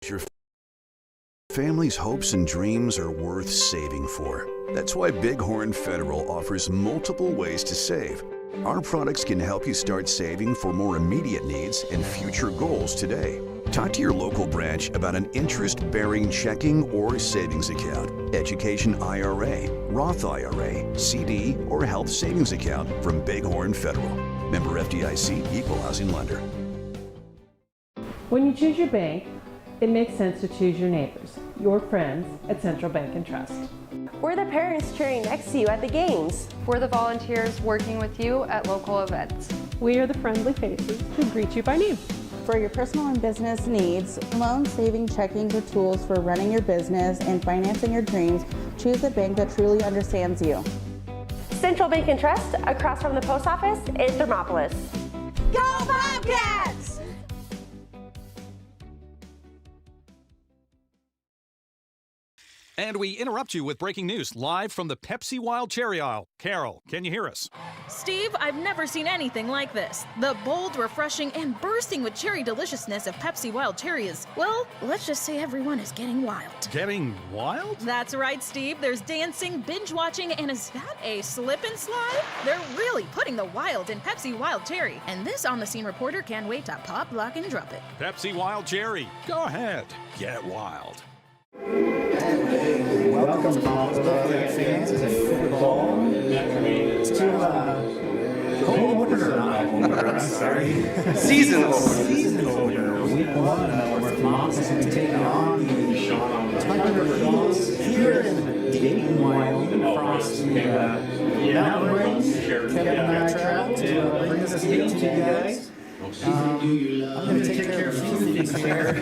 Your family's hopes and dreams are worth saving for. That's why Bighorn Federal offers multiple ways to save. Our products can help you start saving for more immediate needs and future goals today. Talk to your local branch about an interest-bearing checking or savings account, education IRA, Roth IRA, CD, or health savings account from Bighorn Federal. Member FDIC, Equal Housing Lender. When you choose your bank, it makes sense to choose your neighbors, your friends at Central Bank and Trust. We're the parents cheering next to you at the games. We're the volunteers working with you at local events. We are the friendly faces who greet you by name. For your personal and business needs, loan, saving, checking, or tools for running your business and financing your dreams, choose a bank that truly understands you. Central Bank and Trust, across from the post office in Thermopolis. Go Bobcats! And we interrupt you with breaking news live from the Pepsi Wild Cherry aisle. Carol, can you hear us? Steve, I've never seen anything like this. The bold, refreshing, and bursting with cherry deliciousness of Pepsi Wild Cherry is, well, let's just say everyone is getting wild. Getting wild? That's right, Steve. There's dancing, binge-watching, and is that a slip and slide? They're really putting the wild in Pepsi Wild Cherry. And this on-the-scene reporter can't wait to pop, lock, and drop it. Pepsi Wild Cherry. Go ahead. Get wild. Welcome to Postgame fans and football to cold opener, not opener, I'm sorry. Season opener, week one, where Thomas is taking on the Tiger Eagles here in Dayton, Wyoming, across the mountain range. Kevin and I traveled to bring this meeting to you guys. I'm going to take care of a few things here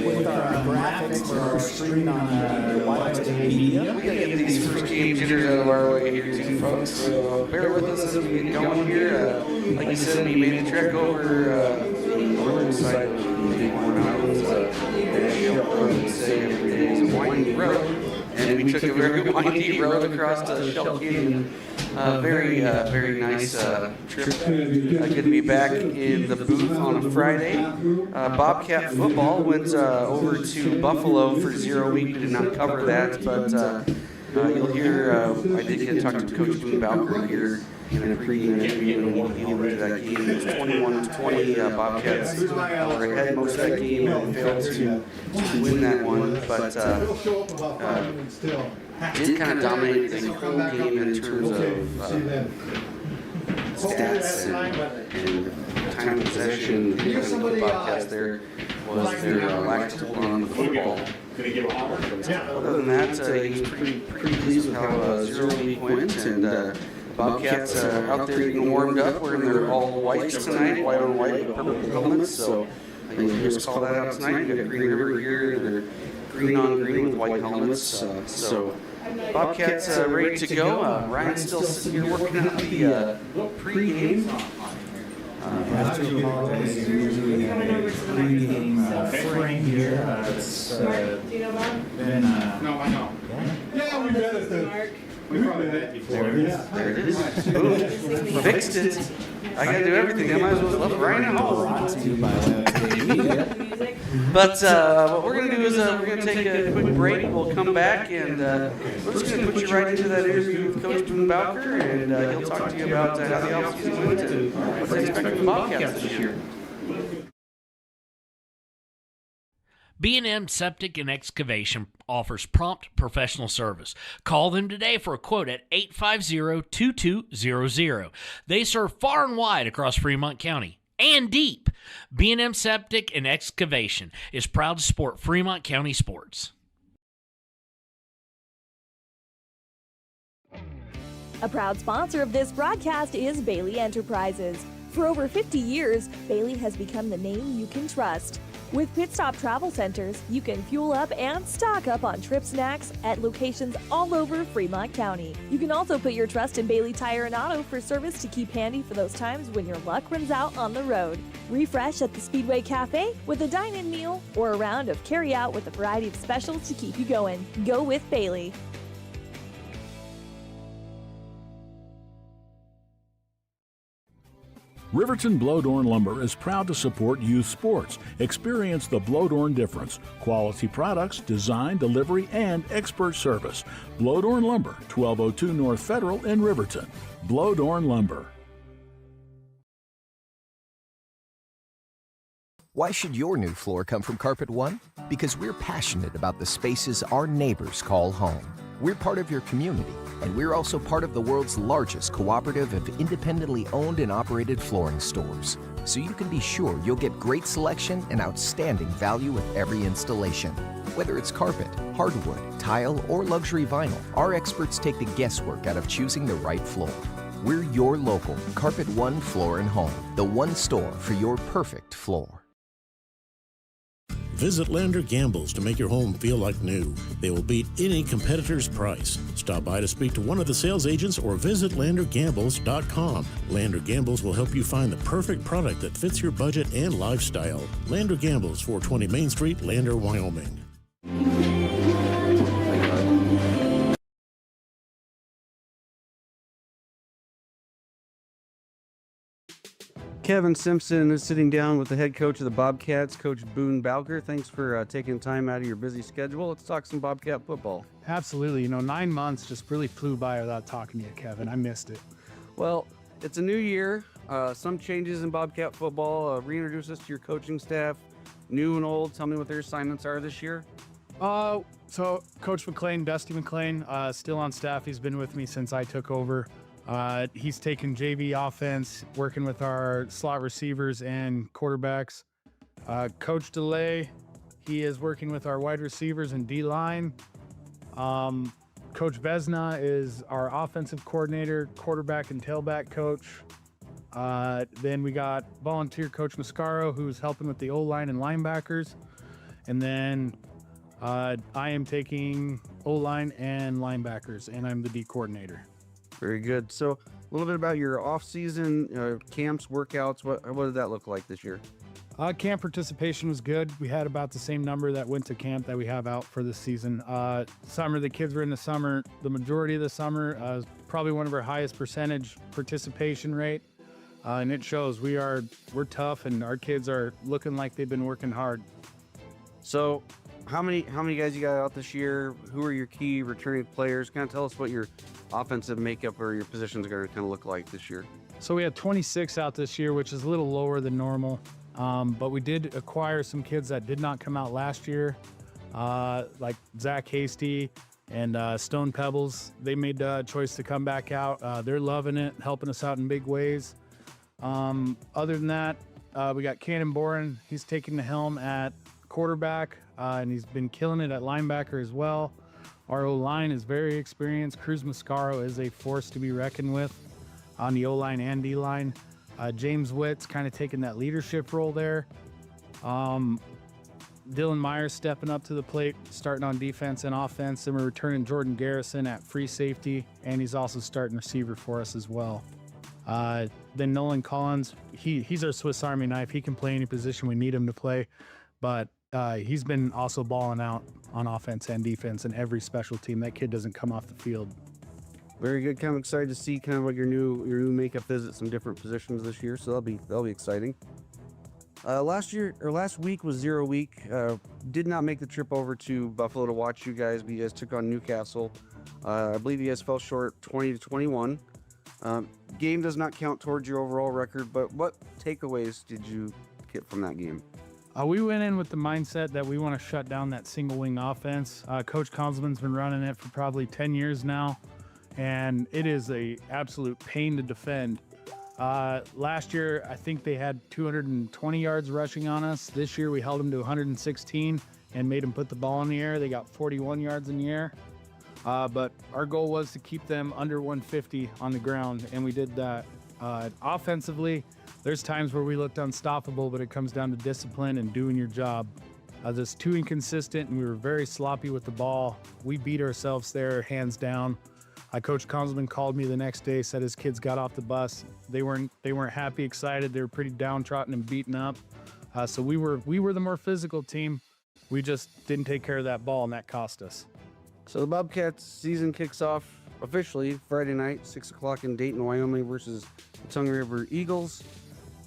with our graphics for our stream on Wild Media. We got to get these first game jitters out of our way here, too, folks. So bear with us as we get going here. Like you said, we made a trek over the northern side of the Bighorn Mountains. They say every day is a winding road, and we took a very windy road across the Shell Canyon. Very nice trip. Good to be back in the booth on a Friday. Bobcat football went over to Buffalo for 0 week. We did not cover that, but you'll hear, I did get to talk to Coach Boone Bowker here in a pregame interview, and we'll get into that game. It was 21-20. Bobcats were ahead most of that game and failed to win that one, but did kind of dominate the whole game in terms of stats and time of possession. The Bobcats there was their lack of hold on the football. Other than that, he was pretty pleased with how 0 week went, and Bobcats out there getting warmed up. We're in their all whites tonight, white on white with purple helmets. So you'll hear us call that out tonight. We got Green River here. They're green on green with white helmets. So Bobcats ready to go. Ryan's still sitting here working out the pregame. I have to apologize. Usually have a pregame frame here. It's been no, I know. Yeah, we read it. We probably read it before. There it is. Boom. Fixed it. I gotta do everything. I might as well let Ryan out. But what we're going to do is we're going to take a quick break. We'll come back, and we're just going to put you right into that interview with Coach Boone Bowker, and he'll talk to you about how the offseason went and what's expected from Bobcats this year. B&M Septic and Excavation offers prompt professional service. Call them today for a quote at 850-2200. They serve far and wide across Fremont County and deep. B&M Septic and Excavation is proud to support Fremont County sports. A proud sponsor of this broadcast is Bailey Enterprises. For over 50 years, Bailey has become the name you can trust. With Pit Stop Travel Centers, you can fuel up and stock up on trip snacks at locations all over Fremont County. You can also put your trust in Bailey Tire and Auto for service to keep handy for those times when your luck runs out on the road. Refresh at the Speedway Cafe with a dine-in meal or a round of carry-out with a variety of specials to keep you going. Go with Bailey. Riverton Blodorn Lumber is proud to support youth sports. Experience the Blodorn difference. Quality products, design, delivery, and expert service. Blodorn Lumber, 1202 North Federal in Riverton. Blodorn Lumber. Why should your new floor come from Carpet One? Because we're passionate about the spaces our neighbors call home. We're part of your community, and we're also part of the world's largest cooperative of independently owned and operated flooring stores. So you can be sure you'll get great selection and outstanding value with every installation. Whether it's carpet, hardwood, tile, or luxury vinyl, our experts take the guesswork out of choosing the right floor. We're your local Carpet One Floor and Home, the one store for your perfect floor. Visit Lander Gambles to make your home feel like new. They will beat any competitor's price. Stop by to speak to one of the sales agents or visit LanderGambles.com. Lander Gambles will help you find the perfect product that fits your budget and lifestyle. Lander Gambles, 420 Main Street, Lander, Wyoming. Kevin Simpson is sitting down with the head coach of the Bobcats, Coach Boone Bowker. Thanks for taking time out of your busy schedule. Let's talk some Bobcat football. Absolutely. 9 months just really flew by without talking to you, Kevin. I missed it. Well, it's a new year. Some changes in Bobcat football. Reintroduce us to your coaching staff, new and old. Tell me what their assignments are this year. So Coach McLean, Dusty McLean, still on staff. He's been with me since I took over. He's taken JV offense, working with our slot receivers and quarterbacks. Coach DeLay, he is working with our wide receivers and D-line. Coach Vesna is our offensive coordinator, quarterback and tailback coach. Then we got volunteer Coach Mascaro, who's helping with the O-line and linebackers. And then I am taking O-line and linebackers, and I'm the D coordinator. Very good. So a little bit about your off-season camps, workouts. What did that look like this year? Camp participation was good. We had about the same number that went to camp that we have out for this season. Summer, the kids were in the summer. The majority of the summer, probably one of our highest percentage participation rate. And it shows we're tough, and our kids are looking like they've been working hard. So how many guys you got out this year? Who are your key returning players? Kind of tell us what your offensive makeup or your positions are going to kind of look like this year. So we had 26 out this year, which is a little lower than normal. But we did acquire some kids that did not come out last year, like Zach Hasty and Stone Pebbles. They made the choice to come back out. They're loving it, helping us out in big ways. Other than that, we got Cannon Boren. He's taking the helm at quarterback, and he's been killing it at linebacker as well. Our O-line is very experienced. Cruz Mascaro is a force to be reckoned with on the O-line and D-line. James Witt's kind of taking that leadership role there. Dylan Myers stepping up to the plate, starting on defense and offense. And we're returning Jordan Garrison at free safety, and he's also starting receiver for us as well. Then Nolan Collins, he's our Swiss Army knife. He can play any position we need him to play, but he's been also balling out on offense and defense in every special team. That kid doesn't come off the field. Very good. Kind of excited to see kind of what your new makeup is at some different positions this year. So that'll be exciting. Last week was 0 week. Did not make the trip over to Buffalo to watch you guys, but you guys took on Newcastle. I believe you guys fell short 20-21. Game does not count towards your overall record, but what takeaways did you get from that game? We went in with the mindset that we want to shut down that single wing offense. Coach Konzelman's been running it for probably 10 years now, and it is a absolute pain to defend. Last year, I think they had 220 yards rushing on us. This year, we held them to 116 and made them put the ball in the air. They got 41 yards in the air. But our goal was to keep them under 150 on the ground, and we did that. Offensively, there's times where we looked unstoppable, but it comes down to discipline and doing your job. Just too inconsistent, and we were very sloppy with the ball. We beat ourselves there, hands down. Coach Konzelman called me the next day, said his kids got off the bus. They weren't happy, excited. They were pretty downtrodden and beaten up. So we were the more physical team. We just didn't take care of that ball, and that cost us. So the Bobcats season kicks off officially Friday night, 6 o'clock in Dayton, Wyoming versus the Tongue River Eagles.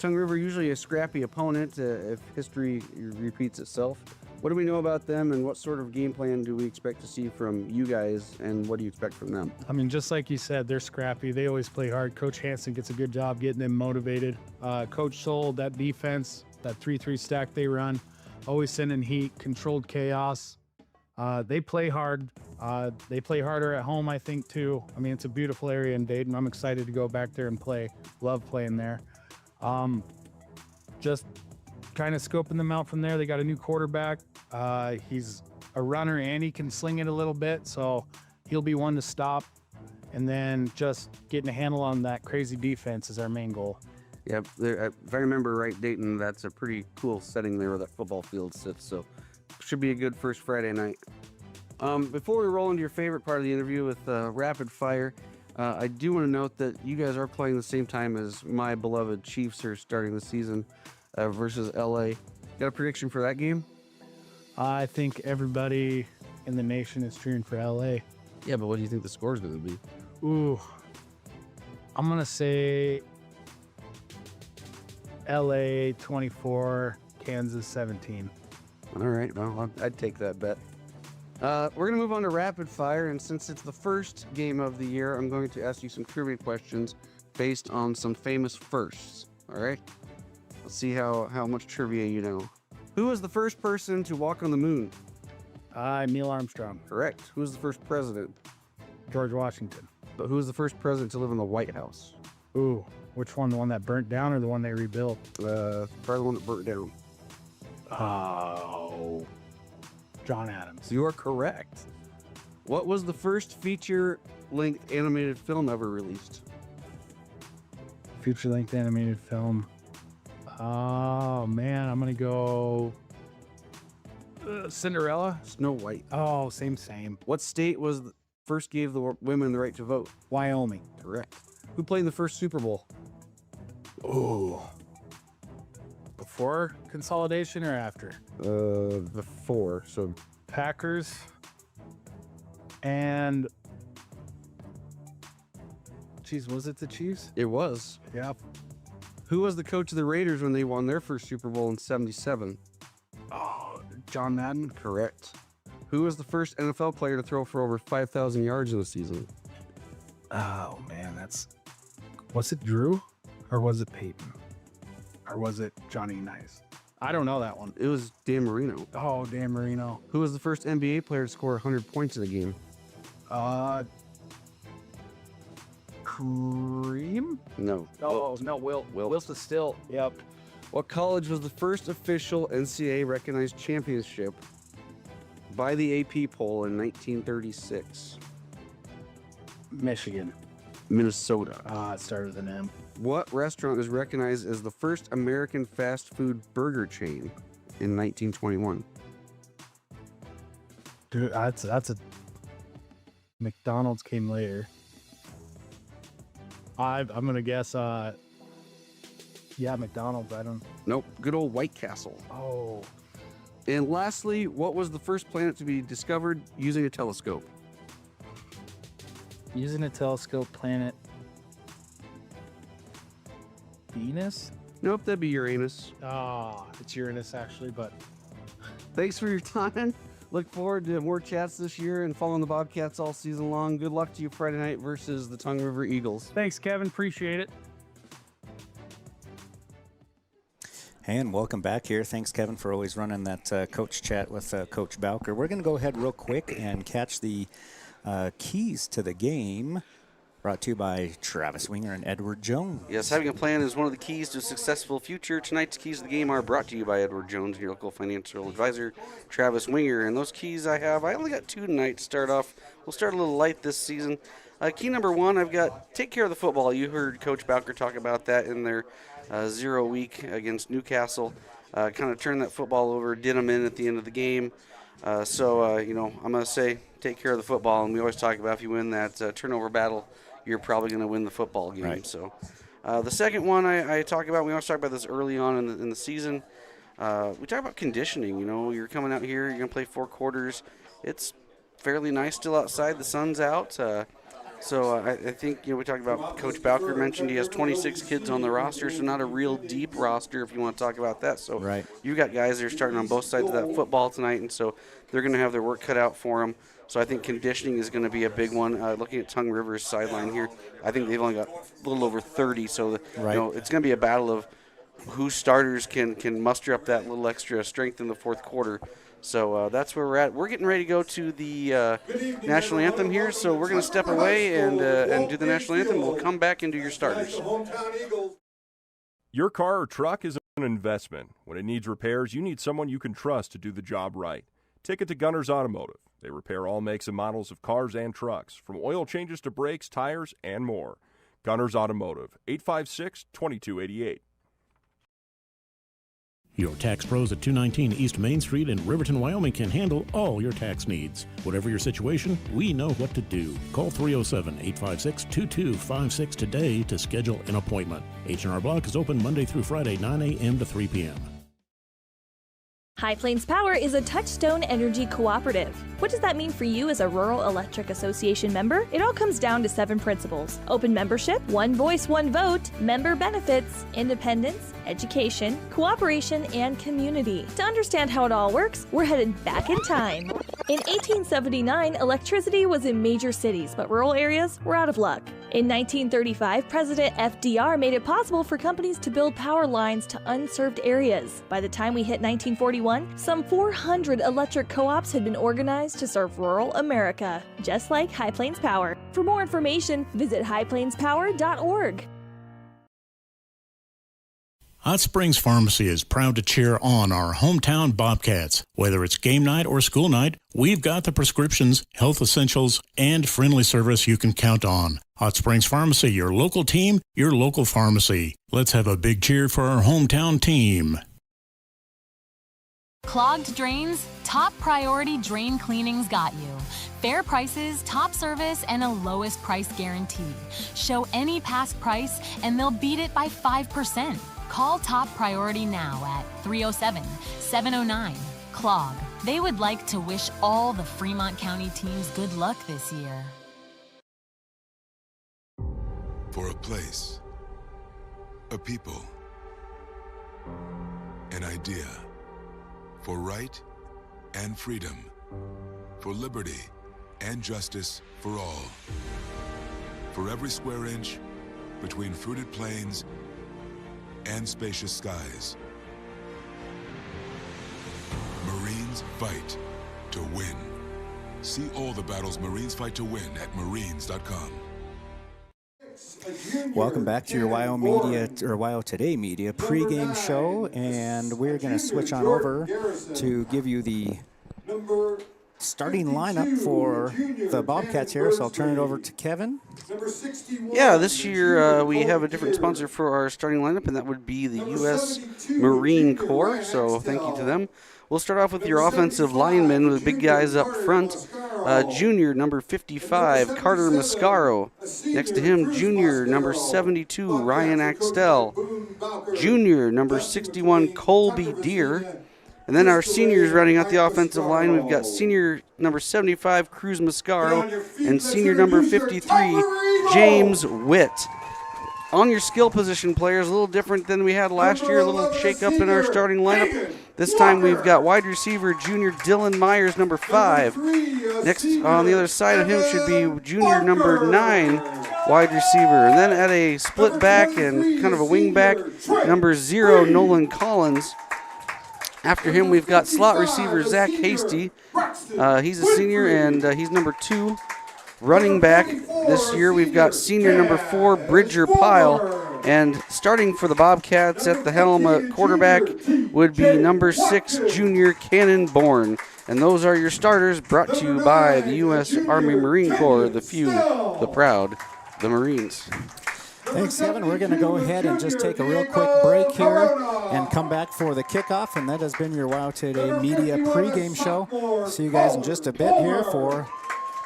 Tongue River usually a scrappy opponent if history repeats itself. What do we know about them, and what sort of game plan do we expect to see from you guys, and what do you expect from them? I mean, just like you said, they're scrappy. They always play hard. Coach Hansen gets a good job getting them motivated. Coach Soul, that defense, that 3-3 stack they run, always sending heat, controlled chaos. They play hard. They play harder at home, I think, too. I mean, it's a beautiful area in Dayton. I'm excited to go back there and play. Love playing there. Just kind of scoping them out from there. They got a new quarterback. He's a runner and he can sling it a little bit, so he'll be one to stop. And then just getting a handle on that crazy defense is our main goal. Yep, if I remember right, Dayton, that's a pretty cool setting there where that football field sits, so should be a good first Friday night. Before we roll into your favorite part of the interview with rapid fire, I do want to note that you guys are playing the same time as my beloved Chiefs are starting the season versus LA. Got a prediction for that game? I think everybody in the nation is cheering for LA. Yeah, but what do you think the score is going to be? Ooh, I'm going to say LA 24, Kansas 17. All right, well, I'd take that bet. We're going to move on to rapid fire, and since it's the first game of the year, I'm going to ask you some trivia questions based on some famous firsts. All right? Let's see how much trivia you know. Who was the first person to walk on the moon? Neil Armstrong. Correct. Who was the first president? George Washington. But who was the first president to live in the White House? Ooh, which one? The one that burnt down or the one they rebuilt? Probably the one that burnt down. Oh, John Adams. You are correct. What was the first feature-length animated film ever released? Feature-length animated film. Oh, man, I'm going to go Cinderella? Snow White. Oh, same. What state first gave the women the right to vote? Wyoming. Correct. Who played in the first Super Bowl? Oh. Before consolidation or after? Before. So Packers and was it the Chiefs? It was. Yep. Who was the coach of the Raiders when they won their first Super Bowl in '77? Oh, John Madden. Correct. Who was the first NFL player to throw for over 5,000 yards in a season? Oh man, was it Drew or was it Peyton? Or was it Johnny Nice? I don't know that one. It was Dan Marino. Oh, Dan Marino. Who was the first NBA player to score 100 points in a game? Kareem? No. Oh, no, Wilt. Wilt the Still. Yep. What college was the first official NCAA recognized championship by the AP poll in 1936? Michigan. Minnesota. It started with an M. What restaurant is recognized as the first American fast food burger chain in 1921? Dude, that's a McDonald's came later. I'm gonna guess. McDonald's. I don't. Nope. Good old White Castle. Oh. And lastly, what was the first planet to be discovered using a telescope? Using a telescope, planet. Venus? Nope, that'd be Uranus. It's Uranus actually, but thanks for your time. Look forward to more chats this year and following the Bobcats all season long. Good luck to you Friday night versus the Tongue River Eagles. Thanks, Kevin. Appreciate it. And welcome back here. Thanks, Kevin, for always running that coach chat with Coach Bowker. We're going to go ahead real quick and catch the keys to the game, brought to you by Travis Winger and Edward Jones. Yes, having a plan is one of the keys to a successful future. Tonight's keys to the game are brought to you by Edward Jones, your local financial advisor, Travis Winger. And those keys I only got two tonight to start off. We'll start a little light this season. Key number one, I've got take care of the football. You heard Coach Bowker talk about that in their 0 week against Newcastle. Kind of turned that football over, did them in at the end of the game. I'm going to say take care of the football. And we always talk about if you win that turnover battle, you're probably going to win the football game. Right. So the second one I talk about, we always talk about this early on in the season. We talk about conditioning. You're coming out here, you're going to play 4 quarters. It's fairly nice still outside. The sun's out. So I think, we talked about Coach Bowker mentioned he has 26 kids on the roster, so not a real deep roster if you want to talk about that. So right. You got guys that are starting on both sides of that football tonight, and so they're going to have their work cut out for them. So I think conditioning is going to be a big one. Looking at Tongue River's sideline here, I think they've only got a little over 30, so it's going to be a battle of whose starters can muster up that little extra strength in the fourth quarter. So that's where we're at. We're getting ready to go to the national anthem here, so we're going to step away and do the national anthem. We'll come back and do your starters. Your car or truck is an investment. When it needs repairs, you need someone you can trust to do the job right. Take it to Gunner's Automotive. They repair all makes and models of cars and trucks, from oil changes to brakes, tires, and more. Gunner's Automotive, 856-2288. Your tax pros at 219 East Main Street in Riverton, Wyoming can handle all your tax needs. Whatever your situation, we know what to do. Call 307-856-2256 today to schedule an appointment. H&R Block is open Monday through Friday, 9 a.m. to 3 p.m. High Plains Power is a Touchstone Energy cooperative. What does that mean for you as a Rural Electric Association member? It all comes down to 7 principles: open membership, one voice, one vote, member benefits, independence, education, cooperation, and community. To understand how it all works, we're headed back in time. In 1879, electricity was in major cities, but rural areas were out of luck. In 1935, President FDR made it possible for companies to build power lines to unserved areas. By the time we hit 1941, some 400 electric co-ops had been organized to serve rural America, just like High Plains Power. For more information, visit highplainspower.org. Hot Springs Pharmacy is proud to cheer on our hometown Bobcats. Whether it's game night or school night, we've got the prescriptions, health essentials, and friendly service you can count on. Hot Springs Pharmacy, your local team, your local pharmacy. Let's have a big cheer for our hometown team. Clogged drains? Top Priority Drain Cleaning's got you. Fair prices, top service, and a lowest price guarantee. Show any past price, and they'll beat it by 5%. Call Top Priority now at 307-709-CLOG. They would like to wish all the Fremont County teams good luck this year. For a place, a people, an idea, for right and freedom, for liberty and justice for all. For every square inch between fruited plains and spacious skies. Marines fight to win. See all the battles Marines fight to win at marines.com. Welcome back to your WYO Today Media pregame show, and we're going to switch on over to give you the starting lineup for the Bobcats here, so I'll turn it over to Kevin. Yeah, this year we have a different sponsor for our starting lineup, and that would be the U.S. Marine Corps, so thank you to them. We'll start off with your offensive linemen with big guys up front. Junior, number 55, Carter Mascaro. Next to him, junior, number 72, Ryan Axtell. Junior, number 61, Colby Deere. And then our seniors running out the offensive line, we've got senior number 75, Cruz Mascaro, and senior number 53, James Witt. On your skill position players, a little different than we had last year, a little shake-up in our starting lineup. This time we've got wide receiver junior Dylan Myers, number 5. Next on the other side of him should be junior number 9, wide receiver. And then at a split back and kind of a wing back, number 0, Nolan Collins. After him, we've got slot receiver Zach Hasty. He's a senior, and he's number 2. Running back this year, we've got senior number 4, Bridger Pyle. And starting for the Bobcats at the helm at quarterback would be number 6, junior Cannon Bourne. And those are your starters, brought to you by the U.S. Army Marine Corps, the few, the proud, the Marines. Thanks, Kevin. We're going to go ahead and just take a real quick break here and come back for the kickoff. And that has been your WOW Today Media pregame show. See you guys in just a bit here for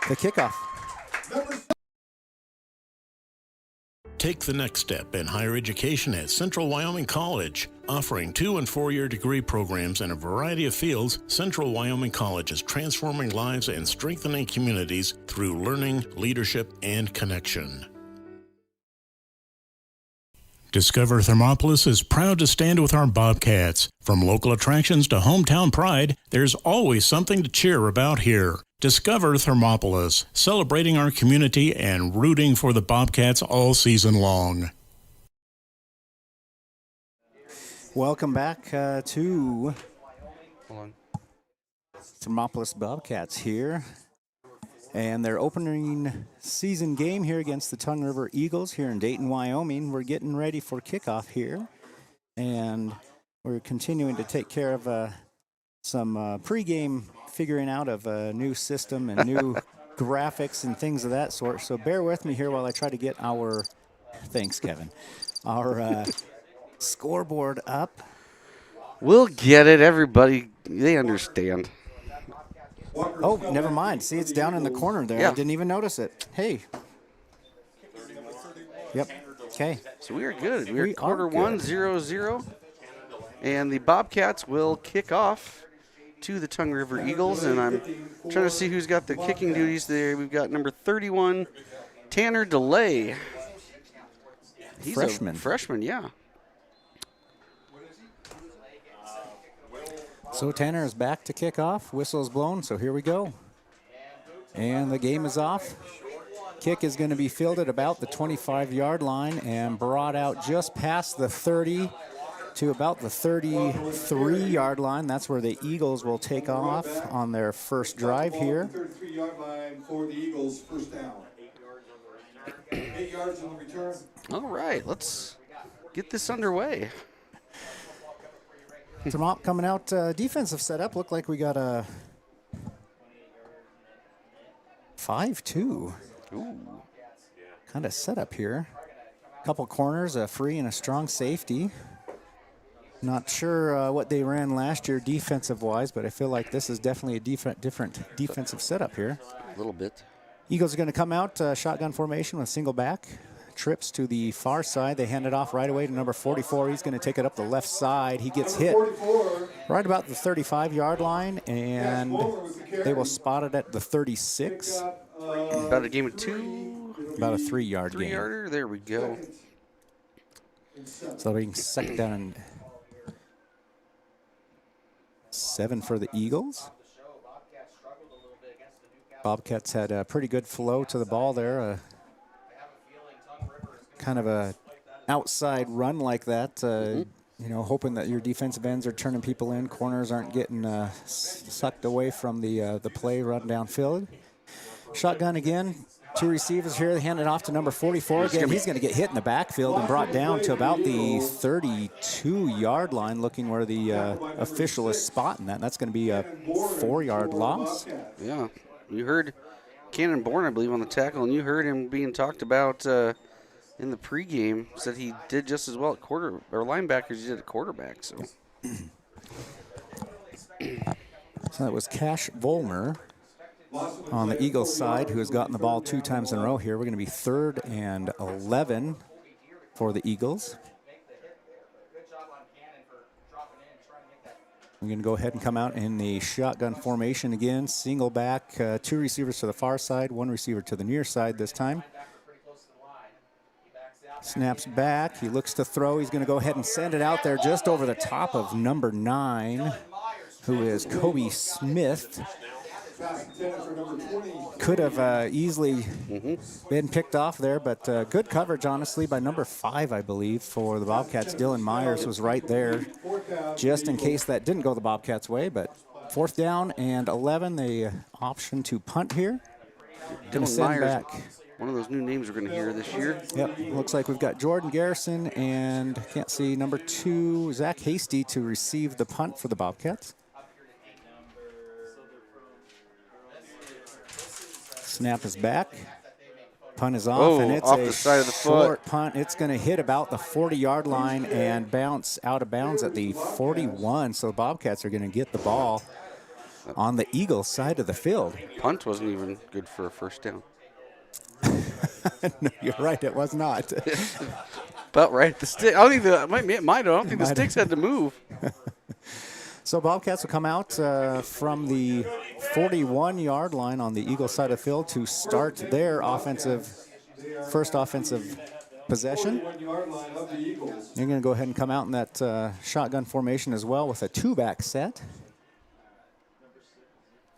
the kickoff. Take the next step in higher education at Central Wyoming College. Offering 2- and 4-year degree programs in a variety of fields, Central Wyoming College is transforming lives and strengthening communities through learning, leadership, and connection. Discover Thermopolis is proud to stand with our Bobcats. From local attractions to hometown pride, there's always something to cheer about here. Discover Thermopolis, celebrating our community and rooting for the Bobcats all season long. Welcome back to Thermopolis Bobcats here. And their opening season game here against the Tongue River Eagles here in Dayton, Wyoming. We're getting ready for kickoff here. And we're continuing to take care of some pregame figuring out of a new system and new graphics and things of that sort. So bear with me here while I try to get our, thanks Kevin, our scoreboard up. We'll get it, everybody. They understand. Oh, never mind. See, it's down in the corner there. Yeah. I didn't even notice it. Hey. Yep. Okay. So we are good. We're quarter one, 0-0. And the Bobcats will kick off to the Tongue River Eagles. And I'm trying to see who's got the kicking duties there. We've got number 31, Tanner DeLay. He's Freshman. A freshman, yeah. So Tanner is back to kick off. Whistle is blown, so here we go. And the game is off. Kick is going to be fielded about the 25-yard line and brought out just past the 30 to about the 33-yard line. That's where the Eagles will take off on their first drive here. 33-yard line for the Eagles, first down. 8 yards on the return. All right, let's get this underway. Thermop coming out defensive setup. Looked like we got a 5-2 kind of setup here. Couple corners, a free and a strong safety. Not sure what they ran last year defensive-wise, but I feel like this is definitely a different defensive setup here. A little bit. Eagles are going to come out shotgun formation with single back. Trips to the far side. They hand it off right away to number 44. He's going to take it up the left side. He gets hit right about the 35-yard line, and they will spot it at the 36. About a game of two. About a 3-yard game. 3-yarder. There we go. So being second down and 7 for the Eagles. Bobcats had a pretty good flow to the ball there. Kind of a outside run like that, you know, hoping that your defensive ends are turning people in, corners aren't getting sucked away from the play run downfield. Shotgun again, 2 receivers here. They hand it off to number 44 again. He's going to get hit in the backfield and brought down to about the 32-yard line, looking where the official is spotting that. And that's going to be a 4-yard loss. Yeah, you heard Cannon Bourne, I believe, on the tackle, and you heard him being talked about in the pregame. Said he did just as well at linebackers as he did at quarterback. So that was Cash Volmer on the Eagles side, who has gotten the ball 2 times in a row here. We're going to be 3rd and 11 for the Eagles. We're going to go ahead and come out in the shotgun formation again. Single back, 2 receivers to the far side, 1 receiver to the near side this time. Snaps back. He looks to throw. He's going to go ahead and send it out there just over the top of number 9, who is Kobe Smith. Could have easily been picked off there, but good coverage, honestly, by number 5, I believe, for the Bobcats. Dylan Myers was right there just in case that didn't go the Bobcats' way. But 4th down and 11, the option to punt here. Dylan Myers, back. One of those new names we're going to hear this year. Yep, looks like we've got Jordan Garrison and, can't see, number 2, Zach Hasty to receive the punt for the Bobcats. Snap is back. Punt is off, and it's off a the side of the short foot. punt. It's going to hit about the 40-yard line and bounce out of bounds at the 41. So the Bobcats are going to get the ball on the Eagles side of the field. Punt wasn't even good for a first down. No, you're right. It was not. But right at the stick. I don't think I don't think the sticks had to move. So Bobcats will come out from the 41-yard line on the Eagle side of the field to start their first offensive possession. They're going to go ahead and come out in that shotgun formation as well with a 2-back set.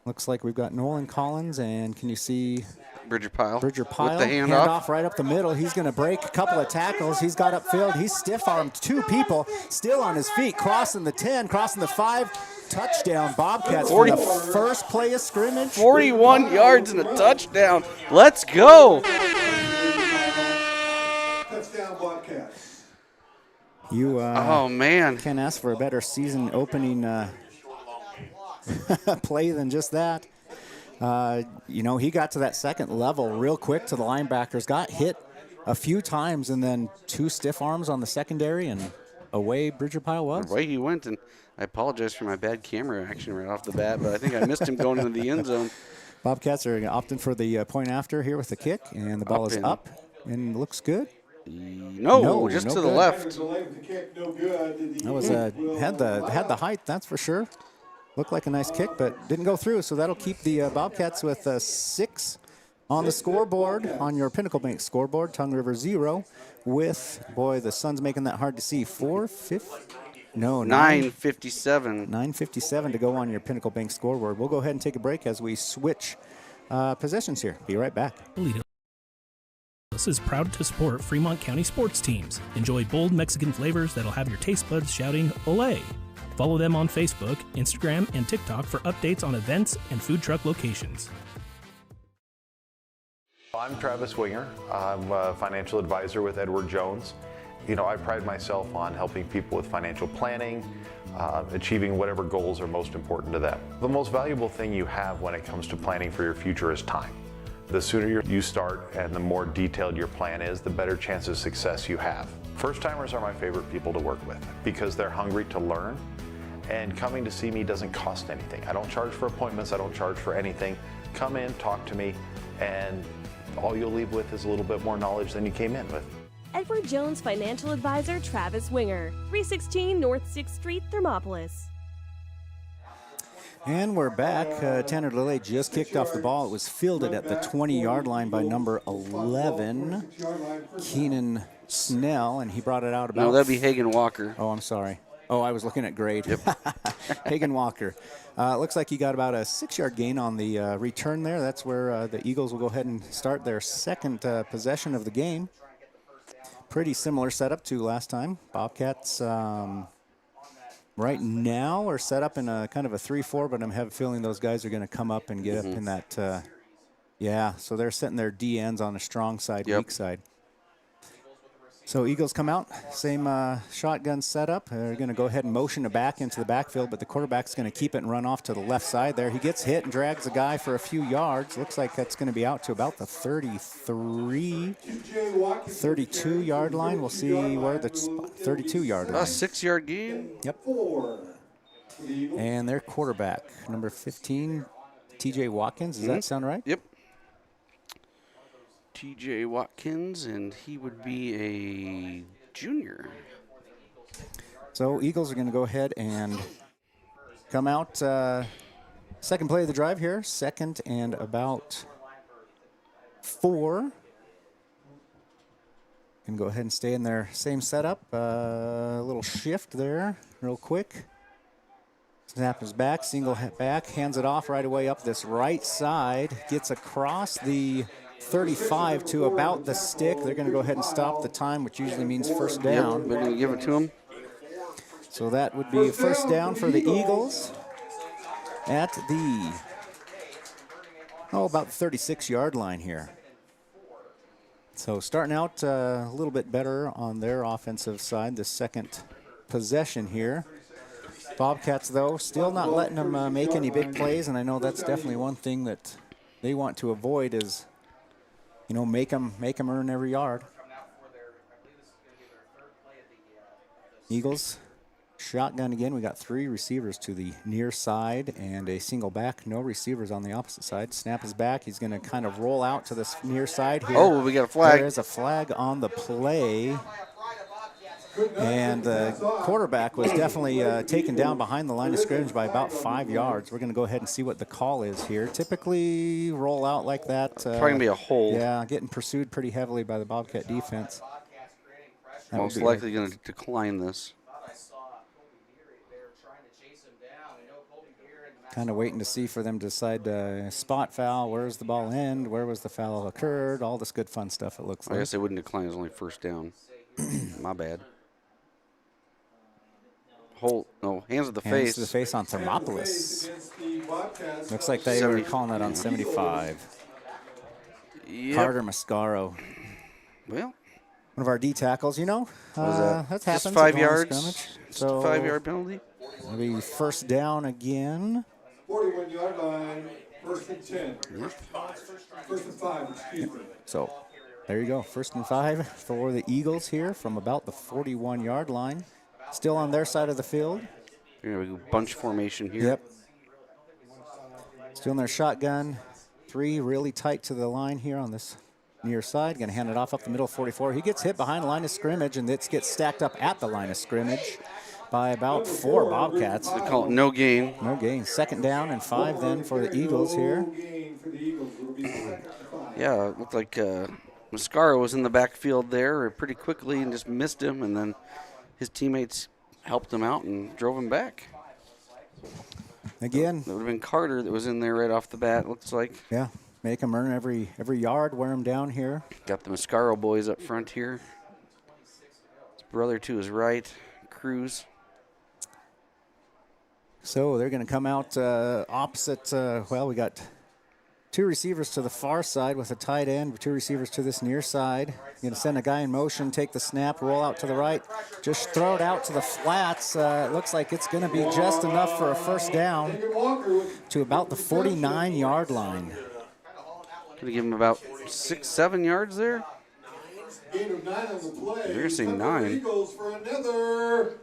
Looks like we've got Nolan Collins, and can you see Bridger Pyle with the handoff right up the middle. He's going to break a couple of tackles. He's got upfield. He's stiff-armed 2 people, still on his feet, crossing the 10, crossing the 5. Touchdown, Bobcats for the first play of scrimmage. 41 yards and a touchdown. Let's go. Touchdown, Bobcats. You oh, man. Can't ask for a better season opening play than just that. He got to that second level real quick to the linebackers, got hit a few times, and then 2 stiff arms on the secondary, and away Bridger Pyle was. Away he went, and I apologize for my bad camera action right off the bat, but I think I missed him going into the end zone. Bobcats are opting for the point after here with the kick, and the ball is up and looks good. No, just to the left. That was had the height, that's for sure. Looked like a nice kick, but didn't go through, so that'll keep the Bobcats with 6 on the scoreboard, on your Pinnacle Bank scoreboard, Tongue River 0, with, boy, the sun's making that hard to see, 9:57. 9:57 to go on your Pinnacle Bank scoreboard. We'll go ahead and take a break as we switch possessions here. Be right back. This is proud to support Fremont County sports teams. Enjoy bold Mexican flavors that'll have your taste buds shouting, "Olé!" Follow them on Facebook, Instagram, and TikTok for updates on events and food truck locations. I'm Travis Winger. I'm a financial advisor with Edward Jones. I pride myself on helping people with financial planning, achieving whatever goals are most important to them. The most valuable thing you have when it comes to planning for your future is time. The sooner you start and the more detailed your plan is, the better chance of success you have. First-timers are my favorite people to work with because they're hungry to learn, and coming to see me doesn't cost anything. I don't charge for appointments, I don't charge for anything. Come in, talk to me, and all you'll leave with is a little bit more knowledge than you came in with. Edward Jones Financial Advisor Travis Winger, 316 North 6th Street, Thermopolis. And we're back. Tanner DeLay just kicked off the ball. It was fielded at the 20-yard line by number 11, Keenan Snell, and he brought it out about... No, that'd be Hagen Walker. Oh, I'm sorry. Oh, I was looking at grade. Yep. Hagen Walker. Looks like he got about a 6-yard gain on the return there. That's where the Eagles will go ahead and start their second possession of the game. Pretty similar setup to last time. Bobcats right now are set up in a kind of a 3-4, but I have a feeling those guys are going to come up and get up in that. So they're setting their D ends on a strong side, weak side. So Eagles come out, same shotgun setup. They're going to go ahead and motion it back into the backfield, but the quarterback's going to keep it and run off to the left side there. He gets hit and drags a guy for a few yards. Looks like that's going to be out to about the 32-yard line. We'll see where the 32-yard line. 6-yard gain. Yep. And their quarterback, number 15, TJ Watkins. Does that sound right? Yep. TJ Watkins, and he would be a junior. So Eagles are going to go ahead and come out. Second play of the drive here. Second and about 4. Can go ahead and stay in their same setup. A little shift there real quick. Snap is back, single back, hands it off right away up this right side. Gets across the 35 to about the stick. They're going to go ahead and stop the time, which usually means first down. Yep, they're going to give it to him. So that would be first down for the Eagles at the, about 36-yard line here. So starting out a little bit better on their offensive side, the second possession here. Bobcats, though, still not letting them make any big plays, and I know that's definitely one thing that they want to avoid is, make them earn every yard. Eagles Shotgun again. We got 3 receivers to the near side and a single back. No receivers on the opposite side. Snap is back. He's going to kind of roll out to this near side here. Oh, we got a flag. There is a flag on the play. And the quarterback was definitely taken down behind the line of scrimmage by about 5 yards. We're going to go ahead and see what the call is here. Typically, roll out like that. Probably going to be a hold. Yeah, getting pursued pretty heavily by the Bobcat defense. Most likely going to decline this. Kind of waiting to see for them to decide spot foul. Where's the ball end? Where was the foul occurred? All this good fun stuff, it looks like. I guess they wouldn't decline. It's only first down. My bad. Hands to the face. Hands to the face on Thermopolis. Looks like they were calling that on 75. Yep. Carter Mascaro. Well, one of our D tackles, you know. That happens. Just 5 yards. Just a 5-yard penalty. Maybe first down again. 41-yard line, 1st and 10. Yep. 1st and 5, excuse me. So there you go. 1st and 5 for the Eagles here from about the 41-yard line. Still on their side of the field. Here we go, bunch formation here. Yep. Still in their shotgun. 3 really tight to the line here on this near side. Going to hand it off up the middle, 44. He gets hit behind the line of scrimmage, and it gets stacked up at the line of scrimmage by about 4 Bobcats. They call it no gain. No gain. 2nd down and 5 then for the Eagles here. Yeah, it looked like Mascaro was in the backfield there pretty quickly and just missed him, and then his teammates helped him out and drove him back. Again. That would have been Carter that was in there right off the bat, looks like. Yeah, make him earn every yard, wear him down here. Got the Mascaro boys up front here. His brother to his right, Cruz. So they're going to come out opposite. We got 2 receivers to the far side with a tight end, 2 receivers to this near side. Going to send a guy in motion, take the snap, roll out to the right, just throw it out to the flats. It looks like it's going to be just enough for a first down to about the 49-yard line. Going to give him about 6-7 yards there. Gain of 9 on the play. You're going to say 9. Eagles for another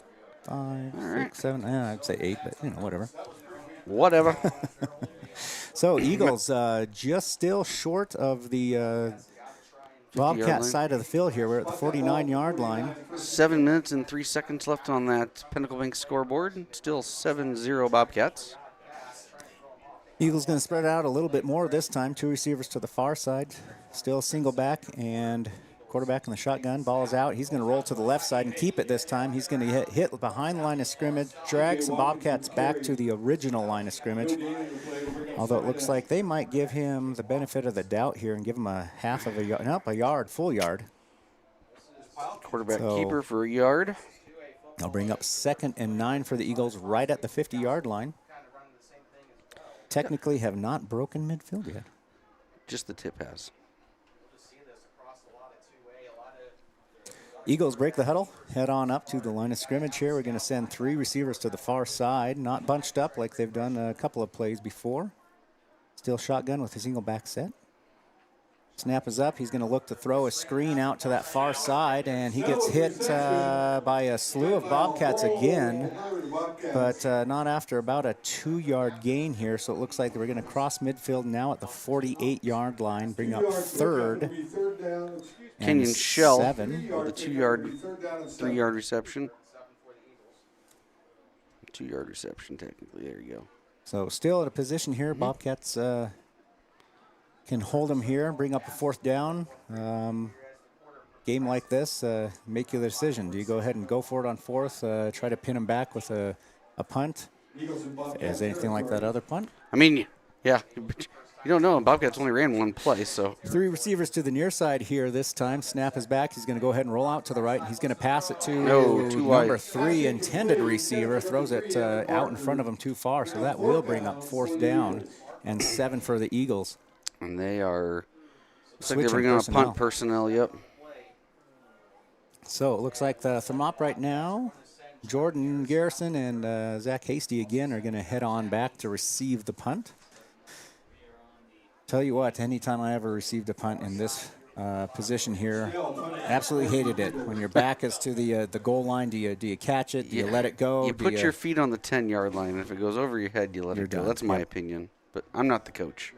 5, 6, 7. I'd say 8, but whatever. Whatever. So Eagles just still short of the Bobcat side of the field here. We're at the 49-yard line. 7 minutes and 3 seconds left on that Pinnacle Bank scoreboard. Still 7-0 Bobcats. Eagles going to spread it out a little bit more this time. 2 receivers to the far side. Still single back and quarterback in the shotgun. Ball is out. He's going to roll to the left side and keep it this time. He's going to hit behind the line of scrimmage, drag some Bobcats back to the original line of scrimmage. Although it looks like they might give him the benefit of the doubt here and give him a half of a yard, nope, a yard, full yard. Quarterback keeper for a yard. They'll bring up 2nd and 9 for the Eagles right at the 50-yard line. Technically have not broken midfield yet. Just the tip has. Eagles break the huddle, head on up to the line of scrimmage here. We're going to send 3 receivers to the far side, not bunched up like they've done a couple of plays before. Still shotgun with a single back set. Snap is up. He's going to look to throw a screen out to that far side, and he gets hit by a slew of Bobcats again, but not after about a 2-yard gain here. So it looks like we're going to cross midfield now at the 48-yard line, bring up 3rd. Kenyon Shell 7. with a 2-yard, 3-yard reception. 2-yard reception, technically. There you go. So still at a position here. Bobcats can hold them here, bring up a 4th down. Game like this, make you the decision. Do you go ahead and go for it on 4th, try to pin them back with a punt? Is anything like that other punt? I mean, yeah. You don't know. Bobcats only ran 1 play, so. 3 receivers to the near side here this time. Snap is back. He's going to go ahead and roll out to the right. He's going to pass it to number 3 intended receiver. Throws it out in front of him too far, so that will bring up 4th down and 7 for the Eagles. And they are, looks like they're bringing on a punt personnel, yep. So it looks like the Thermop right now, Jordan Garrison and Zach Hasty again are going to head on back to receive the punt. Tell you what, anytime I ever received a punt in this position here. Absolutely hated it. When your back is to the goal line, do you catch it? Do you let it go? You put your feet on the 10-yard line. If it goes over your head, you let it go. done. That's my opinion, but I'm not the coach.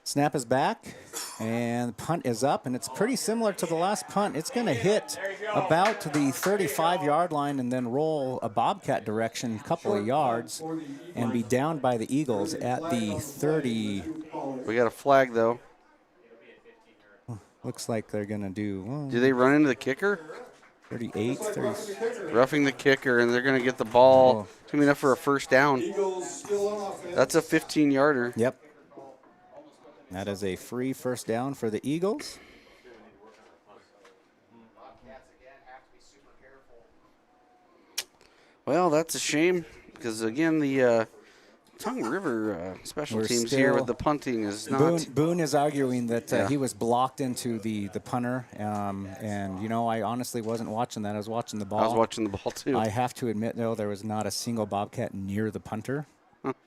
Snap is back, and the punt is up, and it's pretty similar to the last punt. It's going to hit about the 35-yard line and then roll a Bobcat direction a couple of yards and be down by the Eagles at the 30. We got a flag, though. Looks like they're going to do... Do they run into the kicker? 38, 30. Roughing the kicker, and they're going to get the ball. It's going to be enough for a first down. That's a 15-yarder. Yep. That is a free first down for the Eagles. Well, that's a shame because, again, the Tongue River special teams here with the punting is not. Boone is arguing that he was blocked into the punter, and, you know, I honestly wasn't watching that. I was watching the ball. I was watching the ball, too. I have to admit, though, there was not a single Bobcat near the punter.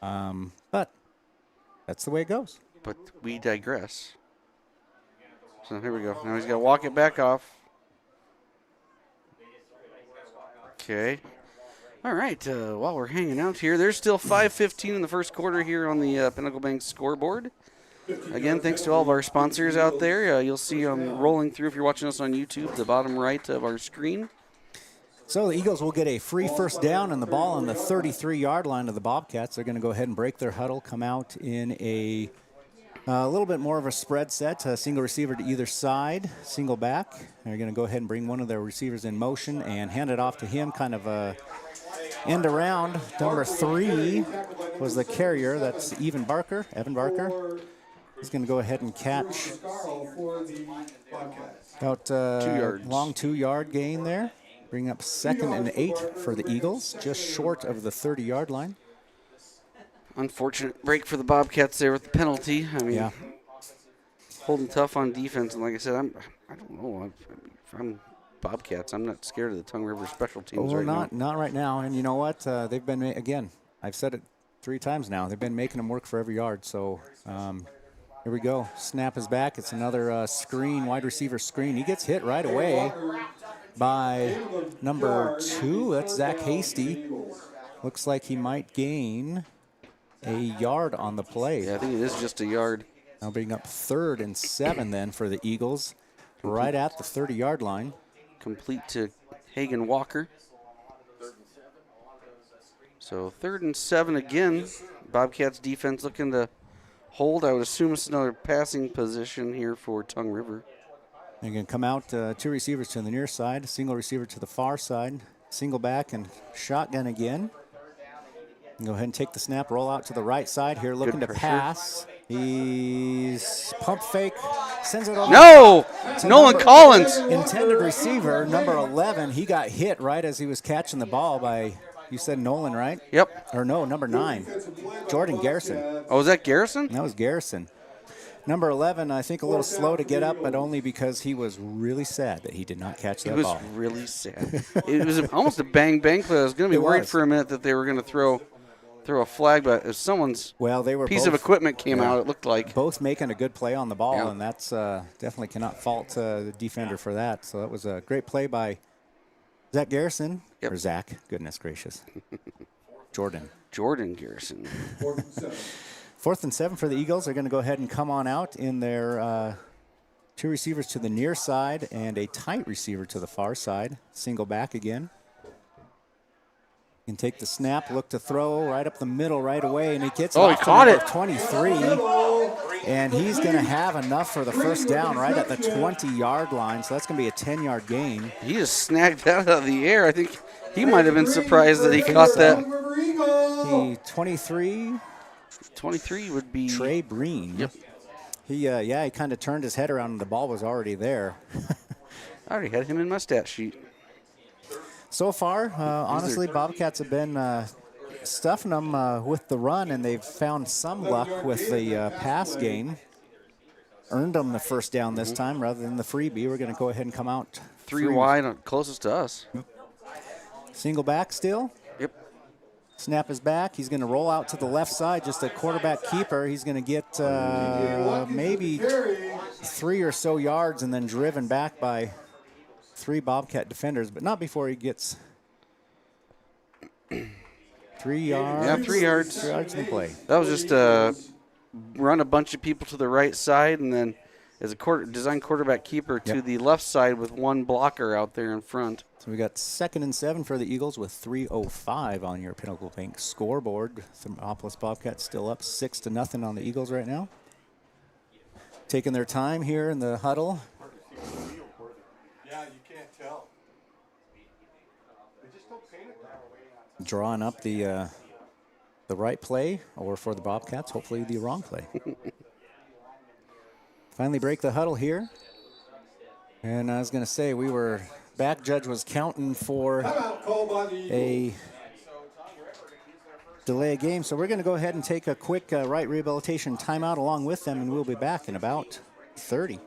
But that's the way it goes. But we digress. So here we go. Now he's got to walk it back off. Okay. All right. While we're hanging out here, there's still 5:15 in the first quarter here on the Pinnacle Bank scoreboard. Again, thanks to all of our sponsors out there. You'll see rolling through if you're watching us on YouTube, the bottom right of our screen. So the Eagles will get a free first down and the ball on the 33-yard line of the Bobcats. They're going to go ahead and break their huddle, come out in a little bit more of a spread set, a single receiver to either side, single back. They're going to go ahead and bring one of their receivers in motion and hand it off to him, kind of end around. Number 3 was the carrier. That's Evan Barker. He's going to go ahead and catch about 2 yards. Long 2-yard gain there. Bring up 2nd and 8 for the Eagles, just short of the 30-yard line. Unfortunate break for the Bobcats there with the penalty. I mean, holding tough on defense. And like I said, I don't know. If I'm Bobcats, I'm not scared of the Tongue River special teams now. Not right now. And you know what? They've been, again, I've said it 3 times now. They've been making them work for every yard. So here we go. Snap is back. It's another screen, wide receiver screen. He gets hit right away by number 2. That's Zach Hasty. Looks like he might gain a yard on the play. Yeah, I think it is just a yard. Now bring up 3rd and 7 then for the Eagles, right at the 30-yard line. Complete to Hagen Walker. So 3rd and 7 again. Bobcats defense looking to hold. I would assume it's another passing position here for Tongue River. They're going to come out 2 receivers to the near side, a single receiver to the far side, single back and shotgun again. Go ahead and take the snap, roll out to the right side here, looking to pass. He's pump fake, sends it over. No! Nolan Collins. Intended receiver, number 11. He got hit right as he was catching the ball by, you said Nolan, right? Yep. Or no, number 9, Jordan Garrison. Oh, was that Garrison? That was Garrison. Number 11, I think a little slow to get up, but only because he was really sad that he did not catch that ball. He was really sad. It was almost a bang-bang play. I was going to be worried for a minute that they were going to throw a flag, but if someone's piece of equipment came out, it looked like. Both making a good play on the ball, and that's definitely cannot fault the defender for that. So that was a great play by Zach Garrison. Or Zach, goodness gracious. Jordan Garrison. 4th and 7 for the Eagles. They're going to go ahead and come on out in their 2 receivers to the near side and a tight receiver to the far side. Single back again. Can take the snap, look to throw right up the middle right away, and he gets he caught it. 23, and he's going to have enough for the first down right at the 20-yard line, so that's going to be a 10-yard gain. He just snagged that out of the air. I think he might have been surprised that he caught that. The 23 would be Trey Breen. Yep. He kind of turned his head around, and the ball was already there. I already had him in my stat sheet. So far, honestly, Bobcats have been stuffing them with the run, and they've found some luck with the pass game. Earned them the first down this time rather than the freebie. We're going to go ahead and come out 3 wide, closest to us. Single back still. Yep. Snap is back. He's going to roll out to the left side, just a quarterback keeper. He's going to get maybe 3 or so yards and then driven back by 3 Bobcat defenders, but not before he gets 3 yards. Yeah, 3 yards. 3 yards in the play. That was just run a bunch of people to the right side, and then as a design quarterback keeper to the left side with 1 blocker out there in front. So we got 2nd and 7 for the Eagles with 3:05 on your Pinnacle Bank scoreboard. Thermopolis Bobcats still up 6-0 on the Eagles right now. Taking their time here in the huddle. Yeah, you can't tell. Drawing up the right play, or for the Bobcats, hopefully the wrong play. Finally break the huddle here. And I was going to say, back judge was counting for a delay of game. So we're going to go ahead and take a quick right rehabilitation timeout along with them, and we'll be back in about 30.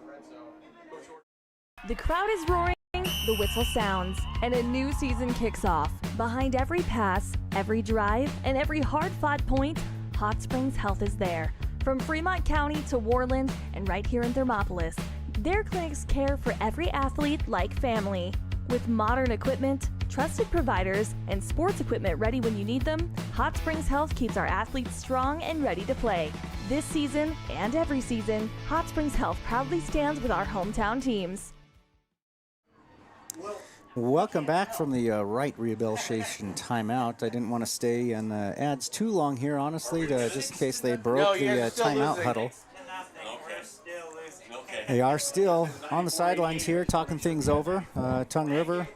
The crowd is roaring, the whistle sounds, and a new season kicks off. Behind every pass, every drive, and every hard-fought point, Hot Springs Health is there. From Fremont County to Worland and right here in Thermopolis, their clinics care for every athlete like family. With modern equipment, trusted providers, and sports equipment ready when you need them, Hot Springs Health keeps our athletes strong and ready to play. This season and every season, Hot Springs Health proudly stands with our hometown teams. Welcome back from the right rehabilitation timeout. I didn't want to stay in the ads too long here, honestly, just in case they broke the timeout huddle. They are still on the sidelines here talking things over. Tongue River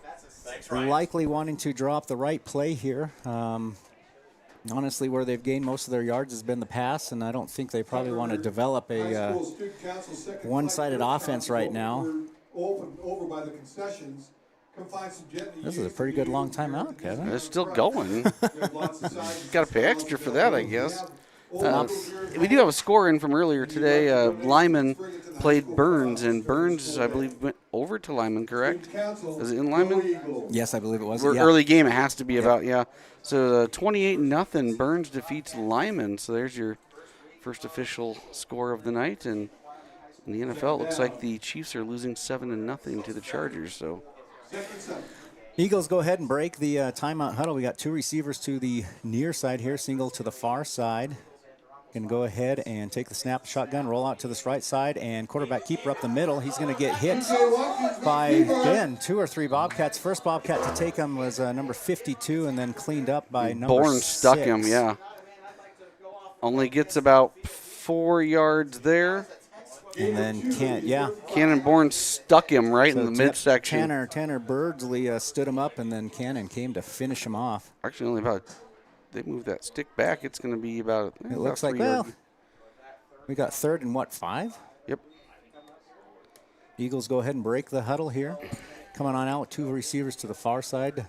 likely wanting to drop the right play here. Honestly, where they've gained most of their yards has been the pass, and I don't think they probably want to develop a one-sided offense right now. Over by the concessions. This is a pretty good long timeout, Kevin. It's still going. Got to pay extra for that, I guess. We do have a score in from earlier today. Lyman played Burns, and Burns, I believe, went over to Lyman, correct? Is it in Lyman? Yes, I believe it was. Early game, it has to be about, yeah. So 28-0, Burns defeats Lyman. So there's your first official score of the night. And in the NFL, it looks like the Chiefs are losing 7-0 to the Chargers. So Eagles go ahead and break the timeout huddle. We got 2 receivers to the near side here, single to the far side. Can go ahead and take the snap, shotgun, roll out to this right side, and quarterback keeper up the middle. He's going to get hit by, again, 2 or 3 Bobcats. First Bobcat to take him was number 52, and then cleaned up by number 6. Bourne stuck him, yeah. Only gets about 4 yards there. And then Cannon Bourne stuck him right in the midsection. Tanner Birdsley stood him up, and then Cannon came to finish him off. Actually, only about, they moved that stick back. It's going to be about, it looks like, well, we got 3rd and 5? Yep. Eagles go ahead and break the huddle here. Coming on out with 2 receivers to the far side.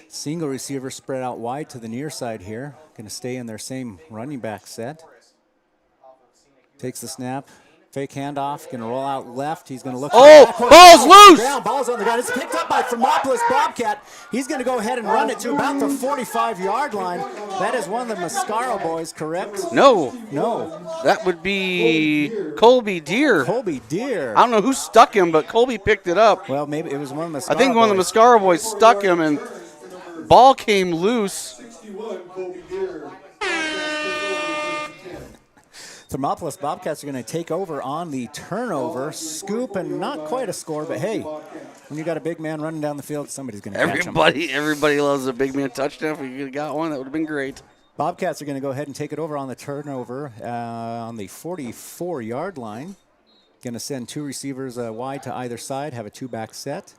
Single receiver spread out wide to the near side here. Going to stay in their same running back set. Takes the snap. Fake handoff, going to roll out left. He's going to look. Ball's loose! Ball's on the ground. It's picked up by Thermopolis Bobcat. He's going to go ahead and run it to about the 45-yard line. That is one of the Mascaro boys, correct? No. That would be Colby Deere. Colby Deere. I don't know who stuck him, but Colby picked it up. Well, maybe it was one of the Mascaro I think one of the Mascaro boys stuck him, and ball came loose. Thermopolis Bobcats are going to take over on the turnover. Scoop, and not quite a score, but hey, when you got a big man running down the field, somebody's going to catch him. Everybody loves a big man touchdown. If you got one, that would have been great. Bobcats are going to go ahead and take it over on the turnover on the 44-yard line. Going to send 2 receivers wide to either side, have a 2-back set.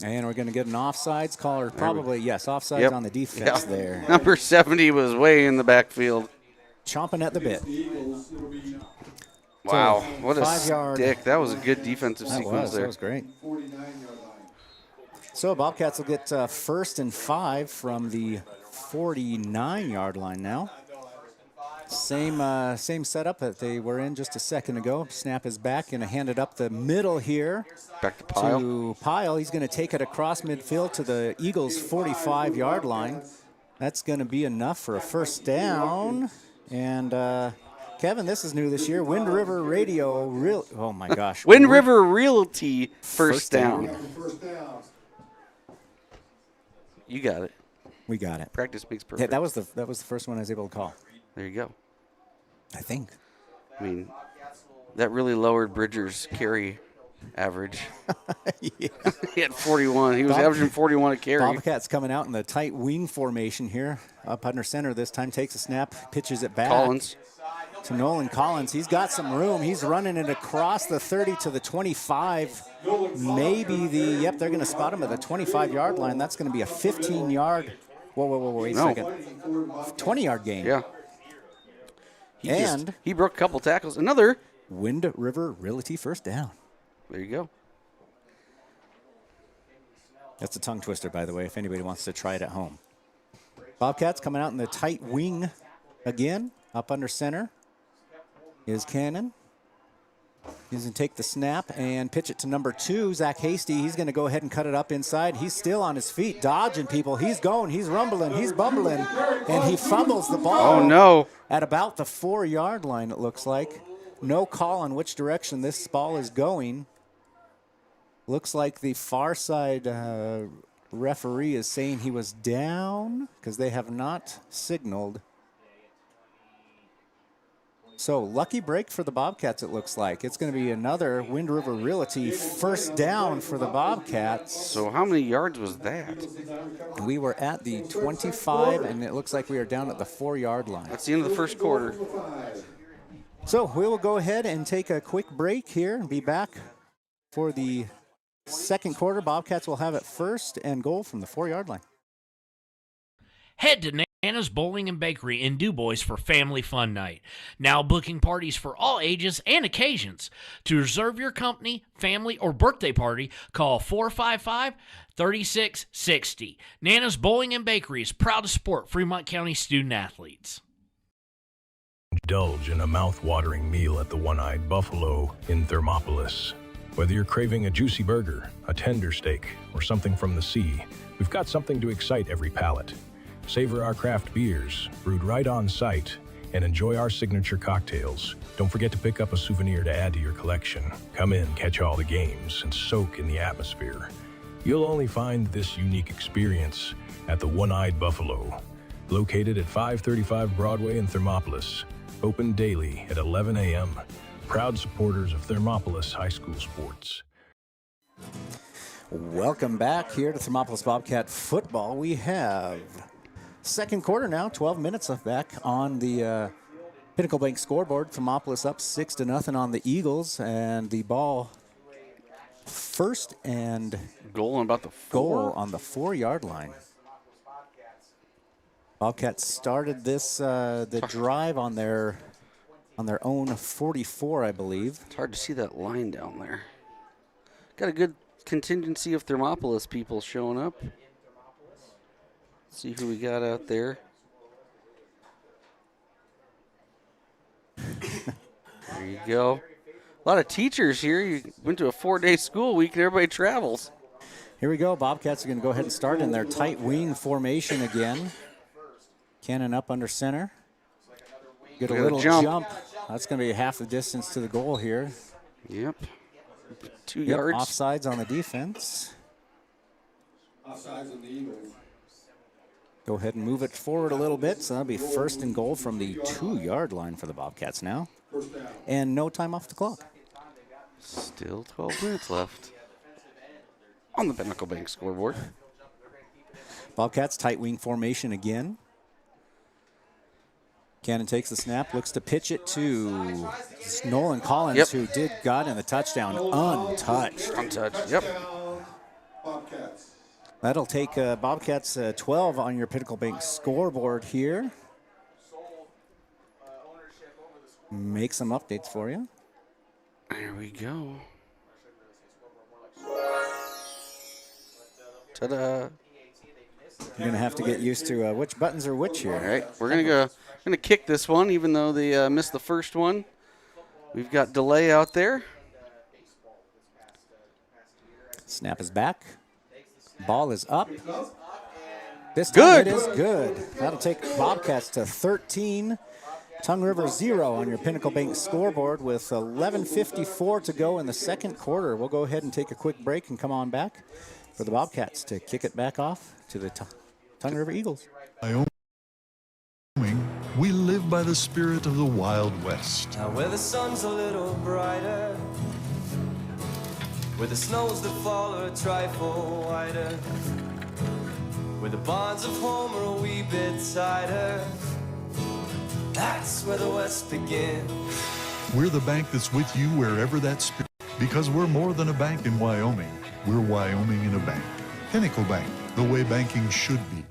And we're going to get an offsides call, or probably, yes, offsides on the defense there. Number 70 was way in the backfield. Chomping at the bit. Wow, So, what a 5-yard. stick. That was a good defensive sequence there. That was great. So Bobcats will get 1st and 5 from the 49-yard line now. Same setup that they were in just a second ago. Snap is back, going to hand it up the middle here. Back to Pyle. He's going to take it across midfield to the Eagles' 45-yard line. That's going to be enough for a first down. And Kevin, this is new this year. Wind River Radio, oh my gosh. Wind River Realty first down. You got it. We got it. Practice makes perfect. Yeah, that was the first one I was able to call. There you go. I think. I mean, that really lowered Bridger's carry average. Yeah. He had 41. He was averaging 41 a carry. Bobcats coming out in the tight wing formation here. Up under center this time. Takes a snap, pitches it back. Collins. To Nolan Collins. He's got some room. He's running it across the 30 to the 25. Maybe they're going to spot him at the 25-yard line. That's going to be a 15-yard. Whoa, wait a second. 20-yard gain. Yeah. He broke a couple tackles. Another Wind River Realty first down. There you go. That's a tongue twister, by the way, if anybody wants to try it at home. Bobcats coming out in the tight wing again. Up under center is Cannon. He's going to take the snap and pitch it to number 2, Zach Hasty. He's going to go ahead and cut it up inside. He's still on his feet, dodging people. He's going, he's rumbling, he's bumbling, and he fumbles the ball. Oh, no. At about the 4-yard line, it looks like. No call on which direction this ball is going. Looks like the far side referee is saying he was down because they have not signaled. So lucky break for the Bobcats, it looks like. It's going to be another Wind River Realty first down for the Bobcats. So how many yards was that? We were at the 25, and it looks like we are down at the 4-yard line. That's the end of the first quarter. So we will go ahead and take a quick break here and be back for the second quarter. Bobcats will have it first and goal from the 4-yard line. Head to Nana's Bowling and Bakery in DuBois for Family Fun Night. Now booking parties for all ages and occasions. To reserve your company, family, or birthday party, call 455-3660. Nana's Bowling and Bakery is proud to support Fremont County student athletes. Indulge in a mouth-watering meal at the One-Eyed Buffalo in Thermopolis. Whether you're craving a juicy burger, a tender steak, or something from the sea, we've got something to excite every palate. Savor our craft beers, brewed right on site, and enjoy our signature cocktails. Don't forget to pick up a souvenir to add to your collection. Come in, catch all the games, and soak in the atmosphere. You'll only find this unique experience at the One-Eyed Buffalo, located at 535 Broadway in Thermopolis. Open daily at 11 a.m. Proud supporters of Thermopolis High School sports. Welcome back here to Thermopolis Bobcat football. We have second quarter now, 12 minutes left back on the Pinnacle Bank scoreboard. Thermopolis up 6-0 on the Eagles, and the ball first and goal on about the 4-yard line. Bobcats started this the drive on their own 44, I believe. It's hard to see that line down there. Got a good contingency of Thermopolis people showing up. See who we got out there. There you go. A lot of teachers here. You went to a 4-day school week and everybody travels. Here we go. Bobcats are going to go ahead and start in their tight wing formation again. Cannon up under center. Get a little jump. That's going to be half the distance to the goal here. Yep. 2 yards. Offsides on the defense. Offsides on the Eagles. Go ahead and move it forward a little bit. So that'll be first and goal from the 2-yard line for the Bobcats now. And no time off the clock. Still 12 minutes left on the Pinnacle Bank scoreboard. Bobcats tight wing formation again. Cannon takes the snap, looks to pitch it to Nolan Collins, who got in the touchdown untouched. Yep. That'll take Bobcats 12 on your Pinnacle Bank scoreboard here. Make some updates for you. There we go. Ta-da. You're going to have to get used to which buttons are which here. All right, we're going to kick this one, even though they missed the first one. We've got delay out there. Snap is back. Ball is up. This time it is good. That'll take Bobcats to 13. Tongue River 0 on your Pinnacle Bank scoreboard with 11:54 to go in the second quarter. We'll go ahead and take a quick break and come on back for the Bobcats to kick it back off to the Tongue River Eagles. Wyoming, we live by the spirit of the Wild West. Now where the sun's a little brighter, where the snows that fall are a trifle wider, where the bonds of home are a wee bit tighter, that's where the West begins. We're the bank that's with you wherever that spirit, because we're more than a bank in Wyoming. We're Wyoming in a bank. Pinnacle Bank, the way banking should be.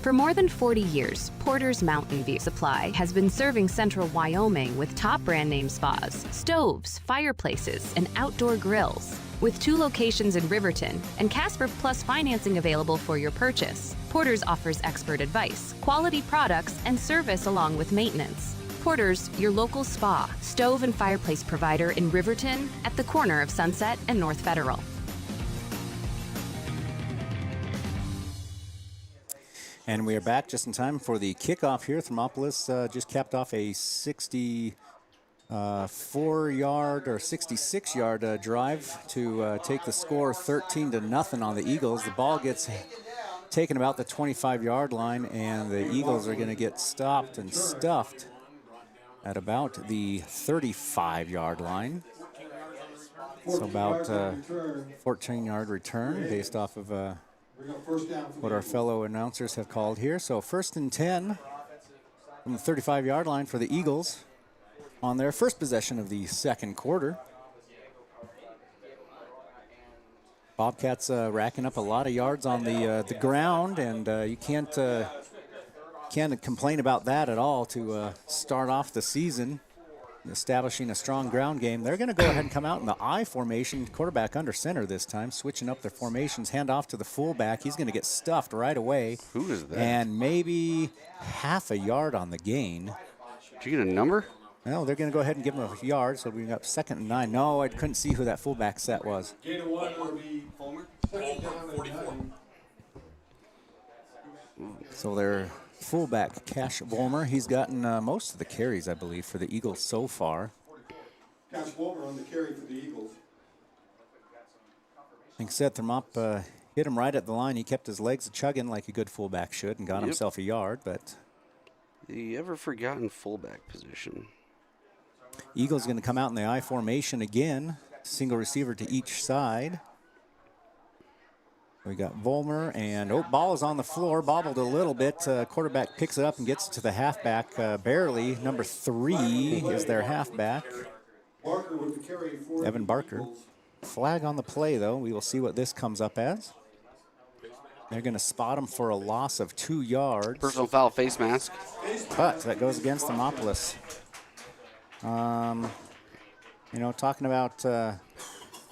For more than 40 years, Porter's Mountain View Supply has been serving central Wyoming with top brand name spas, stoves, fireplaces, and outdoor grills. With 2 locations in Riverton and Casper Plus financing available for your purchase, Porter's offers expert advice, quality products, and service along with maintenance. Porter's, your local spa, stove, and fireplace provider in Riverton at the corner of Sunset and North Federal. And we are back just in time for the kickoff here. Thermopolis just capped off a 64-yard or 66-yard drive to take the score 13-0 on the Eagles. The ball gets taken about the 25-yard line, and the Eagles are going to get stopped and stuffed at about the 35-yard line. So about 14-yard return based off of what our fellow announcers have called here. So 1st and 10 from the 35-yard line for the Eagles on their first possession of the second quarter. Bobcats racking up a lot of yards on the ground, and you can't complain about that at all to start off the season, establishing a strong ground game. They're going to go ahead and come out in the I formation, quarterback under center this time, switching up their formations, hand off to the fullback. He's going to get stuffed right away. Who is that? And maybe half a yard on the gain. Did you get a number? No, they're going to go ahead and give him a yard, so we got 2nd and 9. No, I couldn't see who that fullback set was. Gain of 1 will be Fulmer. 44. So their fullback, Cash Volmer, he's gotten most of the carries, I believe, for the Eagles so far. Cash Fulmer on the carry for the Eagles. Like I said, Thermop hit him right at the line. He kept his legs chugging like a good fullback should and got himself a yard, but the ever-forgotten fullback position. Eagles going to come out in the I formation again. Single receiver to each side. We got Volmer, and ball is on the floor, bobbled a little bit. Quarterback picks it up and gets it to the halfback barely. Number 3 is their halfback, Barker with the carry for Evan Barker. Flag on the play, though. We will see what this comes up as. They're going to spot him for a loss of 2 yards. Personal foul, face mask. But that goes against Thermopolis. Talking about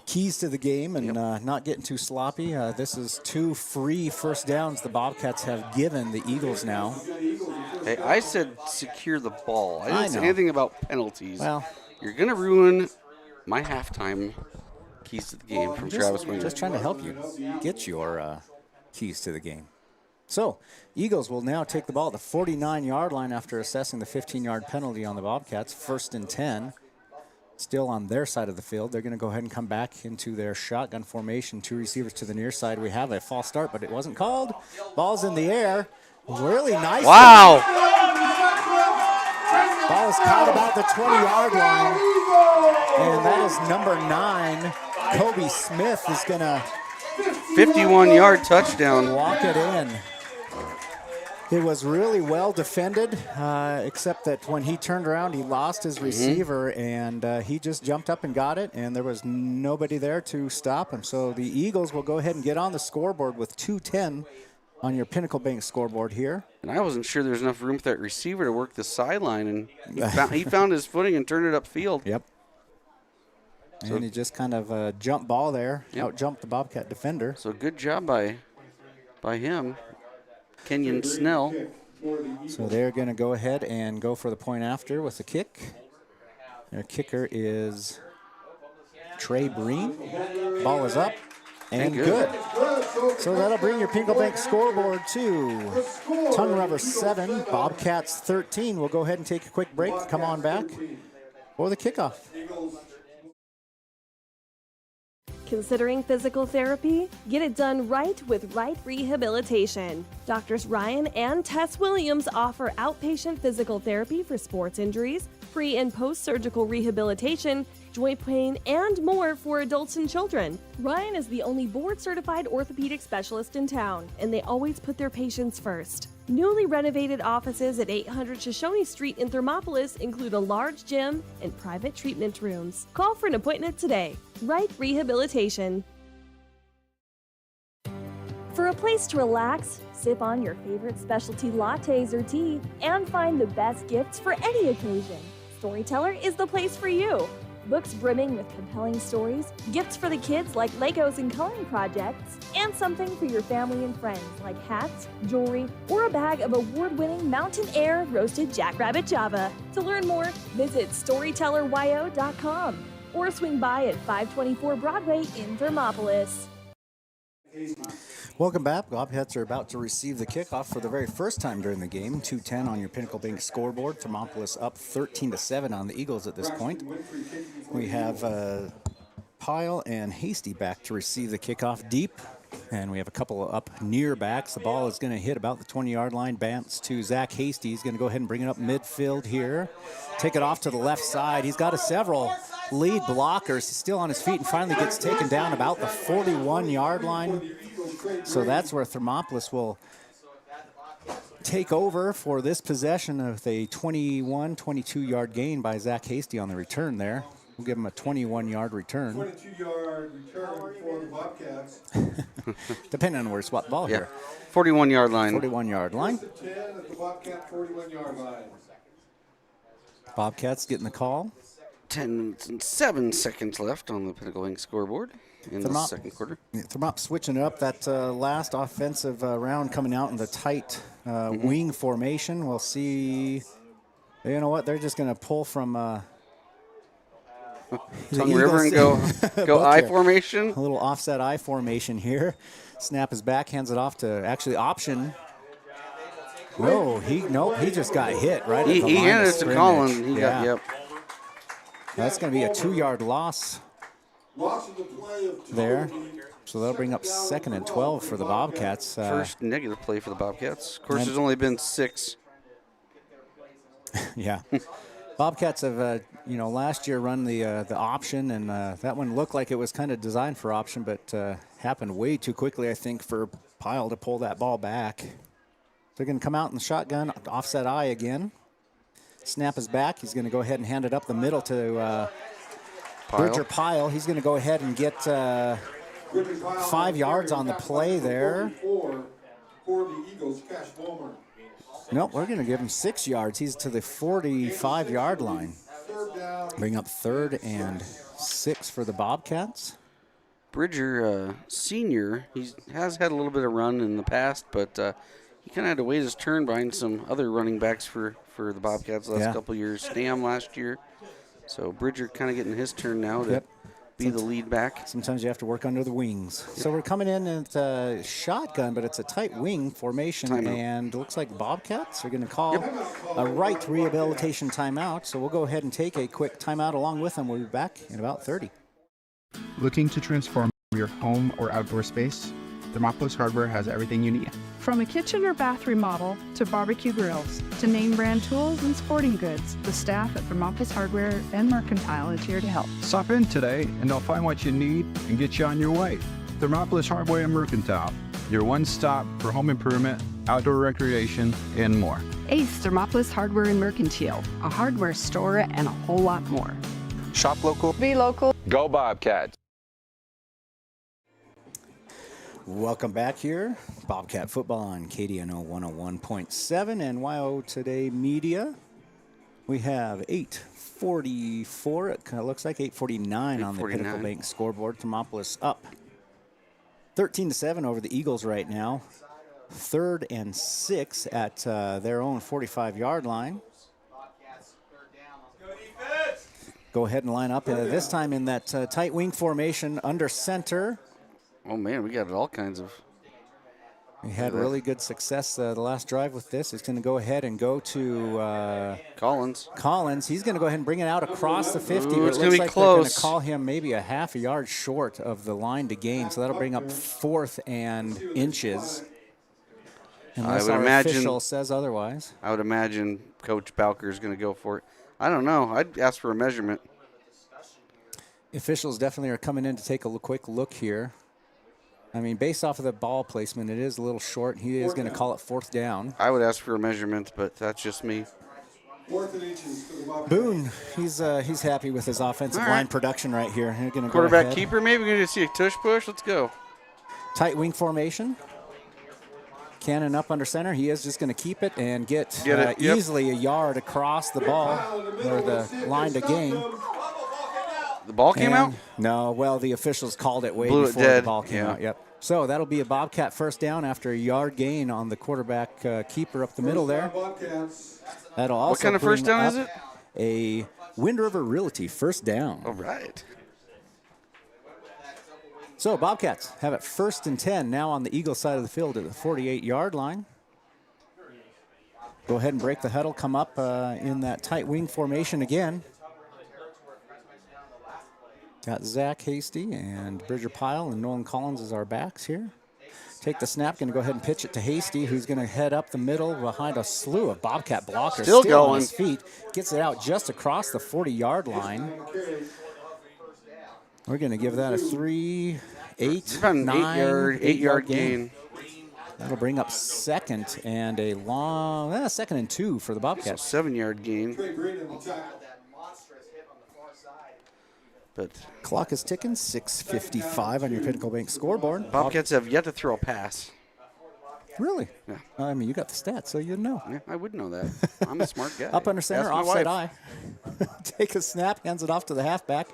keys to the game and not getting too sloppy. This is 2 free first downs the Bobcats have given the Eagles now. Hey, I said secure the ball. I didn't say know. anything about penalties. Well, you're going to ruin my halftime keys to the game from Travis Winger. Just trying to help you get your keys to the game. So, Eagles will now take the ball at the 49-yard line after assessing the 15-yard penalty on the Bobcats. 1st and 10. Still on their side of the field. They're going to go ahead and come back into their shotgun formation. 2 receivers to the near side. We have a false start, but it wasn't called. Ball's in the air. Really nice. Wow. Ball is caught about the 20-yard line. And that is number 9. Kobe Smith is going to 51-yard touchdown. Walk it in. It was really well defended, except that when he turned around, he lost his receiver, and he just jumped up and got it, and there was nobody there to stop him. So the Eagles will go ahead and get on the scoreboard with 2:10 on your Pinnacle Bank scoreboard here. And I wasn't sure there was enough room for that receiver to work the sideline, and he found his footing and turned it upfield. Yep. So, and he just kind of jumped ball there, out-jumped the Bobcat defender. So good job by him. Kenyon Snell. So they're going to go ahead and go for the point after with the kick. Their kicker is Trey Breen. Ball is up. And good. So that'll bring your Pinnacle Bank scoreboard to Tongue River 7, Bobcats 13. We'll go ahead and take a quick break. Come on back for the kickoff. Considering physical therapy? Get it done right with Right Rehabilitation. Doctors Ryan and Tess Williams offer outpatient physical therapy for sports injuries, pre- and post-surgical rehabilitation, joint pain, and more for adults and children. Ryan is the only board-certified orthopedic specialist in town, and they always put their patients first. Newly renovated offices at 800 Shoshone Street in Thermopolis include a large gym and private treatment rooms. Call for an appointment today. Right Rehabilitation. For a place to relax, sip on your favorite specialty lattes or tea, and find the best gifts for any occasion, Storyteller is the place for you. Books brimming with compelling stories, gifts for the kids like Legos and coloring projects, and something for your family and friends like hats, jewelry, or a bag of award-winning Mountain Air roasted Jackrabbit Java. To learn more, visit StorytellerYO.com or swing by at 524 Broadway in Thermopolis. Welcome back. Bobcats are about to receive the kickoff for the very first time during the game. 2:10 on your Pinnacle Bank scoreboard. Thermopolis up 13-7 on the Eagles at this point. We have Pyle and Hasty back to receive the kickoff deep. And we have a couple up near backs. The ball is going to hit about the 20-yard line. Bounce to Zach Hasty. He's going to go ahead and bring it up midfield here. Take it off to the left side. He's got several lead blockers. He's still on his feet and finally gets taken down about the 41-yard line. So that's where Thermopolis will take over for this possession of a 22-yard gain by Zach Hasty on the return there. We'll give him a 21-yard return. 22-yard return for the Bobcats. Depending on where to spot the ball here. 41-yard line. 41-yard line. 10 at the Bobcat 41-yard line. Bobcats getting the call. 7 seconds left on the Pinnacle Bank scoreboard in the second quarter. Thermop switching it up. That last offensive round coming out in the tight wing formation. We'll see. You know what? They're just going to pull from Tongue River and go I formation. A little offset I formation here. Snap is back, hands it off to actually option. No, he just got hit right at the line. He handed it to Colin. He got, yep. That's going to be a 2-yard loss there. So that'll bring up 2nd and 12 for the Bobcats. First negative play for the Bobcats. Of course, there's only been 6. Yeah. Bobcats have, last year run the option, and that one looked like it was kind of designed for option, but happened way too quickly, I think, for Pyle to pull that ball back. They're going to come out in the shotgun, offset I again. Snap is back. He's going to go ahead and hand it up the middle to Bridger Pyle. He's going to go ahead and get 5 yards on the play there. For the Eagles, Cash Bowman. Nope, we're going to give him 6 yards. He's to the 45-yard line. Bring up 3rd and 6 for the Bobcats. Bridger, senior, he has had a little bit of run in the past, but he kind of had to wait his turn behind some other running backs for the Bobcats the last couple of years. Stam last year. So Bridger kind of getting his turn now to be the lead back. Sometimes you have to work under the wings. So we're coming in at shotgun, but it's a tight wing formation. Timeout. And it looks like Bobcats are going to call a right rehabilitation timeout. So we'll go ahead and take a quick timeout along with them. We'll be back in about 30. Looking to transform your home or outdoor space? Thermopolis Hardware has everything you need. From a kitchen or bath remodel to barbecue grills to name brand tools and sporting goods, the staff at Thermopolis Hardware and Mercantile is here to help. Stop in today and they'll find what you need and get you on your way. Thermopolis Hardware and Mercantile, your one stop for home improvement, outdoor recreation, and more. Ace Thermopolis Hardware and Mercantile, a hardware store and a whole lot more. Shop local. Be local. Go Bobcats. Welcome back here. Bobcat football on KDNO 101.7 and YO Today Media. We have 8:44. It kind of looks like 8:49 on the Pinnacle Bank scoreboard. Thermopolis up 13-7 over the Eagles right now. 3rd and 6 at their own 45-yard line. Go ahead and line up this time in that tight wing formation under center. Oh, man, we got all kinds of. We had really good success the last drive with this. It's going to go ahead and go to Collins. Collins. He's going to go ahead and bring it out across the 50. Ooh, But it's it going to looks be like close. they're going to call him maybe a half a yard short of the line to gain. So that'll bring up 4th and inches. Unless our official says otherwise. I would imagine Coach Bowker is going to go for it. I don't know. I'd ask for a measurement. Officials definitely are coming in to take a quick look here. I mean, based off of the ball placement, it is a little short. He is going to call it 4th down. I would ask for a measurement, but that's just me. Boone, he's happy with his offensive line production right here. They're gonna Quarterback go ahead. keeper, maybe we're going to see a tush push. Let's go. Tight wing formation. Cannon up under center. He is just going to keep it and get easily a yard across the ball or the line to gain. The ball came out? No, well, the officials called it way Blew it before dead. the ball came out. Yep. So that'll be a Bobcat first down after a yard gain on the quarterback keeper up the middle there. That'll also what kind of first bring down up is it? A Wind River Realty first down. All right. So Bobcats have it 1st and 10 now on the Eagle side of the field at the 48-yard line. Go ahead and break the huddle, come up in that tight wing formation again. Got Zach Hasty and Bridger Pyle and Nolan Collins as our backs here. Take the snap, going to go ahead and pitch it to Hasty, who's going to head up the middle behind a slew of Bobcat blockers. Still on going. his feet. Gets it out just across the 40-yard line. We're going to give that a 3, 8, 9, 8 yard gain. That'll bring up 2nd and a long, 2nd and 2 for the Bobcats. So 7-yard gain. But clock is ticking, 6:55 on your Pinnacle Bank scoreboard. Bobcats have yet to throw a pass. Really? Yeah. I mean, you got the stats, so you'd know. Yeah, I would know that. I'm a smart guy. Up under center, Ask my offside wife. eye. Take a snap, hands it off to the halfback.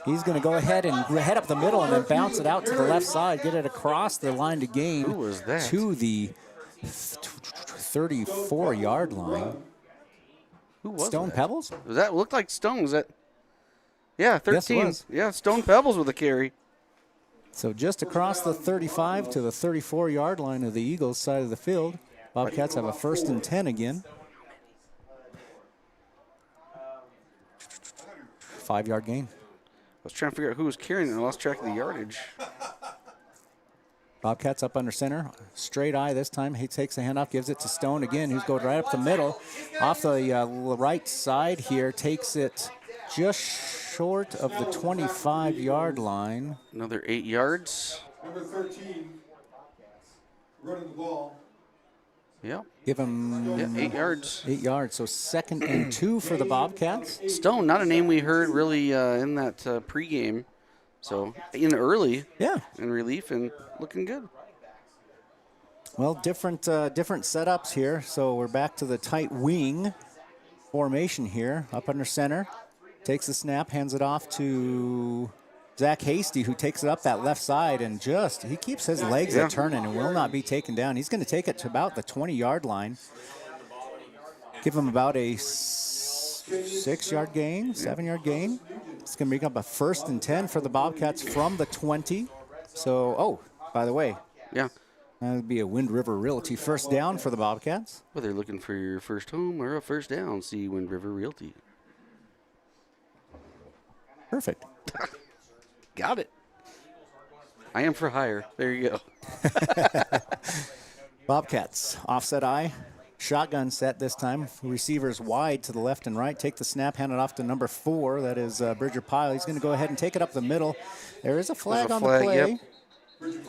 He's going to go ahead and head up the middle and then bounce it out to the left side, get it across the line to gain. Who was that? To the 34-yard line. Who was Stone that? Pebbles? Does that look like Stone? Was that? Yeah, 13. Yes, it was. Yeah, Stone Pebbles with a carry. So just across the 35 to the 34-yard line of the Eagles side of the field. Bobcats have a 1st and 10 again. 5-yard gain. I was trying to figure out who was carrying it. I lost track of the yardage. Bobcats up under center. Straight eye this time. He takes the handoff, gives it to Stone again, who's going right up the middle. Off the right side here, takes it just short of the 25-yard line. Another 8 yards. Number 13, running the ball. Yep. Give him 8 yards. 8 yards. So 2nd and 2 for the Bobcats. Stone, not a name we heard really in that pregame. So in early, in relief and looking good. Well, different setups here. So we're back to the tight wing formation here, up under center. Takes the snap, hands it off to Zach Hasty, who takes it up that left side and he keeps his legs a turning and will not be taken down. He's going to take it to about the 20-yard line. Give him about a 6-yard gain, 7-yard gain. It's going to bring up a 1st and 10 for the Bobcats from the 20. So, by the way. Yeah. That would be a Wind River Realty first down for the Bobcats. Whether you're looking for your first home or a first down, see Wind River Realty. Perfect. Got it. I am for hire. There you go. Bobcats, offset eye. Shotgun set this time. Receivers wide to the left and right. Take the snap, hand it off to number 4. That is Bridger Pyle. He's going to go ahead and take it up the middle. There is a flag on the play. Yep.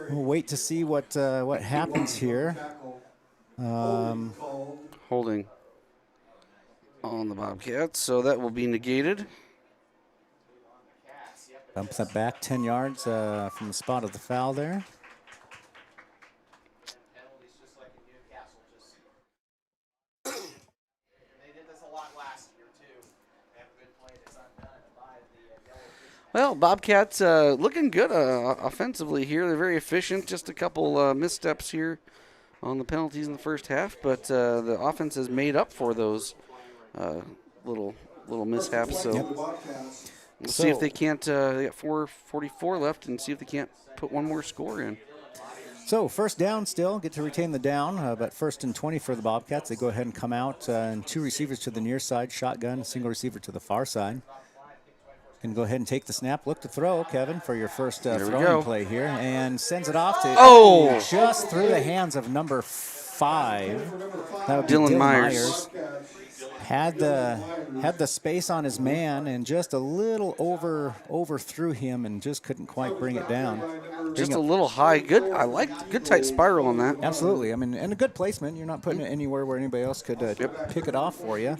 We'll wait to see what happens here. Holding on the Bobcats, so that will be negated. Bumps that back 10 yards from the spot of the foul there. Well, Bobcats looking good offensively here. They're very efficient. Just a couple missteps here on the penalties in the first half, but the offense has made up for those little mishaps. So. Yep. We'll see if they can't. They got 4:44 left, and see if they can't put one more score in. So first down still, get to retain the down, but 1st and 20 for the Bobcats. They go ahead and come out, and 2 receivers to the near side, shotgun, single receiver to the far side. Can go ahead and take the snap. Look to throw, Kevin, for your first throwing play here, and sends it off to just through the hands of number 5. That would be Dylan Myers. Had the space on his man and just a little overthrew him and just couldn't quite bring it down. Just a little high. Good. I like good tight spiral on that. Absolutely. I mean, and a good placement. You're not putting it anywhere where anybody else could pick it off for you.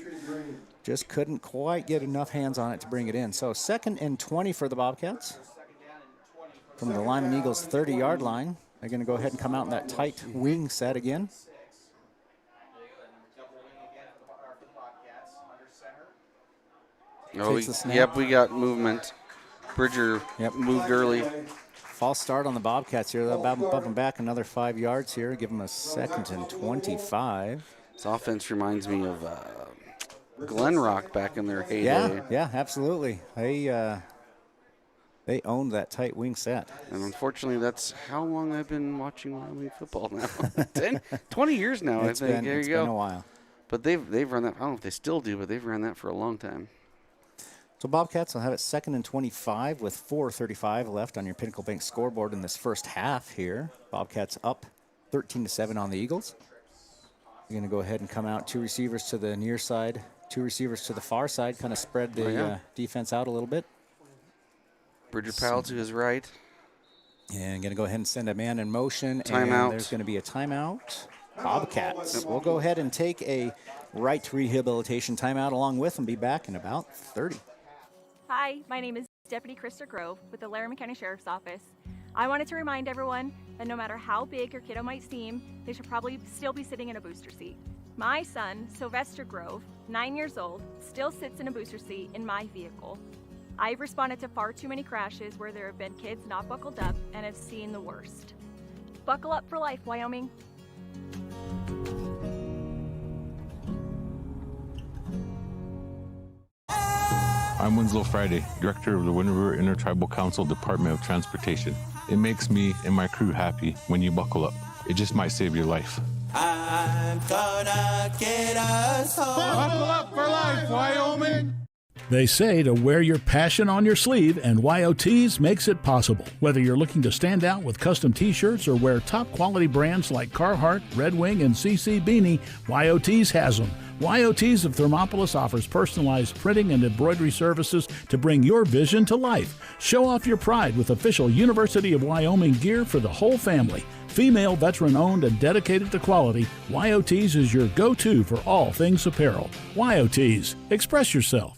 Just couldn't quite get enough hands on it to bring it in. So 2nd and 20 for the Bobcats from the Lyman Eagles 30-yard line. They're going to go ahead and come out in that tight wing set again. Oh, yep, we got movement. Bridger moved early. False start on the Bobcats here. They'll bump them back another 5 yards here. Give them a 2nd and 25. This offense reminds me of Glen Rock back in their heyday. Yeah, absolutely. They owned that tight wing set. And unfortunately, that's how long I've been watching Wyoming football now. 20 years now, I think. There you go. It's been a while. But they've run that. I don't know if they still do, but they've run that for a long time. So Bobcats will have it 2nd and 25 with 4:35 left on your Pinnacle Bank scoreboard in this first half here. Bobcats up 13-7 on the Eagles. You're going to go ahead and come out 2 receivers to the near side, 2 receivers to the far side, kind of spread the defense out a little bit. Bridger Powell to his right. And going to go ahead and send a man in motion. Timeout. And there's going to be a timeout. Bobcats. We'll go ahead and take a right rehabilitation timeout along with them. Be back in about 30. Hi, my name is Deputy Krista Grove with the Laramie County Sheriff's Office. I wanted to remind everyone that no matter how big your kiddo might seem, they should probably still be sitting in a booster seat. My son, Sylvester Grove, 9 years old, still sits in a booster seat in my vehicle. I've responded to far too many crashes where there have been kids not buckled up and have seen the worst. Buckle up for life, Wyoming. I'm Winslow Friday, Director of the Wind River Intertribal Council Department of Transportation. It makes me and my crew happy when you buckle up. It just might save your life. I'm gonna get us home. Buckle up for life, Wyoming. They say to wear your passion on your sleeve, and YOTs makes it possible. Whether you're looking to stand out with custom t-shirts or wear top quality brands like Carhartt, Red Wing, and CC Beanie, YOTs has them. YOTs of Thermopolis offers personalized printing and embroidery services to bring your vision to life. Show off your pride with official University of Wyoming gear for the whole family. Female, veteran-owned, and dedicated to quality, YOTs is your go-to for all things apparel. YOTs, express yourself.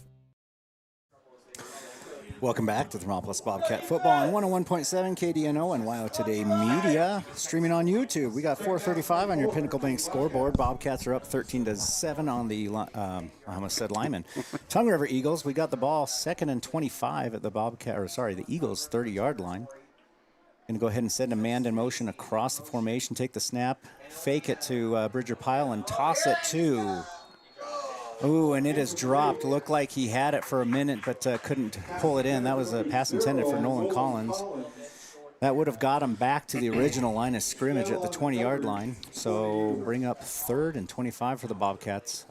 Welcome back to Thermopolis Bobcat Football on 101.7 KDNO and WYO Today Media, streaming on YouTube. We got 4:35 on your Pinnacle Bank scoreboard. Bobcats are up 13-7 on the, I almost said Lyman. Tongue River Eagles, we got the ball 2nd and 25 at the Eagles 30-yard line. Going to go ahead and send a man in motion across the formation, take the snap, fake it to Bridger Pyle, and toss it to... Ooh, and it has dropped. Looked like he had it for a minute, but couldn't pull it in. That was a pass intended for Nolan Collins. That would have got him back to the original line of scrimmage at the 20-yard line. So bring up 3rd and 25 for the Bobcats.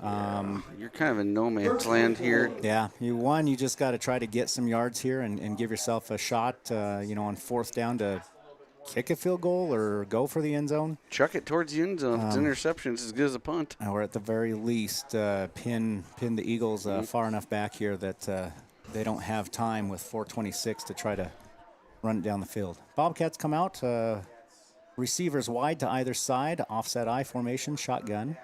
You're kind of in no man's land here. Yeah, you just got to try to get some yards here and give yourself a shot, on 4th down to kick a field goal or go for the end zone. Chuck it towards the end zone. It's interception. It's as good as a punt. Or at the very least, pin the Eagles far enough back here that they don't have time with 4:26 to try to run it down the field. Bobcats come out. Receivers wide to either side. Offset I formation, shotgun.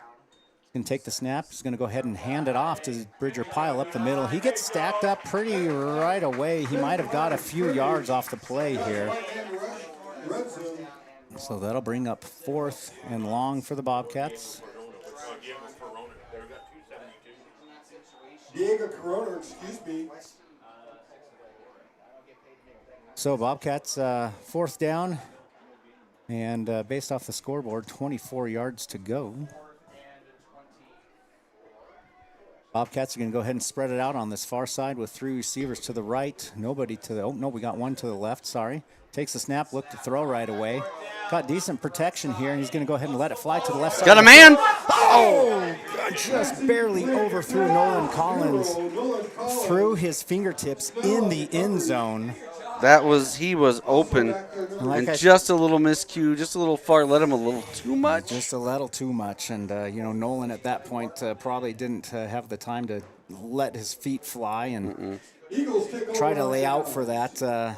Going to take the snap. He's going to go ahead and hand it off to Bridger Pyle up the middle. He gets stacked up pretty right away. He might have got a few yards off the play here. So that'll bring up 4th and long for the Bobcats. Diego Corona, excuse me. So Bobcats 4th down, and based off the scoreboard, 24 yards to go. Bobcats are going to go ahead and spread it out on this far side with 3 receivers to the right. Nobody to the, oh, no, we got 1 to the left, sorry. Takes the snap, look to throw right away. Got decent protection here, and he's going to go ahead and let it fly to the left side. Got a man! Oh, just barely overthrew Nolan Collins through his fingertips in the end zone. He was open, and just a little miscue, just a little far, let him a little too much. Just a little too much, and Nolan at that point probably didn't have the time to let his feet fly and try to lay out for that.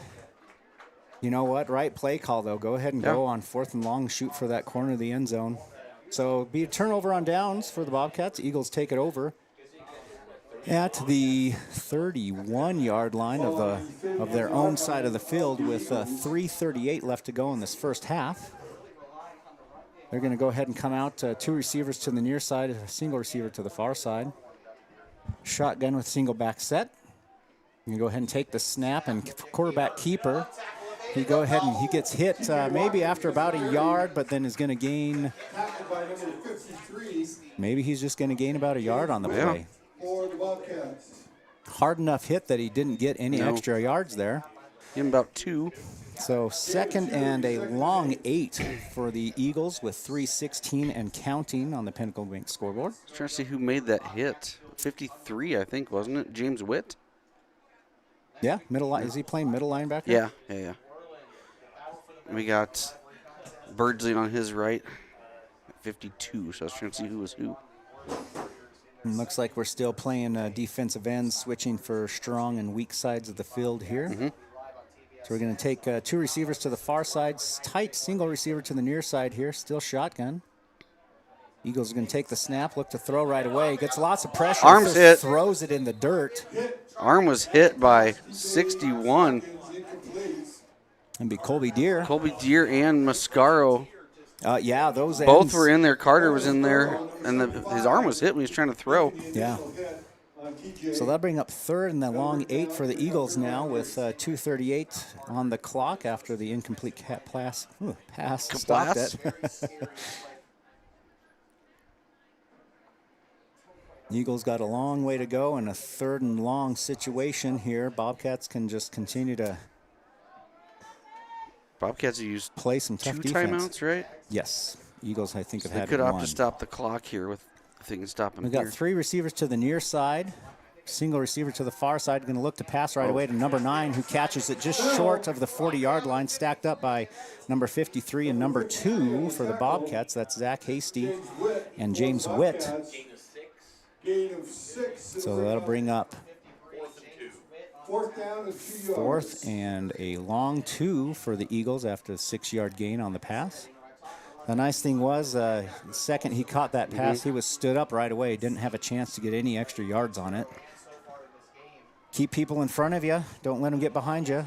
You know what? Right play call, though. Go ahead and go on 4th and long, shoot for that corner of the end zone. So be a turnover on downs for the Bobcats. Eagles take it over at the 31-yard line of their own side of the field with 3:38 left to go in this first half. They're going to go ahead and come out 2 receivers to the near side, a single receiver to the far side. Shotgun with single back set. You can go ahead and take the snap, and quarterback keeper. He go ahead and he gets hit maybe after about a yard, but then is going to gain. Maybe he's just going to gain about a yard on the play. Hard enough hit that he didn't get any extra yards there. Give him about 2. So 2nd and a long 8 for the Eagles with 3:16 and counting on the Pinnacle Bank scoreboard. Trying to see who made that hit. 53, I think, wasn't it? James Witt? Yeah, middle line. Is he playing middle linebacker? Yeah. We got Birdsley on his right at 52, so I was trying to see who was who. And looks like we're still playing defensive ends, switching for strong and weak sides of the field here. So we're going to take 2 receivers to the far side, tight single receiver to the near side here, still shotgun. Eagles are going to take the snap, look to throw right away. Gets lots of pressure. Arm's hit. Throws it in the dirt. Arm was hit by 61. And be Colby Deere. Colby Deere and Mascaro. Yeah, those both ends. were in there. Carter was in there, and his arm was hit when he was trying to throw. Yeah. So that'll bring up 3rd and the long 8 for the Eagles now with 2:38 on the clock after the incomplete pass stopped it. Eagles got a long way to go in a 3rd and long situation here. Bobcats can just continue to. Bobcats have used play some tough 2 defense. timeouts, right? Yes. Eagles, I think, have had 1. They could opt to stop the clock here if they can stop them. We've got 3 receivers to the near side. Single receiver to the far side. Going to look to pass right away to number 9, who catches it just short of the 40-yard line, stacked up by number 53 and number 2 for the Bobcats. That's Zach Hasty and James Witt. So that'll bring up 4th and a long 2 for the Eagles after a 6-yard gain on the pass. The nice thing was, the second he caught that pass, he was stood up right away. Didn't have a chance to get any extra yards on it. Keep people in front of you. Don't let them get behind you.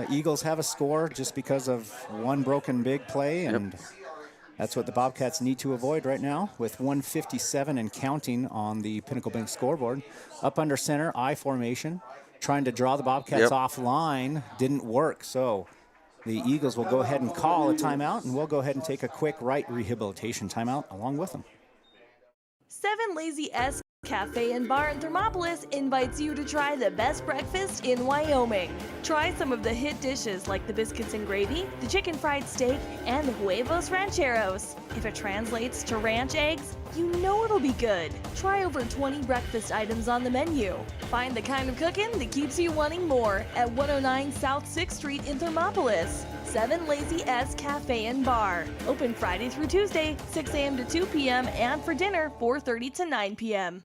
Eagles have a score just because of 1 broken big play, and that's what the Bobcats need to avoid right now with 1:57 and counting on the Pinnacle Bank scoreboard. Up under center, I formation. Trying to draw the Bobcats offline, didn't work. So the Eagles will go ahead and call a timeout, and we'll go ahead and take a quick right rehabilitation timeout along with them. 7 Lazy S Cafe and Bar in Thermopolis invites you to try the best breakfast in Wyoming. Try some of the hit dishes like the biscuits and gravy, the chicken fried steak, and the huevos rancheros. If it translates to ranch eggs, you know it'll be good. Try over 20 breakfast items on the menu. Find the kind of cooking that keeps you wanting more at 109 South 6th Street in Thermopolis. 7 Lazy S Cafe and Bar. Open Friday through Tuesday, 6 a.m. to 2 p.m. and for dinner, 4:30 to 9 p.m.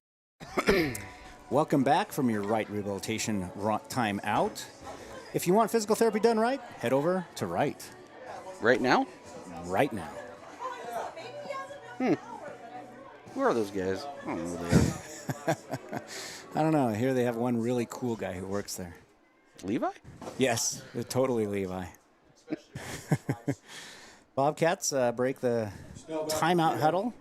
Welcome back from your right rehabilitation time out. If you want physical therapy done right, head over to Right. Right now? Right now. Who are those guys? I don't know who they are. I don't know. I hear they have one really cool guy who works there. Levi? Yes, totally Levi. Bobcats break the timeout huddle.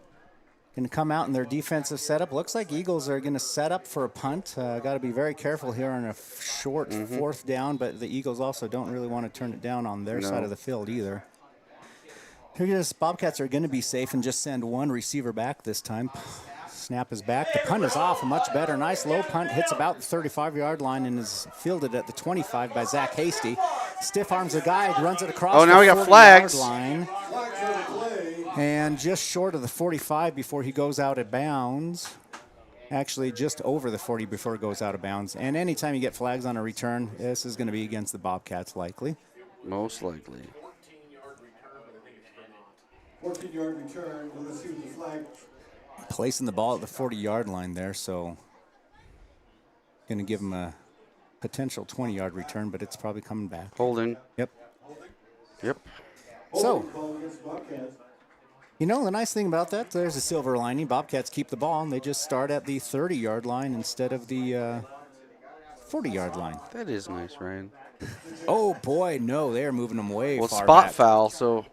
Going to come out in their defensive setup. Looks like Eagles are going to set up for a punt. Got to be very careful here on a short 4th down, but the Eagles also don't really want to turn it down on their side of the field either. Bobcats are going to be safe and just send 1 receiver back this time. snap is back. The punt is off, much better. Nice low punt, hits about the 35-yard line and is fielded at the 25 by Zach Hasty. Stiff arms the guide, runs it across now the we got 40-yard flags. line. And just short of the 45 before he goes out of bounds. Actually, just over the 40 before it goes out of bounds. And anytime you get flags on a return, this is going to be against the Bobcats likely. Most likely. 14-yard return. Well, let's see what the flag. Placing the ball at the 40-yard line there, so going to give him a potential 20-yard return, but it's probably coming back. Holding. Yep. Yep. So, you know, the nice thing about that, there's a silver lining. Bobcats keep the ball, and they just start at the 30-yard line instead of the 40-yard line. That is nice, Ryan. Oh, boy, no, they're moving them way well, far spot back. foul, so.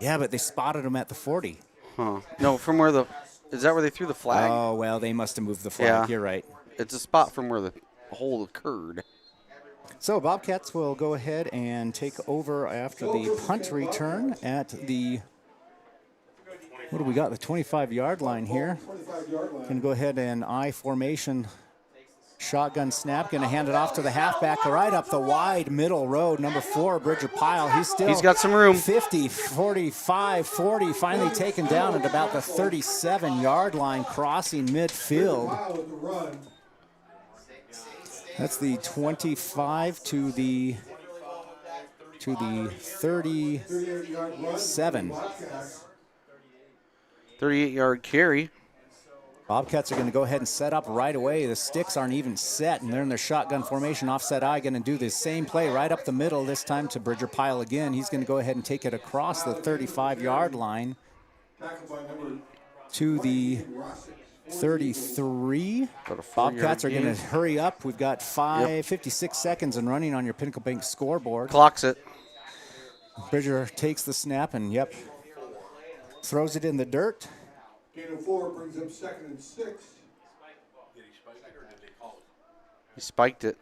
Yeah, but they spotted him at the 40. Huh. No, from where the. Is that where they threw the flag? Oh, well, they must have moved the flag. Yeah. You're right. It's a spot from where the hole occurred. So Bobcats will go ahead and take over after the punt return at the, what do we got, the 25-yard line here. Going to go ahead and I formation. Shotgun snap, going to hand it off to the halfback right up the wide middle road. Number 4, Bridger Pyle. He's got some room. 50, 45, 40, finally taken down at about the 37-yard line, crossing midfield. That's the 25 to the 37. 38-yard carry. Bobcats are going to go ahead and set up right away. The sticks aren't even set, and they're in their shotgun formation. Offset I going to do the same play right up the middle, this time to Bridger Pyle again. He's going to go ahead and take it across the 35-yard line to the 33. Bobcats are going to hurry up. We've got 56 seconds and running on your Pinnacle Bank scoreboard. Clocks it. Bridger takes the snap and, throws it in the dirt. Gain of 4 brings up 2nd and 6. He spiked it.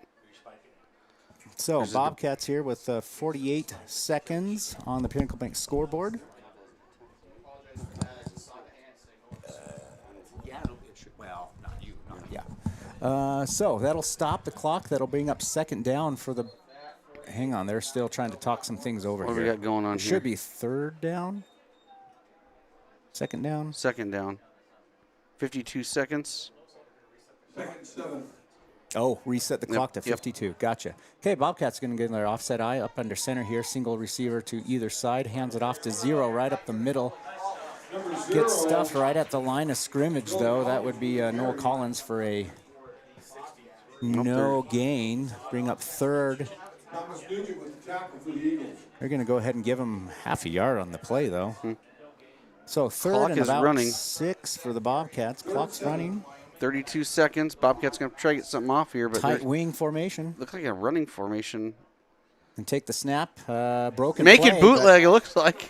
So Bobcats here with 48 seconds on the Pinnacle Bank scoreboard. So that'll stop the clock. That'll bring up 2nd down for the. Hang on, they're still trying to talk some things over here. What do we got going on it here? Should be 3rd down. 2nd down. 2nd down. 52 seconds. 2nd, 7. Oh, reset the clock to 52. Yep. Gotcha. Okay, Bobcats going to get their offset eye up under center here. Single receiver to either side. Hands it off to 0 right up the middle. Gets stuffed right at the line of scrimmage, though. That would be Noel Collins for a no gain. Bring up 3rd. Thomas Nugent with the tackle for the Eagles. They're going to go ahead and give him half a yard on the play, though. So 3rd Clock and is about running. 6 for the Bobcats. Clock's running. 32 seconds. Bobcats going to try to get something off here. But tight wing formation. Looks like a running formation. And take the snap. Broken Make play, it bootleg, it looks like.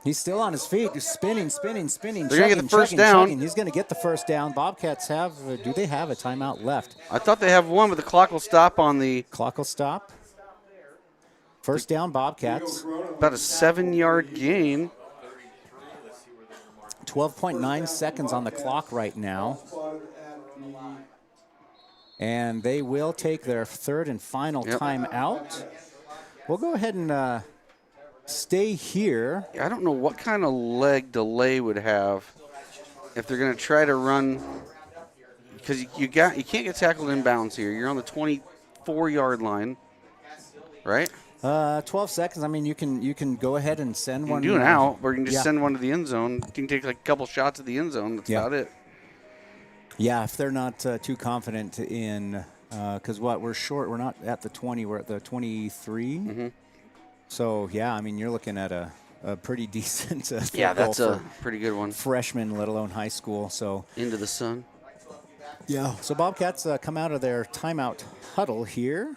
He's still on his feet, just spinning. They're going to chugging, get the first chugging, down. chugging. He's going to get the first down. Bobcats have, do they have a timeout left? I thought they have one, but the clock will stop on the. Clock will stop. First down, Bobcats. About a 7-yard gain. 12.9 seconds on the clock right now. And they will take their 3rd and final timeout. We'll go ahead and stay here. I don't know what kind of leg delay would have if they're going to try to run, because you can't get tackled in bounds here. You're on the 24-yard line, right? 12 seconds. I mean, you can go ahead and send one. You can do an out, or you can just send one to the end zone. You can take like a couple shots at the end zone. That's about it. Yeah, if they're not too confident in, because we're short. We're not at the 20. We're at the 23. Mm-hmm. So, yeah, I mean, you're looking at a pretty decent that's a pretty good one. Freshman, let alone high school. So into the sun. Yeah. So Bobcats come out of their timeout huddle here.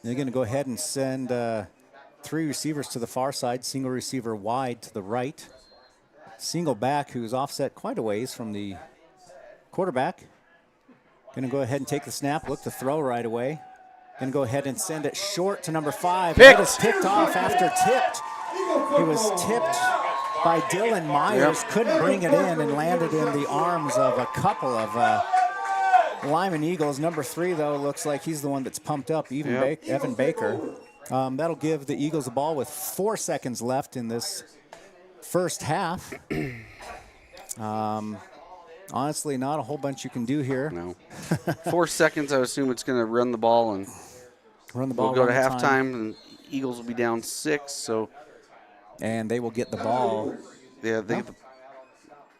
They're going to go ahead and send 3 receivers to the far side, single receiver wide to the right. Single back who's offset quite a ways from the quarterback. Going to go ahead and take the snap, look to throw right away. Going to go ahead and send it short to number 5. It is picked off after tipped. It was tipped by Dylan Myers. Couldn't bring it in and landed in the arms of a couple of Lyman Eagles. Number 3, though, looks like he's the one that's pumped up, Evan Baker. That'll give the Eagles the ball with 4 seconds left in this first half. Honestly, not a whole bunch you can do here. No. 4 seconds, I assume it's going to run the ball and run the ball. We'll go to halftime, and Eagles will be down 6. So, and they will get the ball. Yeah,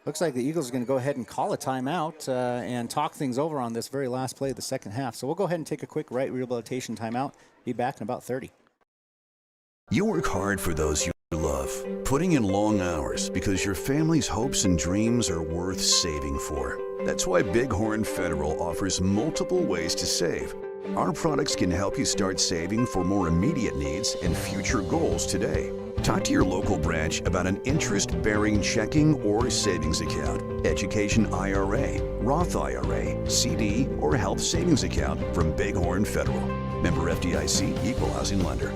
looks like the Eagles are going to go ahead and call a timeout and talk things over on this very last play of the second half. So we'll go ahead and take a quick right rehabilitation timeout. Be back in about 30. You work hard for those you love, putting in long hours because your family's hopes and dreams are worth saving for. That's why Bighorn Federal offers multiple ways to save. Our products can help you start saving for more immediate needs and future goals today. Talk to your local branch about an interest-bearing checking or savings account, education IRA, Roth IRA, CD, or health savings account from Bighorn Federal. Member FDIC, Equal Housing Lender.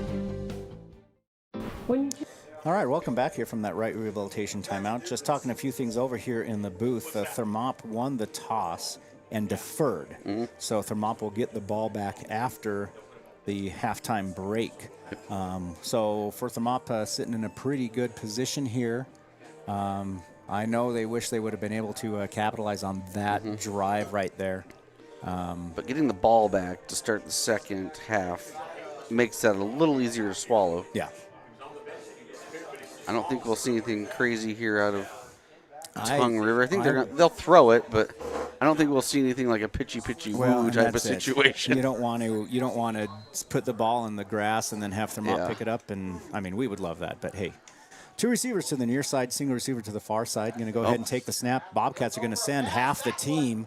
All right, welcome back here from that right rehabilitation timeout. Just talking a few things over here in the booth. Thermop won the toss and deferred. So Thermop will get the ball back after the halftime break. So for Thermop, sitting in a pretty good position here. I know they wish they would have been able to capitalize on that drive right there. But getting the ball back to start the second half makes that a little easier to swallow. Yeah. I don't think we'll see anything crazy here out of Tongue River. I think they'll throw it, but I don't think we'll see anything like a pitchy woo type of situation. You don't want to put the ball in the grass and then have Thermop pick it up. And I mean, we would love that, but hey. 2 receivers to the near side, single receiver to the far side. Going to go ahead and take the snap. Bobcats are going to send half the team.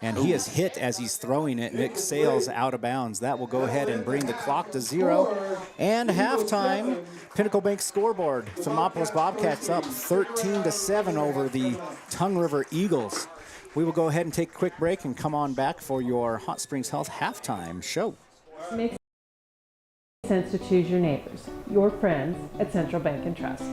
And he is hit as he's throwing it. Nick Sales out of bounds. That will go ahead and bring the clock to 0. And halftime, Pinnacle Bank scoreboard. Thermopolis Bobcats up 13-7 over the Tongue River Eagles. We will go ahead and take a quick break and come on back for your Hot Springs Health halftime show. Makes sense to choose your neighbors, your friends at Central Bank and Trust.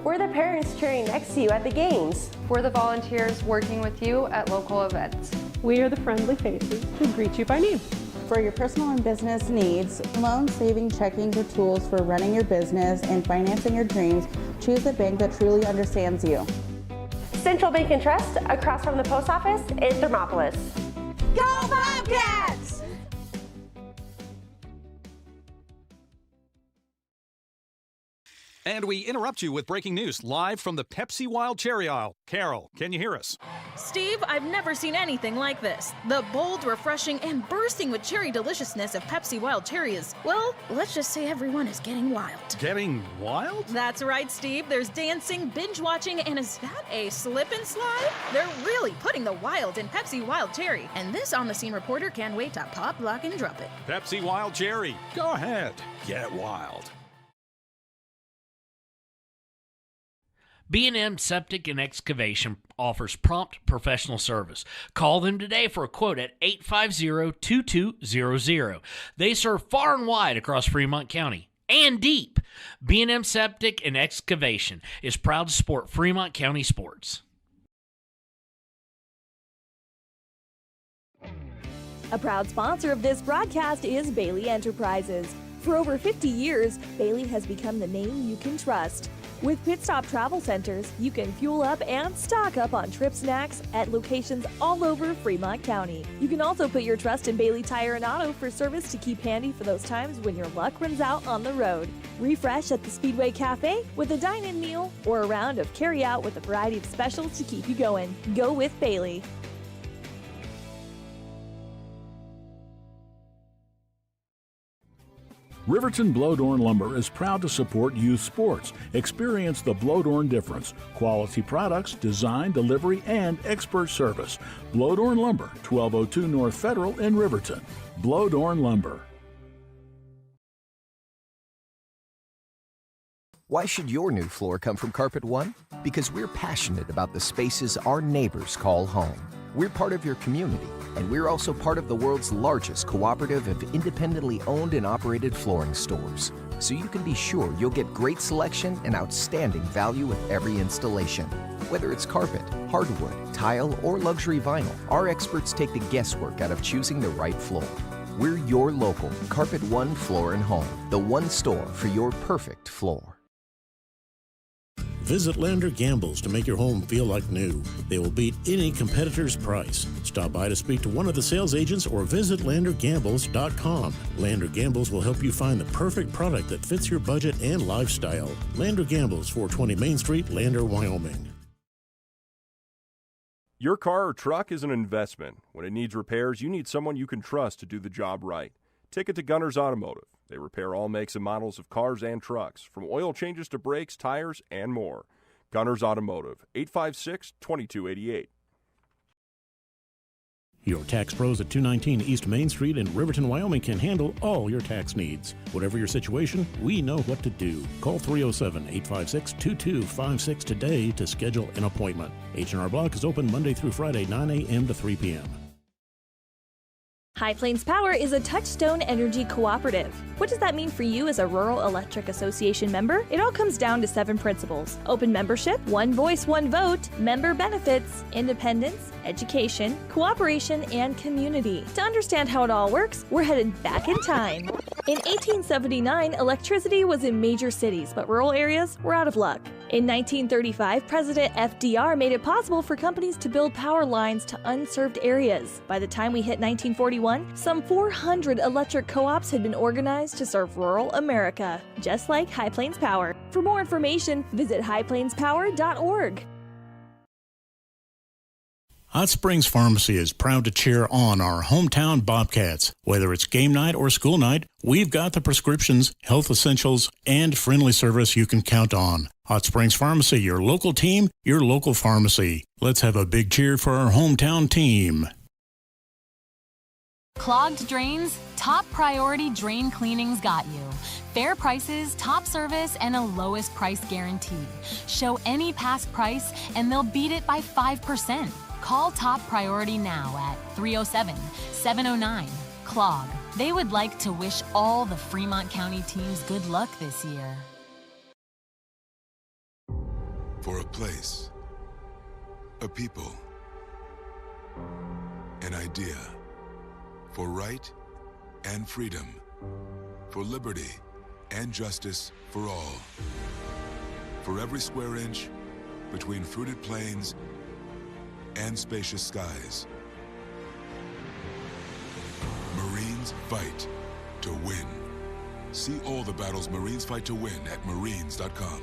We're the parents cheering next to you at the games. We're the volunteers working with you at local events. We are the friendly faces who greet you by name. For your personal and business needs, loan, saving, checking, or tools for running your business and financing your dreams, choose a bank that truly understands you. Central Bank and Trust, across from the post office in Thermopolis. Go Bobcats! And we interrupt you with breaking news live from the Pepsi Wild Cherry aisle. Carol, can you hear us? Steve, I've never seen anything like this. The bold, refreshing, and bursting with cherry deliciousness of Pepsi Wild Cherry is, well, let's just say everyone is getting wild. Getting wild? That's right, Steve. There's dancing, binge-watching, and is that a slip and slide? They're really putting the wild in Pepsi Wild Cherry. And this on-the-scene reporter can't wait to pop, lock, and drop it. Pepsi Wild Cherry. Go ahead. Get wild. B&M Septic and Excavation offers prompt professional service. Call them today for a quote at 850-2200. They serve far and wide across Fremont County and deep. B&M Septic and Excavation is proud to support Fremont County sports. A proud sponsor of this broadcast is Bailey Enterprises. For over 50 years, Bailey has become the name you can trust. With Pit Stop Travel Centers, you can fuel up and stock up on trip snacks at locations all over Fremont County. You can also put your trust in Bailey Tire and Auto for service to keep handy for those times when your luck runs out on the road. Refresh at the Speedway Cafe with a dine-in meal or a round of carry-out with a variety of specials to keep you going. Go with Bailey. Riverton Blowdorn Lumber is proud to support youth sports. Experience the Blowdorn difference. Quality products, design, delivery, and expert service. Blowdorn Lumber, 1202 North Federal in Riverton. Blowdorn Lumber. Why should your new floor come from Carpet One? Because we're passionate about the spaces our neighbors call home. We're part of your community, and we're also part of the world's largest cooperative of independently owned and operated flooring stores. So you can be sure you'll get great selection and outstanding value with every installation. Whether it's carpet, hardwood, tile, or luxury vinyl, our experts take the guesswork out of choosing the right floor. We're your local Carpet One Floor and Home, the one store for your perfect floor. Visit Lander Gambles to make your home feel like new. They will beat any competitor's price. Stop by to speak to one of the sales agents or visit LanderGambles.com. Lander Gambles will help you find the perfect product that fits your budget and lifestyle. Lander Gambles, 420 Main Street, Lander, Wyoming. Your car or truck is an investment. When it needs repairs, you need someone you can trust to do the job right. Take it to Gunner's Automotive. They repair all makes and models of cars and trucks, from oil changes to brakes, tires, and more. Gunner's Automotive, 856-2288. Your tax pros at 219 East Main Street in Riverton, Wyoming can handle all your tax needs. Whatever your situation, we know what to do. Call 307-856-2256 today to schedule an appointment. H&R Block is open Monday through Friday, 9 a.m. to 3 p.m. High Plains Power is a Touchstone Energy cooperative. What does that mean for you as a Rural Electric Association member? It all comes down to 7 principles: open membership, one voice, one vote, member benefits, independence, education, cooperation, and community. To understand how it all works, we're headed back in time. In 1879, electricity was in major cities, but rural areas were out of luck. In 1935, President FDR made it possible for companies to build power lines to unserved areas. By the time we hit 1941, some 400 electric co-ops had been organized to serve rural America, just like High Plains Power. For more information, visit highplainspower.org. Hot Springs Pharmacy is proud to cheer on our hometown Bobcats. Whether it's game night or school night, we've got the prescriptions, health essentials, and friendly service you can count on. Hot Springs Pharmacy, your local team, your local pharmacy. Let's have a big cheer for our hometown team. Clogged drains? Top Priority Drain Cleaning's got you. Fair prices, top service, and a lowest price guarantee. Show any past price, and they'll beat it by 5%. Call Top Priority now at 307-709-CLOG. They would like to wish all the Fremont County teams good luck this year. For a place, a people, an idea, for right and freedom, for liberty and justice for all. For every square inch between fruited plains and spacious skies. Marines fight to win. See all the battles Marines fight to win at marines.com.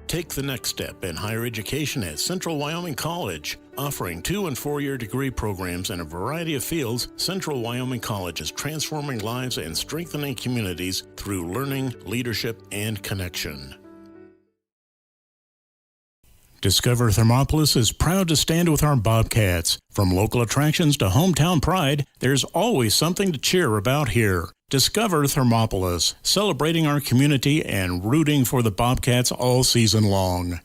Take the next step in higher education at Central Wyoming College. Offering 2- and 4-year degree programs in a variety of fields, Central Wyoming College is transforming lives and strengthening communities through learning, leadership, and connection. Discover Thermopolis is proud to stand with our Bobcats. From local attractions to hometown pride, there's always something to cheer about here. Discover Thermopolis, celebrating our community and rooting for the Bobcats all season long.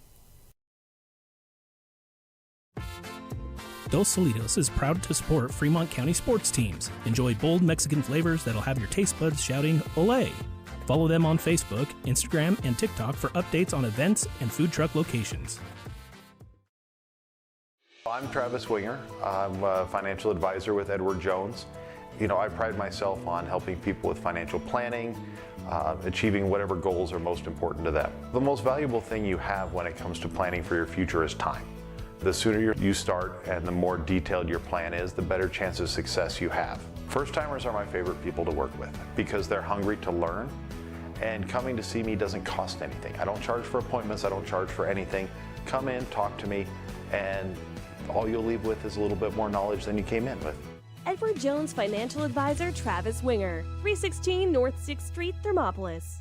Dos Solitos is proud to support Fremont County sports teams. Enjoy bold Mexican flavors that'll have your taste buds shouting, "Olé!" Follow them on Facebook, Instagram, and TikTok for updates on events and food truck locations. I'm Travis Winger. I'm a financial advisor with Edward Jones. You know, I pride myself on helping people with financial planning, achieving whatever goals are most important to them. The most valuable thing you have when it comes to planning for your future is time. The sooner you start and the more detailed your plan is, the better chance of success you have. First-timers are my favorite people to work with because they're hungry to learn, and coming to see me doesn't cost anything. I don't charge for appointments, I don't charge for anything. Come in, talk to me, and all you'll leave with is a little bit more knowledge than you came in with. Edward Jones Financial Advisor Travis Winger, 316 North 6th Street, Thermopolis.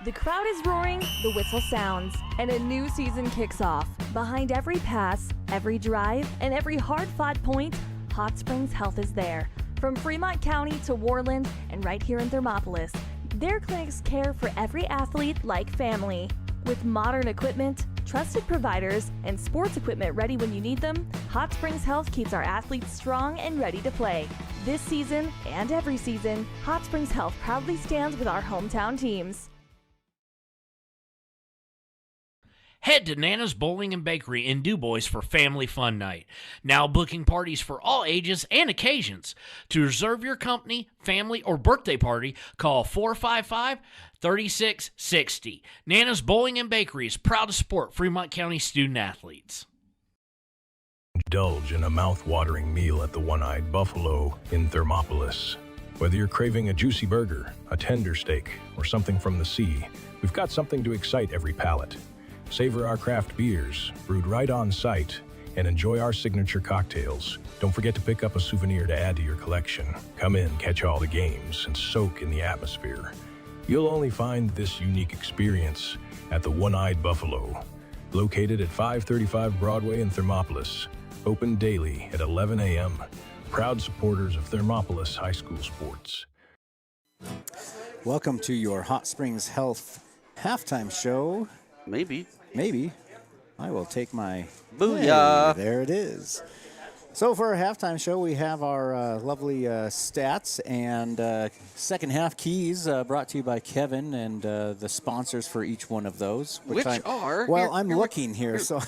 The crowd is roaring, the whistle sounds, and a new season kicks off. Behind every pass, every drive, and every hard-fought point, Hot Springs Health is there. From Fremont County to Worland and right here in Thermopolis, their clinics care for every athlete like family. With modern equipment, trusted providers, and sports equipment ready when you need them, Hot Springs Health keeps our athletes strong and ready to play. This season and every season, Hot Springs Health proudly stands with our hometown teams. Head to Nana's Bowling and Bakery in DuBois for Family Fun Night. Now booking parties for all ages and occasions. To reserve your company, family, or birthday party, call 455-3660. Nana's Bowling and Bakery is proud to support Fremont County student athletes. Indulge in a mouth-watering meal at the One-Eyed Buffalo in Thermopolis. Whether you're craving a juicy burger, a tender steak, or something from the sea, we've got something to excite every palate. Savor our craft beers, brewed right on site, and enjoy our signature cocktails. Don't forget to pick up a souvenir to add to your collection. Come in, catch all the games, and soak in the atmosphere. You'll only find this unique experience at the One-Eyed Buffalo, located at 535 Broadway in Thermopolis. Open daily at 11 a.m. Proud supporters of Thermopolis High School sports. Welcome to your Hot Springs Health halftime show. Maybe. I will take my... Booyah! Hey, there it is. So for our halftime show, we have our lovely stats and second half keys brought to you by Kevin and the sponsors for each one of those. Which are? Well, I'm looking here, so...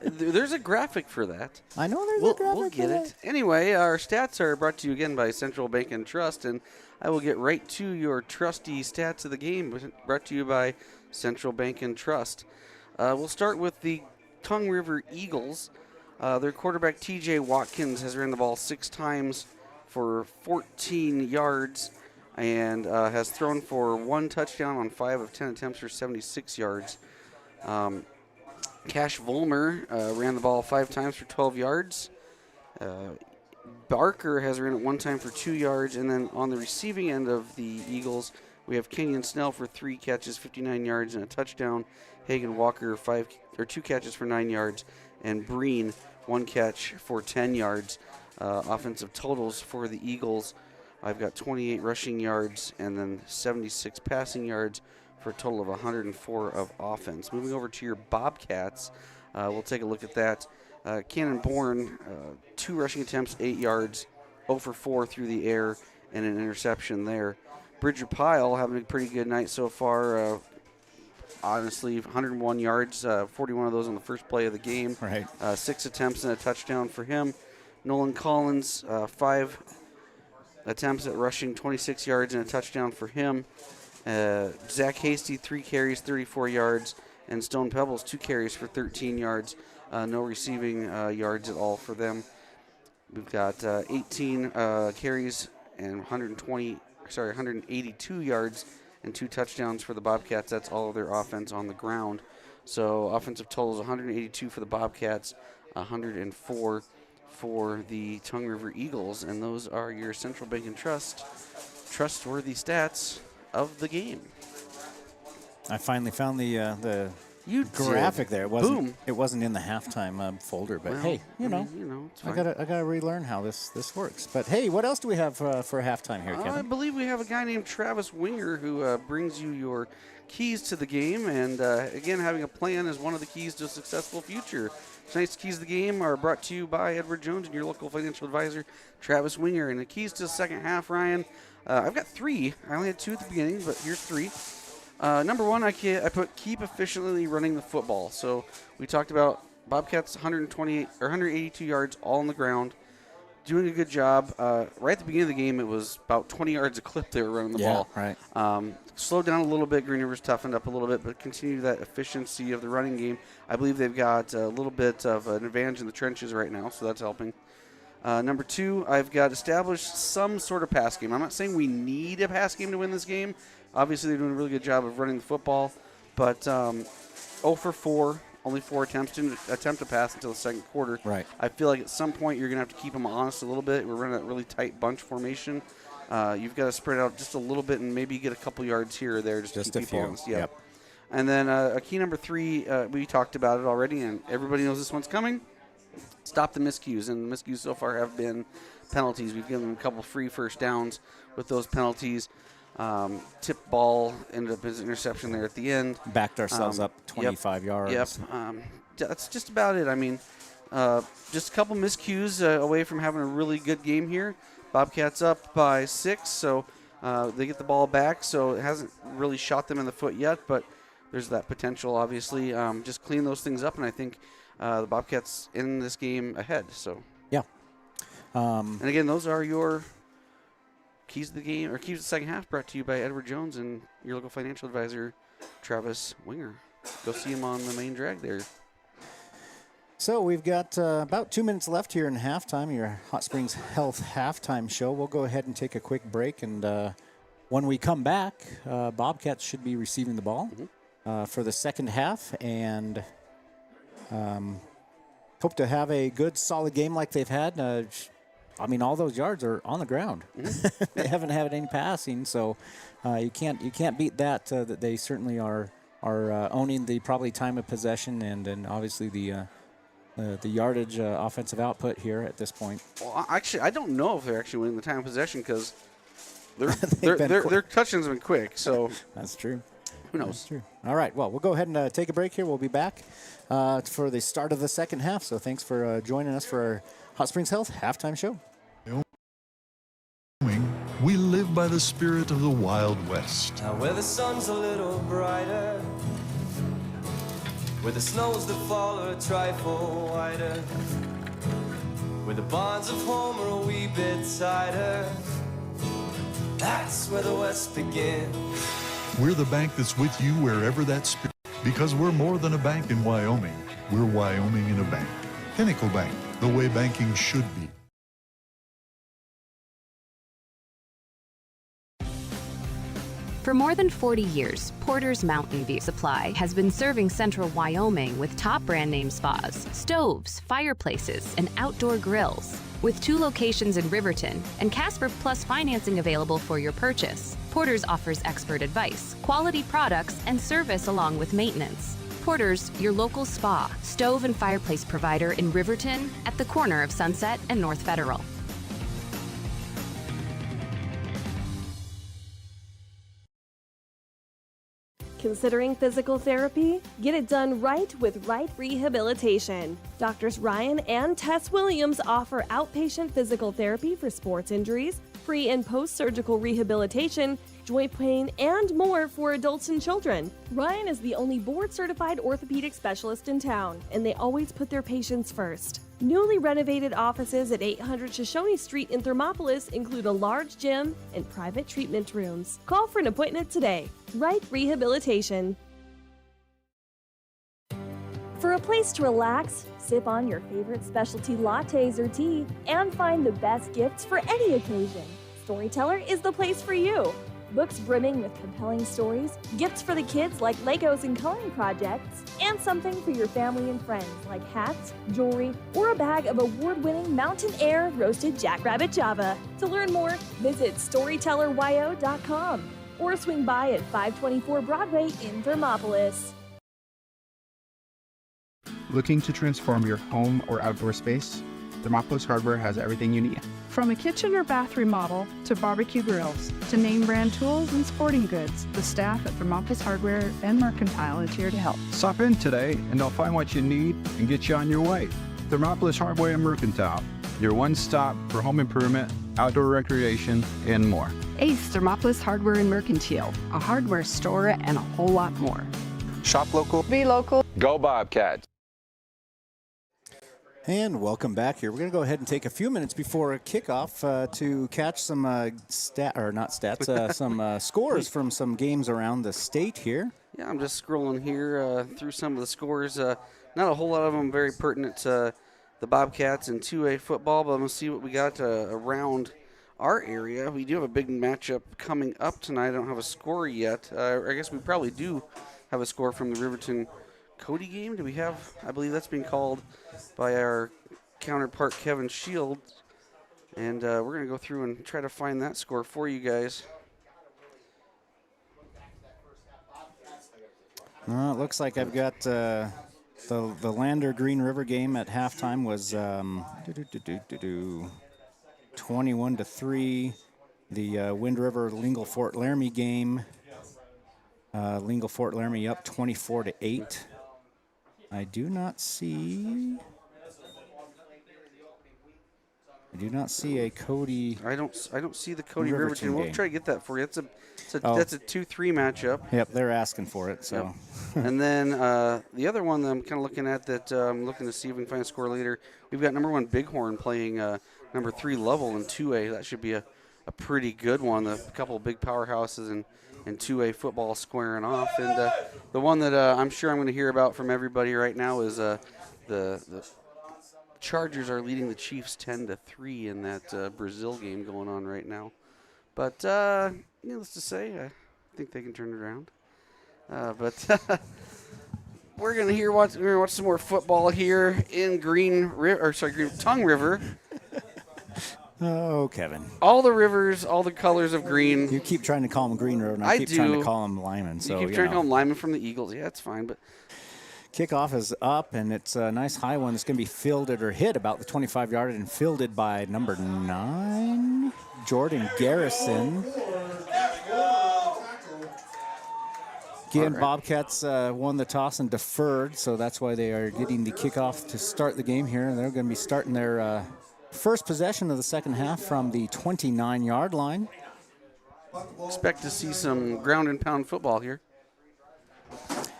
There's a graphic for that. I know there's a graphic We'll get for it. Anyway, our stats are brought to you again by Central Bank and Trust, and I will get right to your trusty stats of the game, brought to you by Central Bank and Trust. We'll start with the Tongue River Eagles. Their quarterback, TJ Watkins, has ran the ball 6 times for 14 yards and has thrown for 1 touchdown on 5 of 10 attempts for 76 yards. Cash Vollmer ran the ball 5 times for 12 yards. Barker has ran it 1 time for 2 yards. And then on the receiving end of the Eagles, we have Kenyon Snell for 3 catches, 59 yards, and a touchdown. Hagen Walker, 2 catches for 9 yards. And Breen, 1 catch for 10 yards. Offensive totals for the Eagles, I've got 28 rushing yards and then 76 passing yards for a total of 104 of offense. Moving over to your Bobcats, we'll take a look at that. Cannon Bourne, 2 rushing attempts, 8 yards, 0 for 4 through the air, and an interception there. Bridger Pyle having a pretty good night so far. Honestly, 101 yards, 41 of those on the first play of the game. Right. 6 attempts and a touchdown for him. Nolan Collins, 5 attempts at rushing, 26 yards and a touchdown for him. Zach Hasty, 3 carries, 34 yards. And Stone Pebbles, 2 carries for 13 yards. No receiving yards at all for them. We've got 18 carries and 182 yards and 2 touchdowns for the Bobcats. That's all of their offense on the ground. So offensive totals 182 for the Bobcats, 104 for the Tongue River Eagles. And those are your Central Bank and Trust trustworthy stats of the game. I finally found the You graphic did. there. It wasn't in the halftime folder, but Well, hey, it's fine. I gotta relearn how this works. But hey, what else do we have for halftime here, I Kevin? believe we have a guy named Travis Winger who brings you your keys to the game, and again, having a plan is one of the keys to a successful future. Tonight's keys to the game are brought to you by Edward Jones and your local financial advisor, Travis Winger. And the keys to the second half, Ryan, I've got 3. I only had 2 at the beginning, but here's 3. Number 1, I put keep efficiently running the football. So we talked about Bobcats 182 yards all on the ground, doing a good job. Right at the beginning of the game, it was about 20 yards a clip they were running the ball. Right. Slowed down a little bit. Green River's toughened up a little bit, but continue that efficiency of the running game. I believe they've got a little bit of an advantage in the trenches right now, so that's helping. Number 2, I've got established some sort of pass game. I'm not saying we need a pass game to win this game. Obviously, they're doing a really good job of running the football, but 0 for 4, only 4 attempts, didn't attempt to pass until the second quarter. Right. I feel like at some point you're going to have to keep them honest a little bit. We're running a really tight bunch formation. You've got to spread out just a little bit and maybe get a couple yards here or there just to keep people honest. Yeah. Yep. And then a key number 3, we talked about it already, and everybody knows this one's coming. Stop the miscues, and the miscues so far have been penalties. We've given them a couple free first downs with those penalties. Tip ball ended up as an interception there at the end. Backed ourselves up 25 yards. Yep. That's just about it. I mean, just a couple miscues away from having a really good game here. Bobcats up by 6, so they get the ball back. So it hasn't really shot them in the foot yet, but there's that potential, obviously. Just clean those things up, and I think the Bobcats in this game ahead. So yeah. And again, those are your keys to the game, or keys to the second half, brought to you by Edward Jones and your local financial advisor, Travis Winger. Go see him on the main drag there. So we've got about 2 minutes left here in halftime, your Hot Springs Health halftime show. We'll go ahead and take a quick break, and when we come back, Bobcats should be receiving the ball for the second half, and hope to have a good, solid game like they've had. I mean, all those yards are on the ground. They haven't had any passing, so you can't beat that. That they certainly are owning the probably time of possession and obviously the yardage offensive output here at this point. Well, actually, I don't know if they're actually winning the time of possession because their touchdowns have been quick. So that's true. Who knows? That's true. All right. Well, we'll go ahead and take a break here. We'll be back for the start of the second half. So thanks for joining us for our Hot Springs Health halftime show. We live by the spirit of the Wild West. Now where the sun's a little brighter, where the snows that fall are a trifle whiter, where the bonds of home are a wee bit tighter, that's where the West begins. We're the bank that's with you wherever that spirit, because we're more than a bank in Wyoming. We're Wyoming in a bank. Pinnacle Bank, the way banking should be. For more than 40 years, Porter's Mountain View Supply has been serving central Wyoming with top brand name spas, stoves, fireplaces, and outdoor grills. With 2 locations in Riverton and Casper Plus financing available for your purchase, Porter's offers expert advice, quality products, and service along with maintenance. Porter's, your local spa, stove, and fireplace provider in Riverton at the corner of Sunset and North Federal. Considering physical therapy? Get it done right with Right Rehabilitation. Doctors Ryan and Tess Williams offer outpatient physical therapy for sports injuries, pre- and post-surgical rehabilitation, joint pain, and more for adults and children. Ryan is the only board-certified orthopedic specialist in town, and they always put their patients first. Newly renovated offices at 800 Shoshone Street in Thermopolis include a large gym and private treatment rooms. Call for an appointment today. Right Rehabilitation. For a place to relax, sip on your favorite specialty lattes or tea, and find the best gifts for any occasion, Storyteller is the place for you. Books brimming with compelling stories, gifts for the kids like Legos and coloring projects, and something for your family and friends like hats, jewelry, or a bag of award-winning Mountain Air roasted Jackrabbit Java. To learn more, visit StorytellerYO.com or swing by at 524 Broadway in Thermopolis. Looking to transform your home or outdoor space? Thermopolis Hardware has everything you need. From a kitchen or bath remodel to barbecue grills to name brand tools and sporting goods, the staff at Thermopolis Hardware and Mercantile is here to help. Stop in today and they'll find what you need and get you on your way. Thermopolis Hardware and Mercantile, your one-stop for home improvement, outdoor recreation, and more. Ace Thermopolis Hardware and Mercantile, a hardware store and a whole lot more. Shop local. Be local. Go Bobcats. And welcome back here. We're going to go ahead and take a few minutes before kickoff to catch some some scores from some games around the state here. Yeah, I'm just scrolling here through some of the scores. Not a whole lot of them very pertinent to the Bobcats in 2A football, but I'm going to see what we got around our area. We do have a big matchup coming up tonight. I don't have a score yet. I guess we probably do have a score from the Riverton Cody game. Do we have? I believe that's being called by our counterpart Kevin Shields, and we're going to go through and try to find that score for you guys. It looks like I've got the Lander Green River game at halftime was 21-3. The Wind River Lingle Fort Laramie game. Lingle Fort Laramie up 24-8. I do not see a Cody. I don't see the Cody Riverton. We'll game. try to get that for you. That's a 2-3 matchup. Yep, they're asking for it. So, and then the other one that I'm kind of looking at that I'm looking to see if we can find a score later. We've got number 1 Bighorn playing number 3 Lovell in 2A. That should be a pretty good one. A couple of big powerhouses and 2A football squaring off. And the one that I'm sure I'm going to hear about from everybody right now is the Chargers are leading the Chiefs 10-3 in that Brazil game going on right now. But needless to say, I think they can turn it around. But we're gonna watch some more football here in Tongue River. Oh, Kevin. All the rivers, all the colors of green. You keep trying to call them Green River, and I keep trying to call them Lyman. So, you keep trying to call them Lyman from the Eagles. Yeah, it's fine. But kickoff is up, and it's a nice high one. It's going to be fielded or hit about the 25-yard and fielded by number 9, Jordan Garrison. Again, right. Bobcats won the toss and deferred, so that's why they are getting the kickoff to start the game here. They're going to be starting their first possession of the second half from the 29-yard line. Expect to see some ground and pound football here.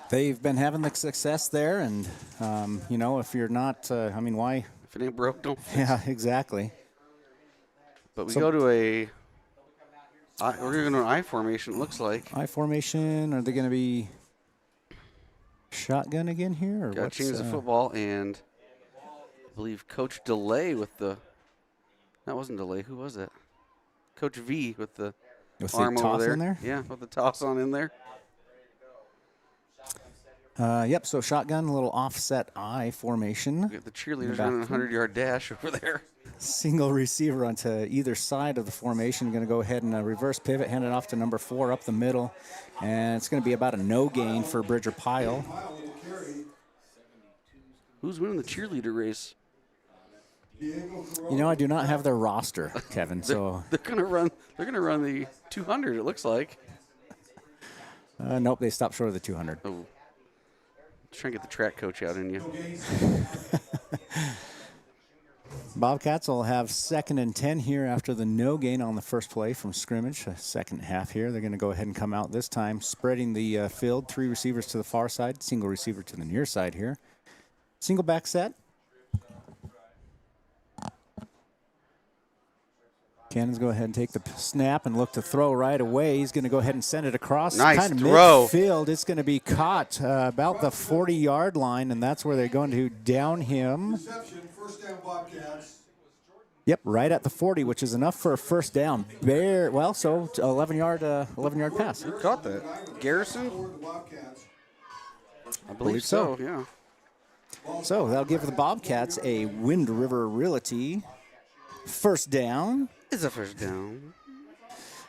They've been having the success there, and, if you're not, why? If it ain't broke, don't fix it. Yeah, exactly. But we go to we're going to go to an I formation, it looks like. I formation, are they going to be shotgun again here? Or got to change the football, and I believe Coach DeLay with that wasn't DeLay, who was that? Coach V with the arm over there. In there? Yeah, with the toss on in there. Yep, so shotgun, a little offset I formation. We got the cheerleaders running a 100-yard dash over there. Single receiver onto either side of the formation. Going to go ahead and reverse pivot, hand it off to number 4 up the middle. And it's going to be about a no gain for Bridger Pyle. Who's winning the cheerleader race? I do not have their roster, Kevin. They're going to run the 200, it looks like. Nope, they stopped short of the 200. Oh. Try and get the track coach out in you. Bobcats will have 2nd and 10 here after the no gain on the first play from scrimmage. Second half here. They're going to go ahead and come out this time, spreading the field. 3 receivers to the far side, single receiver to the near side here. Single back set. Cannons go ahead and take the snap and look to throw right away. He's going to go ahead and send it across. Nice kind of throw. Midfield. It's going to be caught about the 40-yard line, and that's where they're going to down him. Yep, right at the 40, which is enough for a first down. 11-yard pass. Who caught that? Garrison? I believe so, yeah. So that'll give the Bobcats a Wind River Realty first down. It's a first down.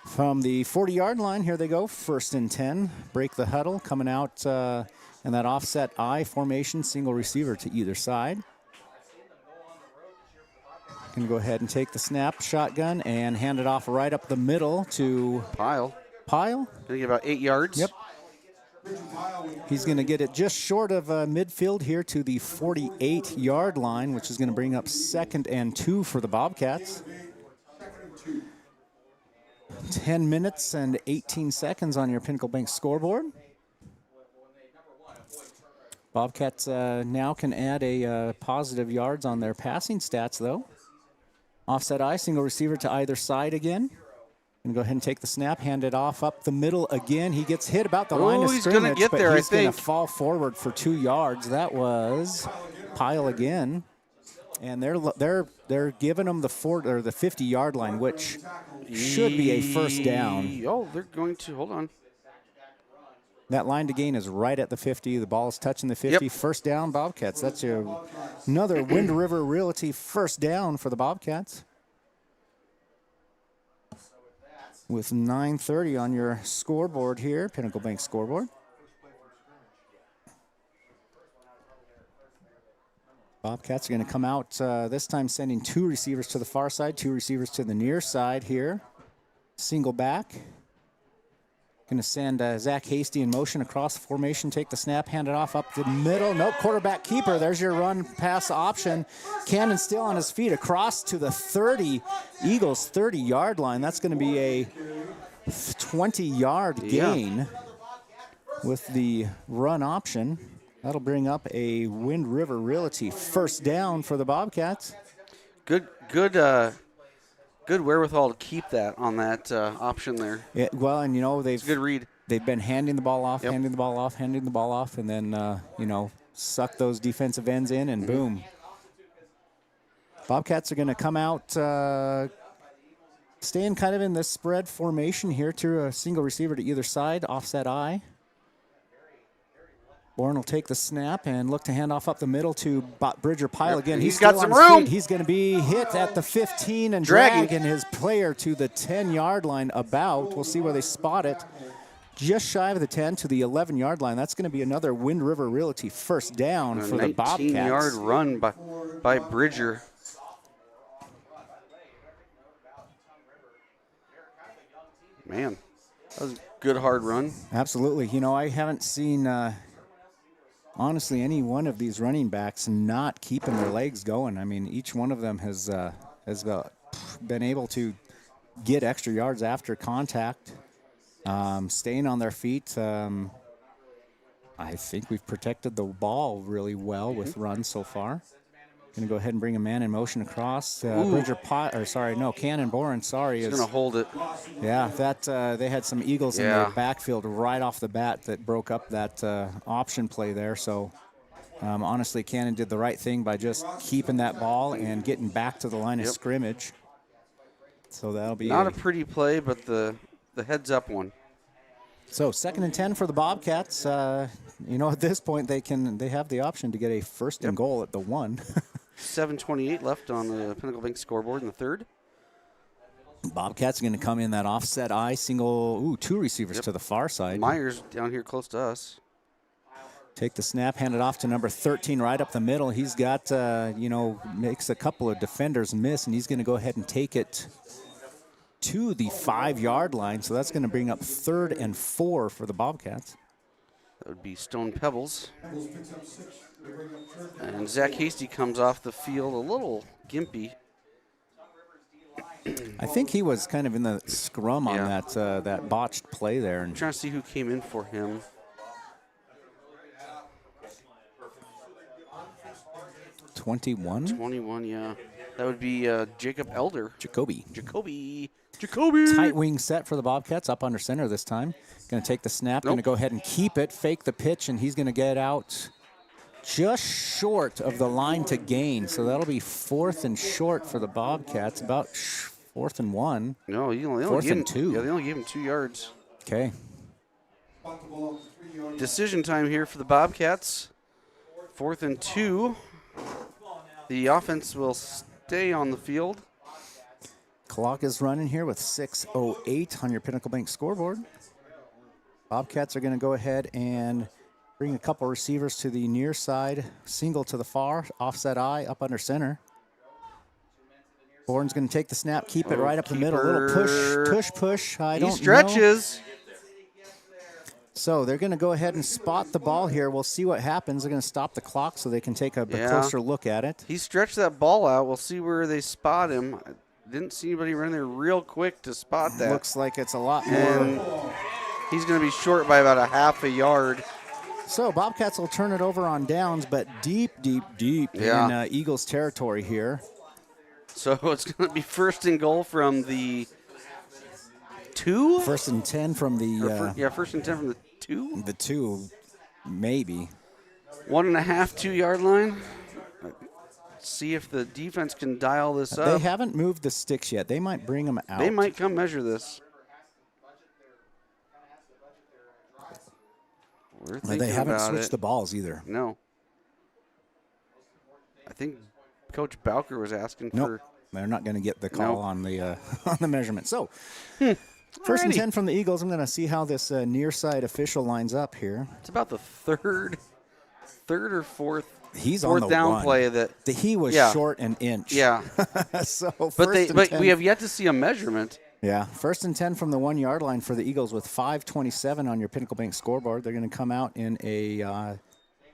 From the 40-yard line, here they go, 1st and 10. Break the huddle, coming out in that offset I formation, single receiver to either side. Going to go ahead and take the snap, shotgun, and hand it off right up the middle to Pyle. Going to get about 8 yards. Yep. He's going to get it just short of midfield here to the 48-yard line, which is going to bring up 2nd and 2 for the Bobcats. 10 minutes and 18 seconds on your Pinnacle Bank scoreboard. Bobcats now can add a positive yards on their passing stats, though. Offset I, single receiver to either side again. Going to go ahead and take the snap, hand it off up the middle again. He gets hit about the line of he's scrimmage, gonna get but there, he's I think. going to fall forward for 2 yards. That was Pyle again. And they're giving them the 50-yard line, which should be a first down. Oh, they're going to, hold on. That line to gain is right at the 50. The ball is touching the 50. Yep. First down, Bobcats. That's another Wind River Realty first down for the Bobcats. With 9:30 on your scoreboard here, Pinnacle Bank scoreboard. Bobcats are going to come out this time sending 2 receivers to the far side, 2 receivers to the near side here. single back. Going to send Zach Hasty in motion across the formation, take the snap, hand it off up the middle. Nope, quarterback keeper. There's your run pass option. Cannon still on his feet across to the 30, Eagles 30-yard line. That's going to be a 20-yard gain with the run option. That'll bring up a Wind River Realty first down for the Bobcats. Good wherewithal to keep that on that option there. Yeah, well, and it's a good read. They've been handing the ball off, handing the ball off, and then suck those defensive ends in, and boom. Bobcats are going to come out, staying kind of in this spread formation here to a single receiver to either side, offset I. Bourne will take the snap and look to hand off up the middle to Bridger Pyle again. He's got some room. He's going to be hit at the 15 and dragging his player to the 10-yard line about. We'll see where they spot it. Just shy of the 10 to the 11-yard line. That's going to be another Wind River Realty first down for the Bobcats. 19-yard run by Bridger. Man, that was a good hard run. Absolutely. I haven't seen... honestly, any one of these running backs not keeping their legs going. I mean, each one of them has been able to get extra yards after contact, staying on their feet. I think we've protected the ball really well with runs so far. Going to go ahead and bring a man in motion across. Cannon Boren, He's going to hold it. Yeah, they had some Eagles in their backfield right off the bat that broke up that option play there. So, honestly, Cannon did the right thing by just keeping that ball and getting back to the line of scrimmage. So that'll be not a pretty play, but the heads-up one. So 2nd and 10 for the Bobcats. At this point they have the option to get a first and goal at the 1. 7:28 left on the Pinnacle Bank scoreboard in the third. Bobcats are going to come in that offset I single. Two receivers to the far side. Myers down here close to us. Take the snap, hand it off to number 13 right up the middle. He's got, makes a couple of defenders miss, and he's going to go ahead and take it to the 5-yard line. So that's going to bring up 3rd and 4 for the Bobcats. That would be Stone Pebbles. And Zach Hasty comes off the field a little gimpy. I think he was kind of in the scrum on that botched play there. I'm trying to see who came in for him. $21, yeah. That would be Jacob Elder. Jacoby. Tight wing set for the Bobcats, up under center this time. Going to take the snap, going to go ahead and keep it, fake the pitch, and he's going to get out just short of the line to gain. So that'll be 4th and short for the Bobcats, about 4th and 1. No, they only 4th and 2. Yeah, they only gave him 2 yards. Okay. Decision time here for the Bobcats. 4th and 2. The offense will stay on the field. Clock is running here with 6:08 on your Pinnacle Bank scoreboard. Bobcats are going to go ahead and bring a couple receivers to the near side, single to the far, offset I, up under center. Bourne's going to take the snap, keep it right up the middle, a little push. He stretches. So they're going to go ahead and spot the ball here. We'll see what happens. They're going to stop the clock so they can take a closer look at it. He stretched that ball out. We'll see where they spot him. I didn't see anybody run there real quick to spot that. Looks like it's a lot more. And he's going to be short by about a half a yard. So Bobcats will turn it over on downs, but deep in Eagles territory here. So it's going to be 1st and goal from the 2? 1st and 10 from the... 1st and 10 from the 2? The 2, maybe. 1.5, 2-yard line. See if the defense can dial this up. They haven't moved the sticks yet. They might bring them out. They might come measure this. They haven't switched the balls either. No. I think Coach Bowker was asking for... They're not going to get the call on the on the measurement. So, 1st and 10 from the Eagles. I'm going to see how this near side official lines up here. It's about the third or fourth. He's fourth on the down one. Play that he was short an inch. Yeah. So, but we have yet to see a measurement. Yeah, 1st and 10 from the 1-yard line for the Eagles with 5:27 on your Pinnacle Bank scoreboard. They're going to come out in a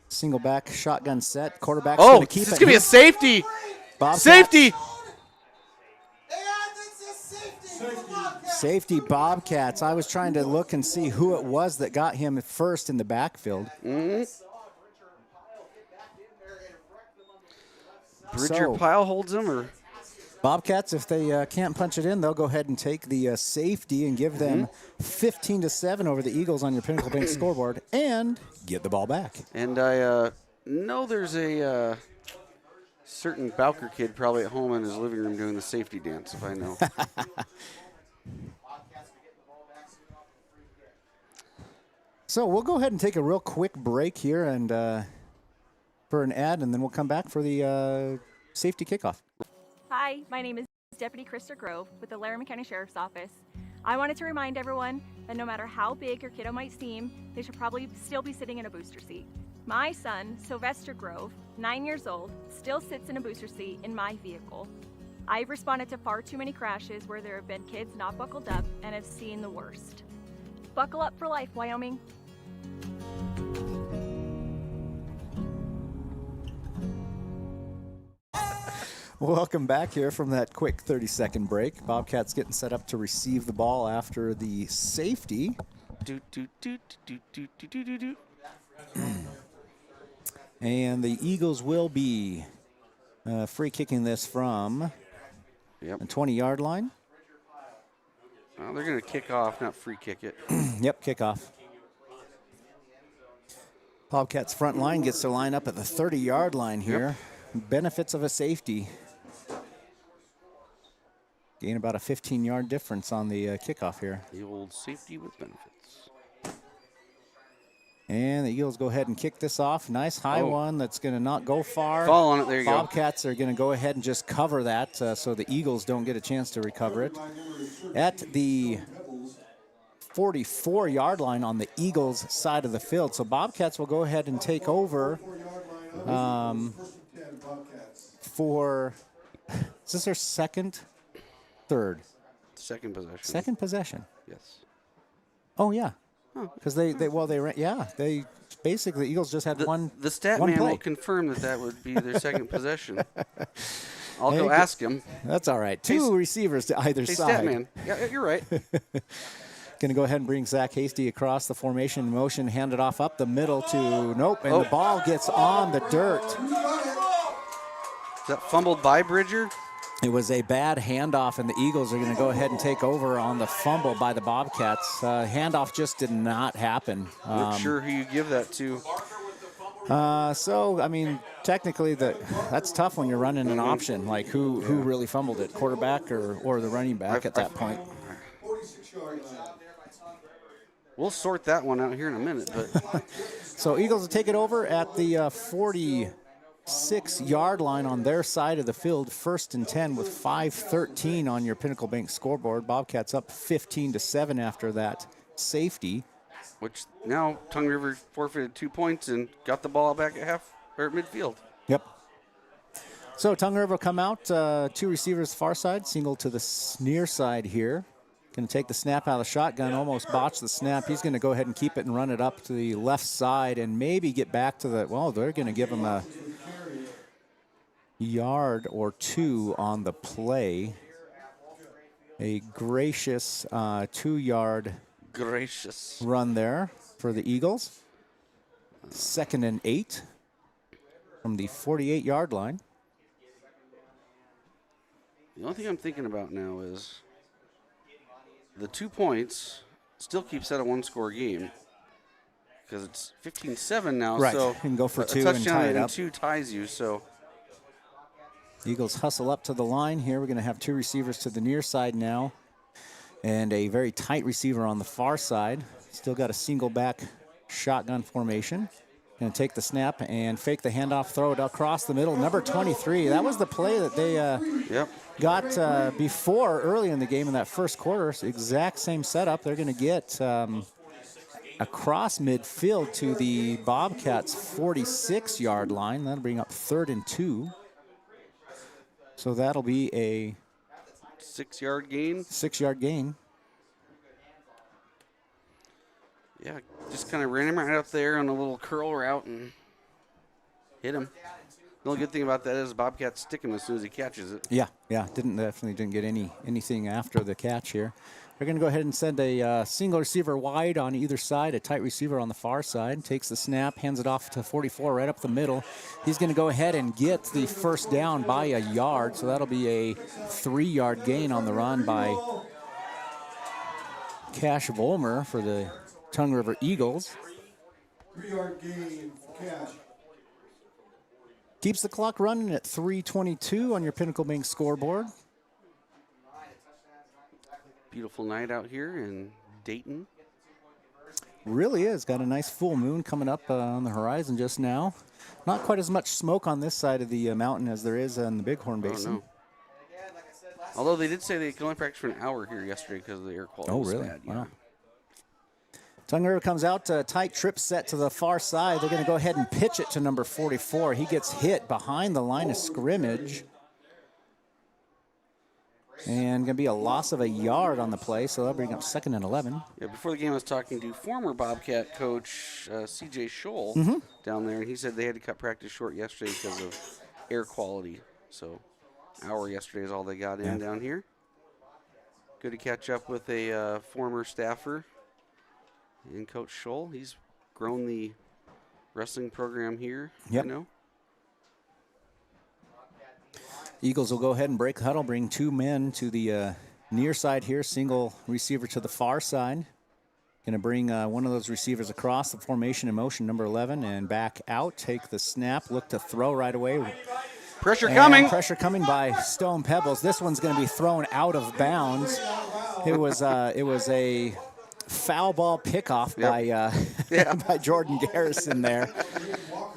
single back shotgun set. Quarterback's going to keep it. It's going to be a safety. Bobcats. Safety. Safety Bobcats. I was trying to look and see who it was that got him first in the backfield. Bridger Pyle holds him, or Bobcats, if they can't punch it in, they'll go ahead and take the safety and give them 15-7 over the Eagles on your Pinnacle Bank scoreboard and get the ball back. And I know there's a certain Bowker kid probably at home in his living room doing the safety dance, if I know. So we'll go ahead and take a real quick break here and for an ad, and then we'll come back for the safety kickoff. Hi, my name is Deputy Krista Grove with the Laramie County Sheriff's Office. I wanted to remind everyone that no matter how big your kiddo might seem, they should probably still be sitting in a booster seat. My son, Sylvester Grove, 9 years old, still sits in a booster seat in my vehicle. I've responded to far too many crashes where there have been kids not buckled up and have seen the worst. Buckle up for life, Wyoming. Welcome back here from that quick 30-second break. Bobcats getting set up to receive the ball after the safety. And the Eagles will be free kicking this from the 20-yard line. Well, they're going to kick off, not free kick it. Yep, kickoff. Bobcats front line gets to line up at the 30-yard line here. Benefits of a safety. Gain about a 15-yard difference on the kickoff here. The old safety with benefits. And the Eagles go ahead and kick this off. Nice high one that's going to not go far. Fall on it, there you go. Bobcats are going to go ahead and just cover that so the Eagles don't get a chance to recover it. At the 44-yard line on the Eagles side of the field. So Bobcats will go ahead and take over for, is this their second? Third. Second possession. Second possession. Yes. Oh, yeah. Because they basically, the Eagles just had one The stat one man play. will confirm that would be their second possession. I'll go ask him. That's all right. Two receivers to either side. Stat man. Yeah, you're right. Going to go ahead and bring Zach Hasty across the formation motion, hand it off up the middle to and the ball gets on the dirt. Is that fumbled by Bridger? It was a bad handoff, and the Eagles are going to go ahead and take over on the fumble by the Bobcats. Handoff just did not happen. Not sure who you give that to. So, I mean, technically, that's tough when you're running an option. Like, who really fumbled it, quarterback or the running back at that point? We'll sort that one out here in a minute. But So, Eagles will take it over at the 46-yard line on their side of the field, 1st and 10 with 5:13 on your Pinnacle Bank scoreboard. Bobcats up 15-7 after that safety. Which now Tongue River forfeited 2 points and got the ball back at midfield. Yep. So Tongue River will come out, two receivers far side, single to the near side here. Going to take the snap out of the shotgun, almost botch the snap. He's going to go ahead and keep it and run it up to the left side and maybe get back to they're going to give him a yard or two on the play. A gracious 2-yard run there for the Eagles. 2nd and 8 from the 48-yard line. The only thing I'm thinking about now is the 2 points still keeps that a one-score game because it's 15-7 now. Right, So you can go for a 2 and touchdown tie it up. 2 ties you. So Eagles hustle up to the line here. We're going to have two receivers to the near side now and a very tight receiver on the far side. Still got a single back shotgun formation. Going to take the snap and fake the handoff, throw it across the middle. Number 23, that was the play that they got before early in the game in that first quarter. Exact same setup. They're going to get across midfield to the Bobcats' 46-yard line. That'll bring up 3rd and 2. So that'll be a 6-yard gain. 6-yard gain. Yeah, just kind of ran him right up there on a little curl route and hit him. The only good thing about that is Bobcats stick him as soon as he catches it. Yeah, definitely didn't get anything after the catch here. They're going to go ahead and send a single receiver wide on either side, a tight receiver on the far side. Takes the snap, hands it off to 44 right up the middle. He's going to go ahead and get the first down by a yard, so that'll be a 3-yard gain on the run by Cash Volmer for the Tongue River Eagles. 3-yard gain for Cash. Keeps the clock running at 3:22 on your Pinnacle Bank scoreboard. Beautiful night out here in Dayton. Really is. Got a nice full moon coming up on the horizon just now. Not quite as much smoke on this side of the mountain as there is in the Bighorn Basin. No. Although they did say they could only practice for an hour here yesterday because the air quality was really? bad. Wow. Tongue River comes out, tight trip set to the far side. They're going to go ahead and pitch it to number 44. He gets hit behind the line of scrimmage. And going to be a loss of a yard on the play, so that'll bring up 2nd and 11. Yeah, before the game, I was talking to former Bobcat coach C.J. Scholl down there, and he said they had to cut practice short yesterday because of air quality. So, hour yesterday is all they got in down here. Good to catch up with a former staffer and Coach Scholl. He's grown the wrestling program here. Yep. You know. Eagles will go ahead and break the huddle, bring 2 men to the near side here, single receiver to the far side. Going to bring one of those receivers across the formation in motion, number 11, and back out. Take the snap, look to throw right away. Pressure coming. Pressure coming by Stone Pebbles. This one's going to be thrown out of bounds. It was a foul ball pickoff by Jordan Garrison there.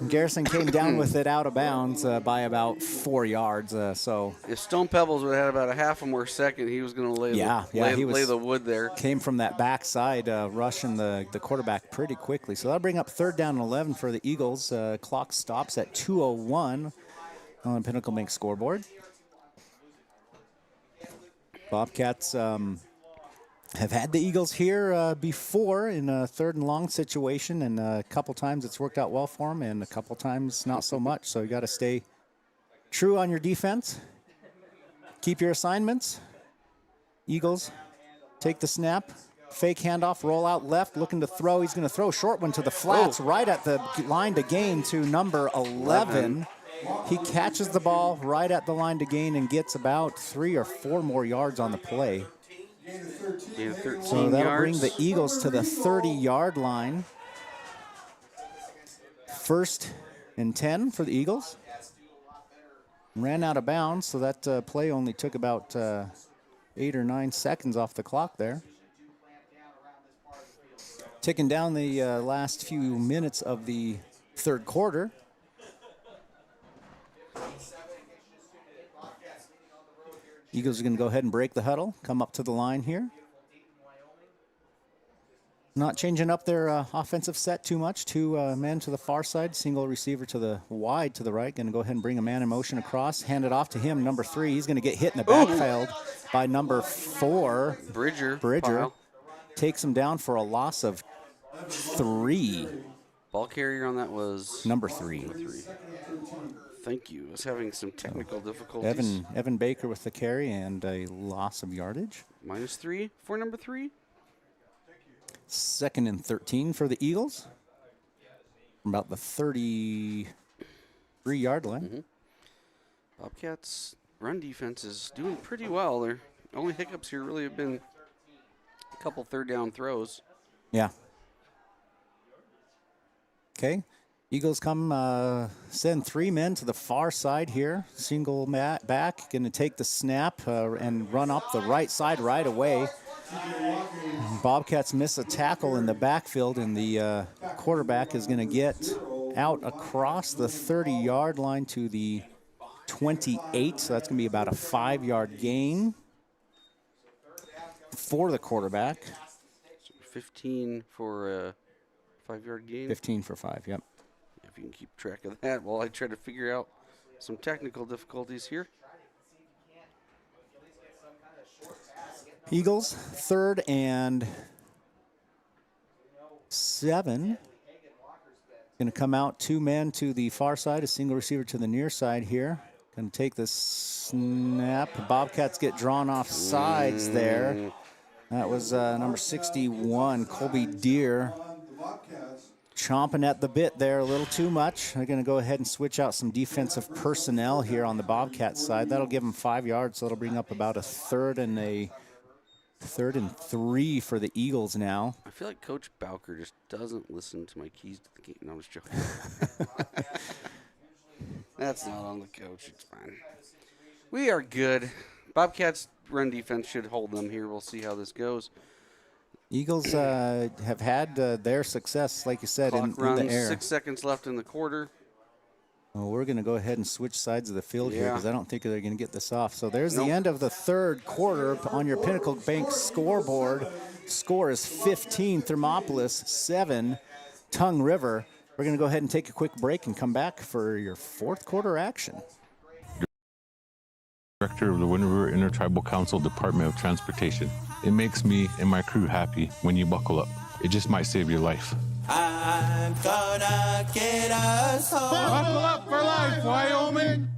Garrison came down with it out of bounds by about 4 yards. So if Stone Pebbles would have had about a half a more second, he was going to lay the wood there. Came from that backside, rushing the quarterback pretty quickly. So that'll bring up 3rd down and 11 for the Eagles. Clock stops at 2:01 on Pinnacle Bank scoreboard. Bobcats have had the Eagles here before in a 3rd and long situation, and a couple times it's worked out well for them, and a couple times not so much. So you got to stay true on your defense. Keep your assignments. Eagles take the snap, fake handoff, roll out left, looking to throw. He's going to throw a short one to the flats, right at the line to gain to number 11. He catches the ball right at the line to gain and gets about 3 or 4 more yards on the play. So that'll bring the Eagles to the 30-yard line. 1st and 10 for the Eagles. Ran out of bounds, so that play only took about 8 or 9 seconds off the clock there. Ticking down the last few minutes of the 3rd quarter. Eagles are going to go ahead and break the huddle, come up to the line here. Not changing up their offensive set too much. 2 men to the far side, single receiver to the wide to the right. Going to go ahead and bring a man in motion across, hand it off to him, number 3. He's going to get hit in the backfield by number 4. Bridger. Takes him down for a loss of 3. Ball carrier on that was number 3. Thank you. I was having some technical difficulties. Evan Baker with the carry and a loss of yardage. -3 for number 3. 2nd and 13 for the Eagles. From about the 33-yard line. Bobcats' run defense is doing pretty well. Their only hiccups here really have been a couple 3rd down throws. Yeah. Okay. Eagles come, send 3 men to the far side here. Single back, going to take the snap and run up the right side right away. Bobcats miss a tackle in the backfield, and the quarterback is going to get out across the 30-yard line to the 28. So that's going to be about a 5-yard gain for the quarterback. 15 for a 5-yard gain. 15 for 5, yep. If you can keep track of that while I try to figure out some technical difficulties here. Eagles, 3rd and 7. Going to come out 2 men to the far side, a single receiver to the near side here. Going to take the snap. The Bobcats get drawn off sides there. That was number 61, Colby Deere, chomping at the bit there a little too much. They're going to go ahead and switch out some defensive personnel here on the Bobcat side. That'll give them 5 yards, so that'll bring up about a 3rd and 3 for the Eagles now. I feel like Coach Bowker just doesn't listen to my keys to the game. No, I'm just joking. That's not on the coach. It's fine. We are good. Bobcats' run defense should hold them here. We'll see how this goes. Eagles have had their success, like you said, in the air. 6 seconds left in the quarter. Well, we're going to go ahead and switch sides of the field here because I don't think they're going to get this off. So there's the end of the 3rd quarter on your Pinnacle Bank scoreboard. Score is 15, Thermopolis, 7, Tongue River. We're going to go ahead and take a quick break and come back for your 4th quarter action. Director of the Wind River Intertribal Council Department of Transportation. It makes me and my crew happy when you buckle up. It just might save your life. I'm gonna get us home. Buckle up for life, Wyoming.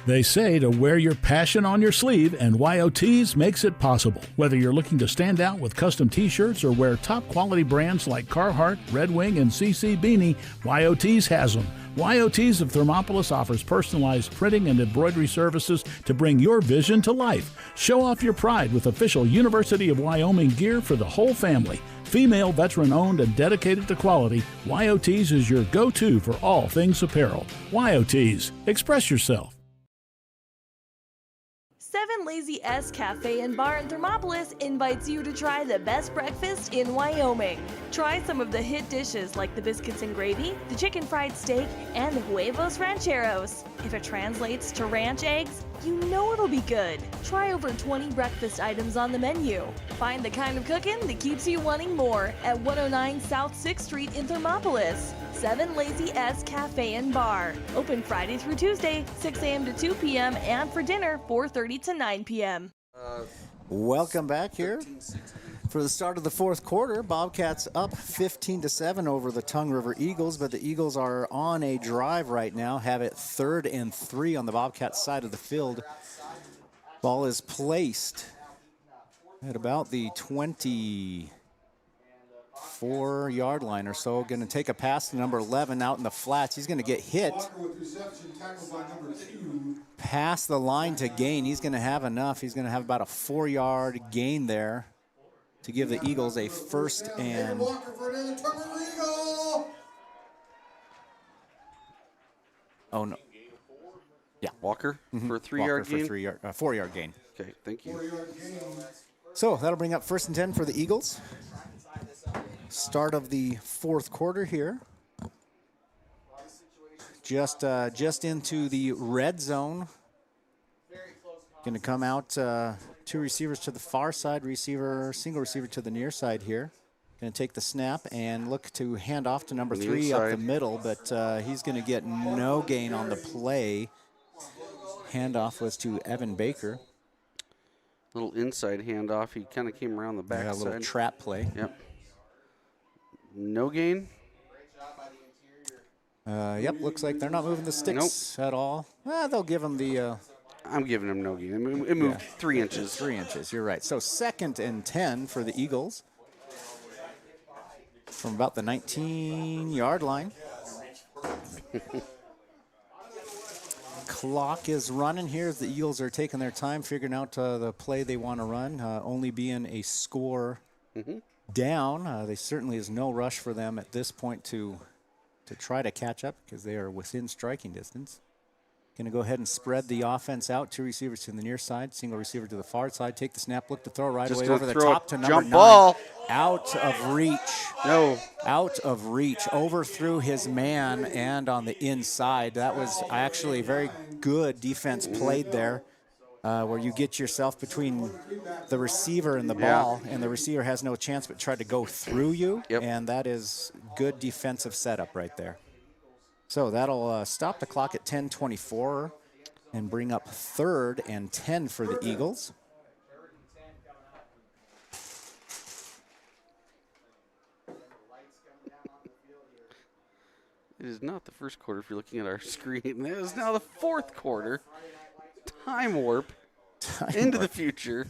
They say to wear your passion on your sleeve, and YOTs makes it possible. Whether you're looking to stand out with custom t-shirts or wear top quality brands like Carhartt, Red Wing, and CC Beanie, YOTs has them. YOTs of Thermopolis offers personalized printing and embroidery services to bring your vision to life. Show off your pride with official University of Wyoming gear for the whole family. Female, veteran-owned, and dedicated to quality, YOTs is your go-to for all things apparel. YOTs, express yourself. 7 Lazy S Cafe and Bar in Thermopolis invites you to try the best breakfast in Wyoming. Try some of the hit dishes like the biscuits and gravy, the chicken fried steak, and the huevos rancheros. If it translates to ranch eggs, you know it'll be good. Try over 20 breakfast items on the menu. Find the kind of cooking that keeps you wanting more at 109 South 6th Street in Thermopolis. 7 Lazy S Cafe and Bar. Open Friday through Tuesday, 6 a.m. to 2 p.m. and for dinner, 4:30 to 9 p.m. Welcome back here for the start of the 4th quarter. Bobcats up 15-7 over the Tongue River Eagles, but the Eagles are on a drive right now, have it 3rd and 3 on the Bobcats side of the field. Ball is placed at about the 24-yard line or so. Going to take a pass to number 11 out in the flats. He's going to get hit. Pass the line to gain. He's going to have enough. He's going to have about a 4-yard gain there to give the Eagles a 1st and... Oh, no. Yeah. Walker for a 3-yard gain? 4-yard gain. Okay, thank you. So that'll bring up 1st and 10 for the Eagles. Start of the 4th quarter here. Just into the red zone. Going to come out 2 receivers to the far side, single receiver to the near side here. Going to take the snap and look to hand off to number 3 up the middle, but he's going to get no gain on the play. Handoff was to Evan Baker. Little inside handoff. He kind of came around the back side. A little trap play. Yep. No gain. Yep, looks like they're not moving the sticks at all. They'll give him the... I'm giving him no gain. It moved 3 inches. 3 inches, you're right. So 2nd and 10 for the Eagles from about the 19-yard line. Clock is running here as the Eagles are taking their time, figuring out the play they want to run, only being a score down. There certainly is no rush for them at this point to try to catch up because they are within striking distance. Going to go ahead and spread the offense out. 2 receivers to the near side, single receiver to the far side. Take the snap, look to throw right away over the top to number 9. Ball. Out of reach. No. Out of reach. Overthrew his man and on the inside. That was actually very good defense played there, where you get yourself between the receiver and the ball, and the receiver has no chance but try to go through you, and that is good defensive setup right there. So that'll stop the clock at 10:24 and bring up 3rd and 10 for the Eagles. It is not the first quarter if you're looking at our screen. It is now the fourth quarter. Time warp into the future.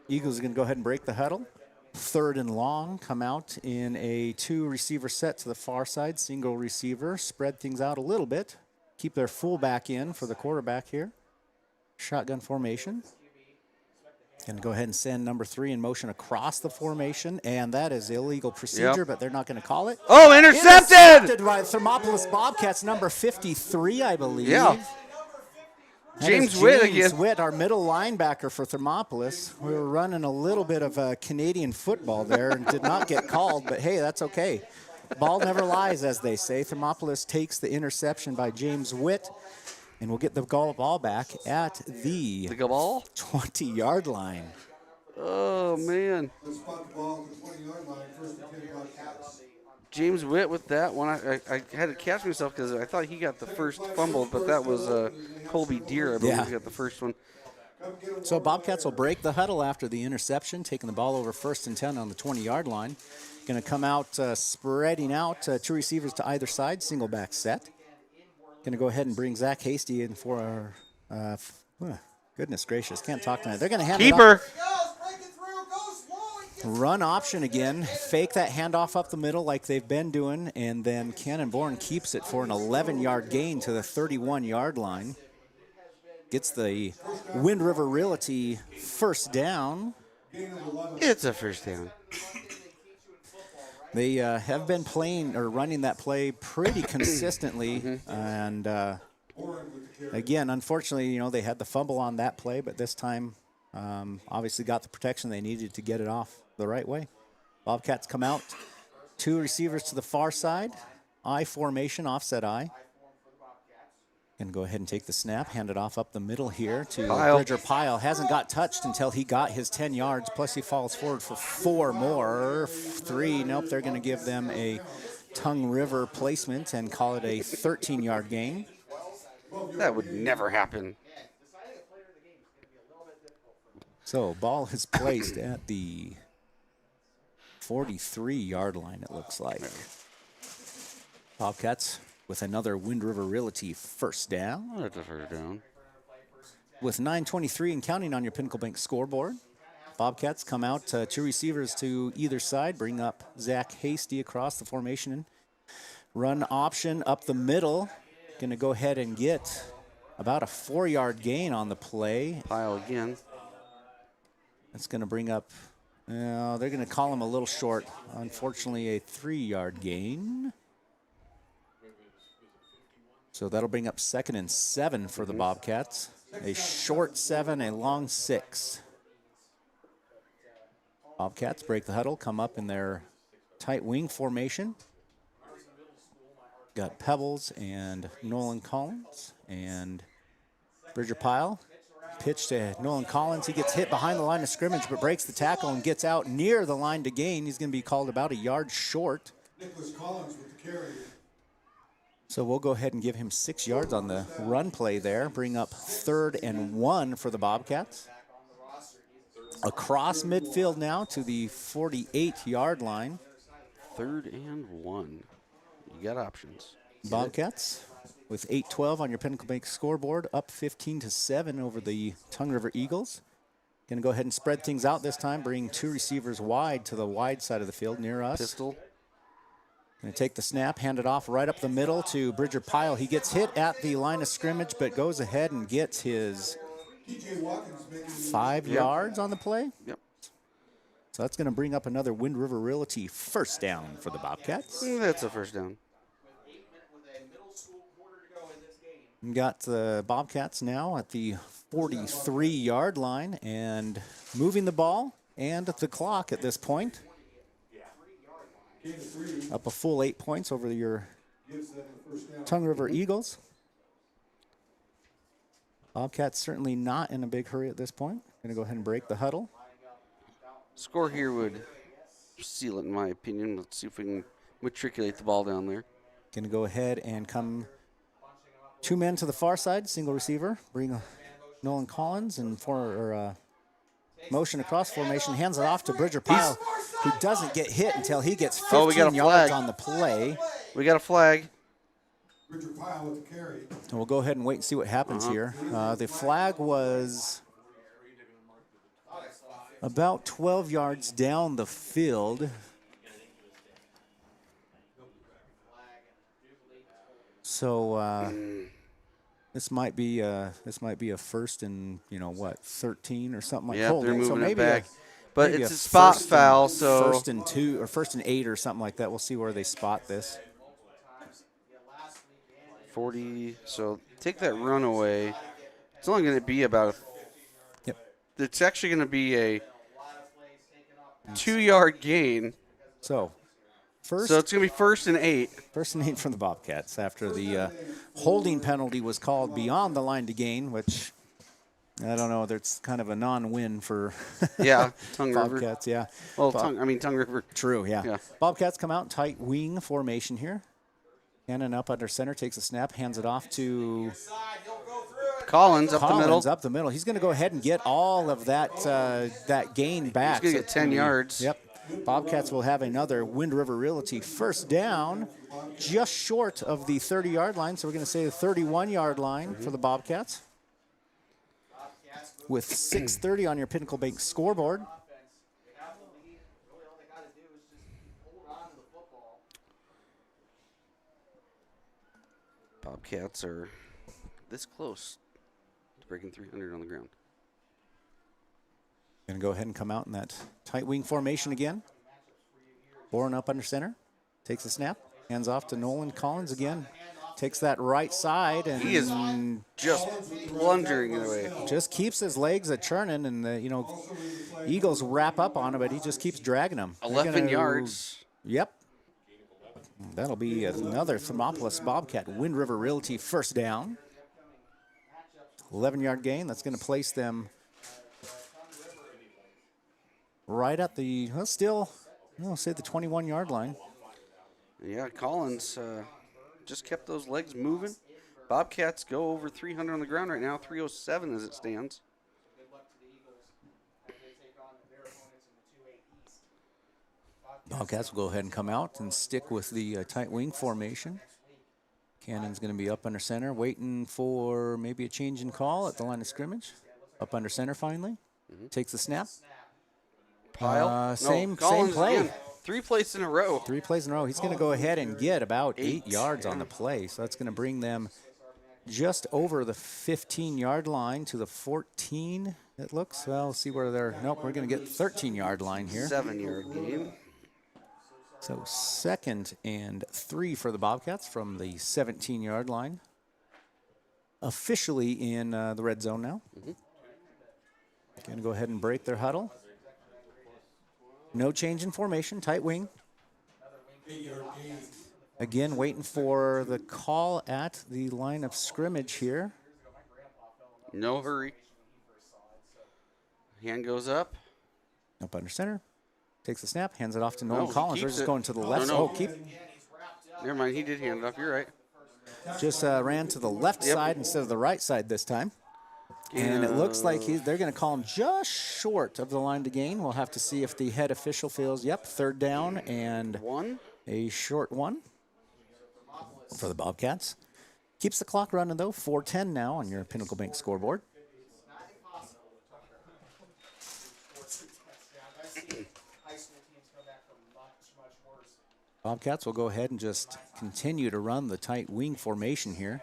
Eagles are going to go ahead and break the huddle. 3rd and long, come out in a 2-receiver set to the far side. Single receiver, spread things out a little bit. Keep their fullback in for the quarterback here. Shotgun formation. Going to go ahead and send number 3 in motion across the formation, and that is illegal procedure, but they're not going to call it. Oh, intercepted! Intercepted by Thermopolis Bobcats, number 53, I believe. Yeah. James Witt James again. Witt, our middle linebacker for Thermopolis. We were running a little bit of Canadian football there and did not get called, but hey, that's okay. Ball never lies, as they say. Thermopolis takes the interception by James Witt, and we'll get the ball back at the 20-yard line. Oh, man. James Witt with that one. I had to catch myself because I thought he got the first fumble, but that was Colby Deere, I believe, who got the first one. So Bobcats will break the huddle after the interception, taking the ball over 1st and 10 on the 20-yard line. Going to come out spreading out, 2 receivers to either side, single back set. Going to go ahead and bring Zach Hasty in for our, goodness gracious, can't talk tonight. They're going to hand it off. Run option again. Fake that handoff up the middle like they've been doing, and then Cannon Bourne keeps it for an 11-yard gain to the 31-yard line. Gets the Wind River Realty first down. It's a first down. They have been playing or running that play pretty consistently, and again, unfortunately, they had the fumble on that play, but this time, obviously got the protection they needed to get it off the right way. Bobcats come out, 2 receivers to the far side, I formation, offset I. Going to go ahead and take the snap, hand it off up the middle here to Bridger Pyle. Hasn't got touched until he got his 10 yards, plus he falls forward for 4 more. 3, nope, they're going to give them a Tongue River placement and call it a 13-yard gain. That would never happen. So ball is placed at the 43-yard line, it looks like. Bobcats with another Wind River Realty first down. That's a first down. With 9:23 and counting on your Pinnacle Bank scoreboard. Bobcats come out, 2 receivers to either side, bring up Zach Hasty across the formation. Run option up the middle. Going to go ahead and get about a 4-yard gain on the play. Pyle again. That's going to bring up, they're going to call him a little short. Unfortunately, a 3-yard gain. So that'll bring up 2nd and 7 for the Bobcats. A short 7, a long 6. Bobcats break the huddle, come up in their tight wing formation. Got Pebbles and Nolan Collins and Bridger Pyle. Pitch to Nolan Collins. He gets hit behind the line of scrimmage, but breaks the tackle and gets out near the line to gain. He's going to be called about a yard short. Nicholas Collins with the carry. So we'll go ahead and give him 6 yards on the run play there. Bring up 3rd and 1 for the Bobcats. Across midfield now to the 48-yard line. 3rd and 1. You got options. Bobcats with 8-12 on your Pinnacle Bank scoreboard, up 15-7 over the Tongue River Eagles. Going to go ahead and spread things out this time, bring 2 receivers wide to the wide side of the field near us. Pistol. Going to take the snap, hand it off right up the middle to Bridger Pyle. He gets hit at the line of scrimmage, but goes ahead and gets his 5 yards on the play. Yep. So that's going to bring up another Wind River Realty first down for the Bobcats. That's a first down. We got the Bobcats now at the 43-yard line and moving the ball and the clock at this point. Up a full 8 points over your Tongue River Eagles. Bobcats certainly not in a big hurry at this point. Going to go ahead and break the huddle. Score here would seal it, in my opinion. Let's see if we can matriculate the ball down there. Going to go ahead and come 2 men to the far side, single receiver. Bring Nolan Collins and motion across formation, hands it off to Bridger Pyle, who doesn't get hit until he gets 15 we got a yards flag on the play. We got a flag. Bridger Pyle with the carry. And we'll go ahead and wait and see what happens here. The flag was about 12 yards down the field. So this might be a first and 13 or something like that. Yeah, they're moving so maybe it back. But maybe it's a spot first foul, and, so first and 2 or first and 8 or something like that. We'll see where they spot this. 40. So take that run away. It's only going to be about. It's actually going to be a 2-yard gain. So it's going to be first and 8. First and 8 from the Bobcats after the holding penalty was called beyond the line to gain, which I don't know. That's kind of a non-win for Tongue River. Bobcats. Yeah. Well, Tongue River. True. Yeah. Bobcats come out in tight wing formation here. Cannon up under center, takes a snap, hands it off to Collins up the middle. He's going to go ahead and get all of that that gain back. He's going to get 10 yards. Yep. Bobcats will have another Wind River Realty first down, just short of the 30-yard line. So we're going to say the 31-yard line for the Bobcats. With 6:30 on your Pinnacle Bank scoreboard. Bobcats are this close to breaking 300 on the ground. Going to go ahead and come out in that tight wing formation again. Bourne up under center. Takes a snap. Hands off to Nolan Collins again. Takes that right side. And he is just blundering away. Just keeps his legs a-churning. And, the, Eagles wrap up on him, but he just keeps dragging them. 11 yards. Yep. That'll be another Thermopolis Bobcat Wind River Realty first down. 11-yard gain. That's going to place them right at the, say the 21-yard line. Yeah, Collins just kept those legs moving. Bobcats go over 300 on the ground right now, 307 as it stands. Bobcats will go ahead and come out and stick with the tight wing formation. Cannon's going to be up under center, waiting for maybe a change in call at the line of scrimmage. Up under center finally. Takes the snap. Pyle. Same play. Again. 3 plays in a row. 3 plays in a row. He's going to go ahead and get about 8 yards on the play. So that's going to bring them just over the 15-yard line to the 14, it looks. Well, we'll see where they're. Nope, we're going to get 13-yard line here. 7-yard gain. So 2nd and 3 for the Bobcats from the 17-yard line. Officially in the red zone now. Going to go ahead and break their huddle. No change in formation, tight wing. Again, waiting for the call at the line of scrimmage here. No hurry. Hand goes up. Up under center. Takes the snap, hands it off to Nolan Collins. We're just going to the left. Never mind, he did hand it off. You're right. Just ran to the left side instead of the right side this time. And it looks like they're going to call him just short of the line to gain. We'll have to see if the head official feels, 3rd down and a short one for the Bobcats. Keeps the clock running, though. 4:10 now on your Pinnacle Bank scoreboard. Bobcats will go ahead and just continue to run the tight wing formation here.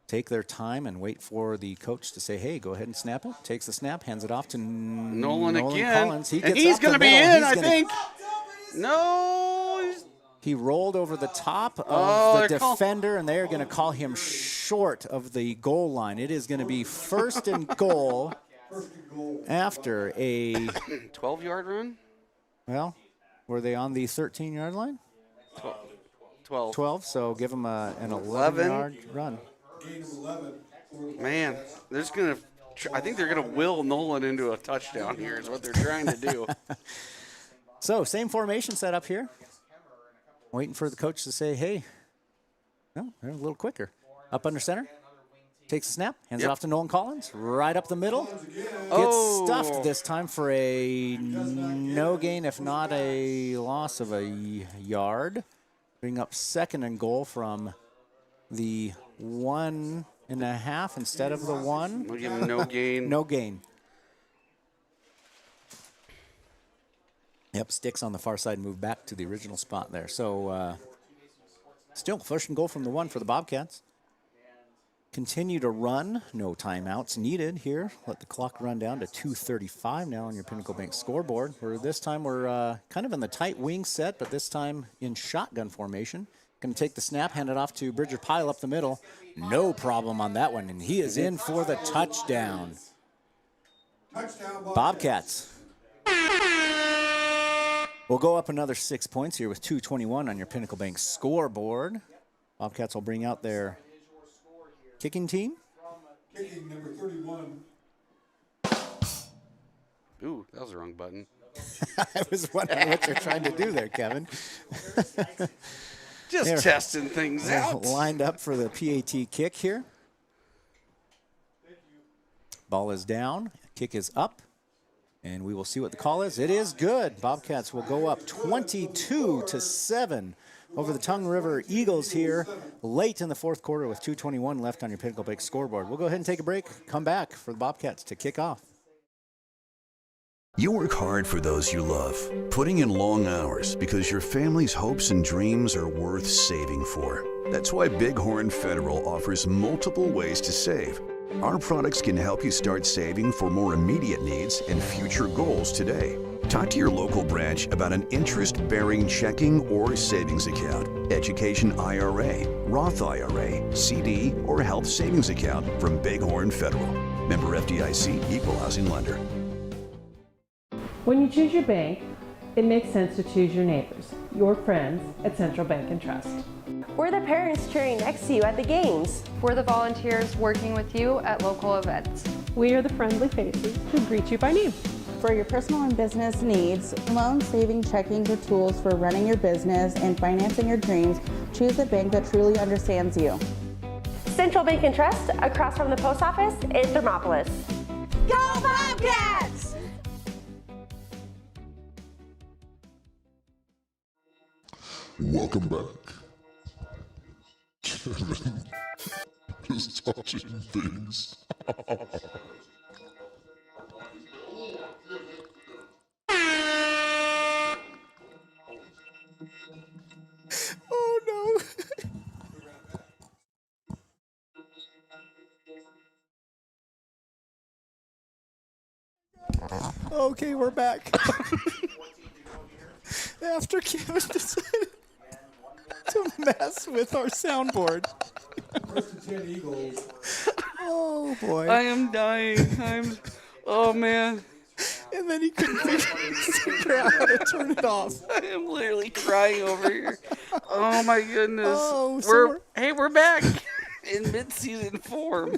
Take their time and wait for the coach to say, hey, go ahead and snap it. Takes the snap, hands it off to Nolan again. Collins. He's going to be in, I think. No. He rolled over the top of the defender, and they're going to call him short of the goal line. It is going to be 1st and goal after a 12-yard run? Well, were they on the 13-yard line? 12. 12, so give them an 11-yard run. Man, they're just going to – I think they're going to will Nolan into a touchdown here is what they're trying to do. So, same formation set up here. Waiting for the coach to say, hey. No, they're a little quicker. Up under center. Takes the snap, hands Yep. it off to Nolan Collins, right up the middle. Oh. Gets stuffed this time for a no gain, if not a loss of a yard. Bring up 2nd and goal from the 1.5 instead of the 1. We'll give him no gain. No gain. Yep, sticks on the far side, move back to the original spot there. So still 1st and goal from the 1 for the Bobcats. Continue to run. No timeouts needed here. Let the clock run down to 2:35 now on your Pinnacle Bank scoreboard. Where this time we're kind of in the tight wing set, but this time in shotgun formation. Going to take the snap, hand it off to Bridger Pyle up the middle. No problem on that one, and he is in for the touchdown. Bobcats. We'll go up another 6 points here with 2:21 on your Pinnacle Bank scoreboard. Bobcats will bring out their kicking team. Kicking number 31. Ooh, that was the wrong button. I was wondering what you're trying to do there, Kevin. Just They're testing things out. Lined up for the PAT kick here. Ball is down, kick is up, and we will see what the call is. It is good. Bobcats will go up 22-7 over the Tongue River Eagles here late in the 4th quarter with 2:21 left on your Pinnacle Bank scoreboard. We'll go ahead and take a break, come back for the Bobcats to kick off. You work hard for those you love, putting in long hours because your family's hopes and dreams are worth saving for. That's why Bighorn Federal offers multiple ways to save. Our products can help you start saving for more immediate needs and future goals today. Talk to your local branch about an interest-bearing checking or savings account, education IRA, Roth IRA, CD, or health savings account from Bighorn Federal. Member FDIC, Equal Housing Lender. When you choose your bank, it makes sense to choose your neighbors, your friends at Central Bank and Trust. We're the parents cheering next to you at the games. We're the volunteers working with you at local events. We are the friendly faces who greet you by name. For your personal and business needs, loan, saving, checking, or tools for running your business and financing your dreams, choose a bank that truly understands you. Central Bank and Trust, across from the post office in Thermopolis. Go Bobcats! Welcome back. Kevin is touching things. Oh no. Okay, we're back. After Kevin decided to mess with our soundboard. Oh boy. I am dying. Oh man. And then he couldn't figure out how to turn it off. I am literally crying over here. Oh my goodness. Oh, so we're back in mid-season form.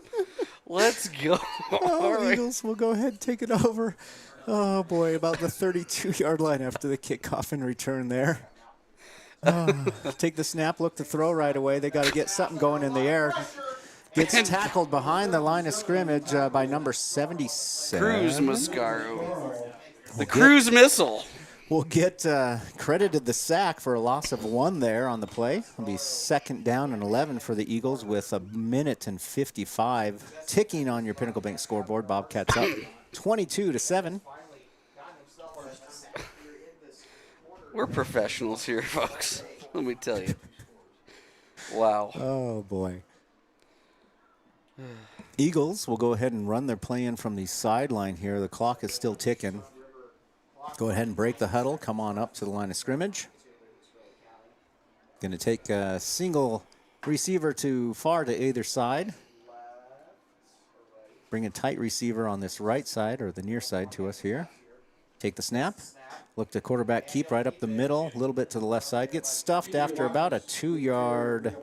Let's go. All right. Eagles will go ahead and take it over. Oh boy, about the 32-yard line after the kickoff and return there. Take the snap, look to throw right away. They got to get something going in the air. Gets tackled behind the line of scrimmage by number 77. Cruz Mascaro. The Cruz Missile. We'll get credited the sack for a loss of 1 there on the play. It'll be 2nd down and 11 for the Eagles with 1:55 ticking on your Pinnacle Bank scoreboard. Bobcats up 22-7. We're professionals here, folks. Let me tell you. Wow. Oh, boy. Eagles will go ahead and run their play in from the sideline here. The clock is still ticking. Go ahead and break the huddle. Come on up to the line of scrimmage. Going to take a single receiver too far to either side. Bring a tight receiver on this right side or the near side to us here. Take the snap. Look to quarterback keep right up the middle, a little bit to the left side. Gets stuffed after about a 2-yard,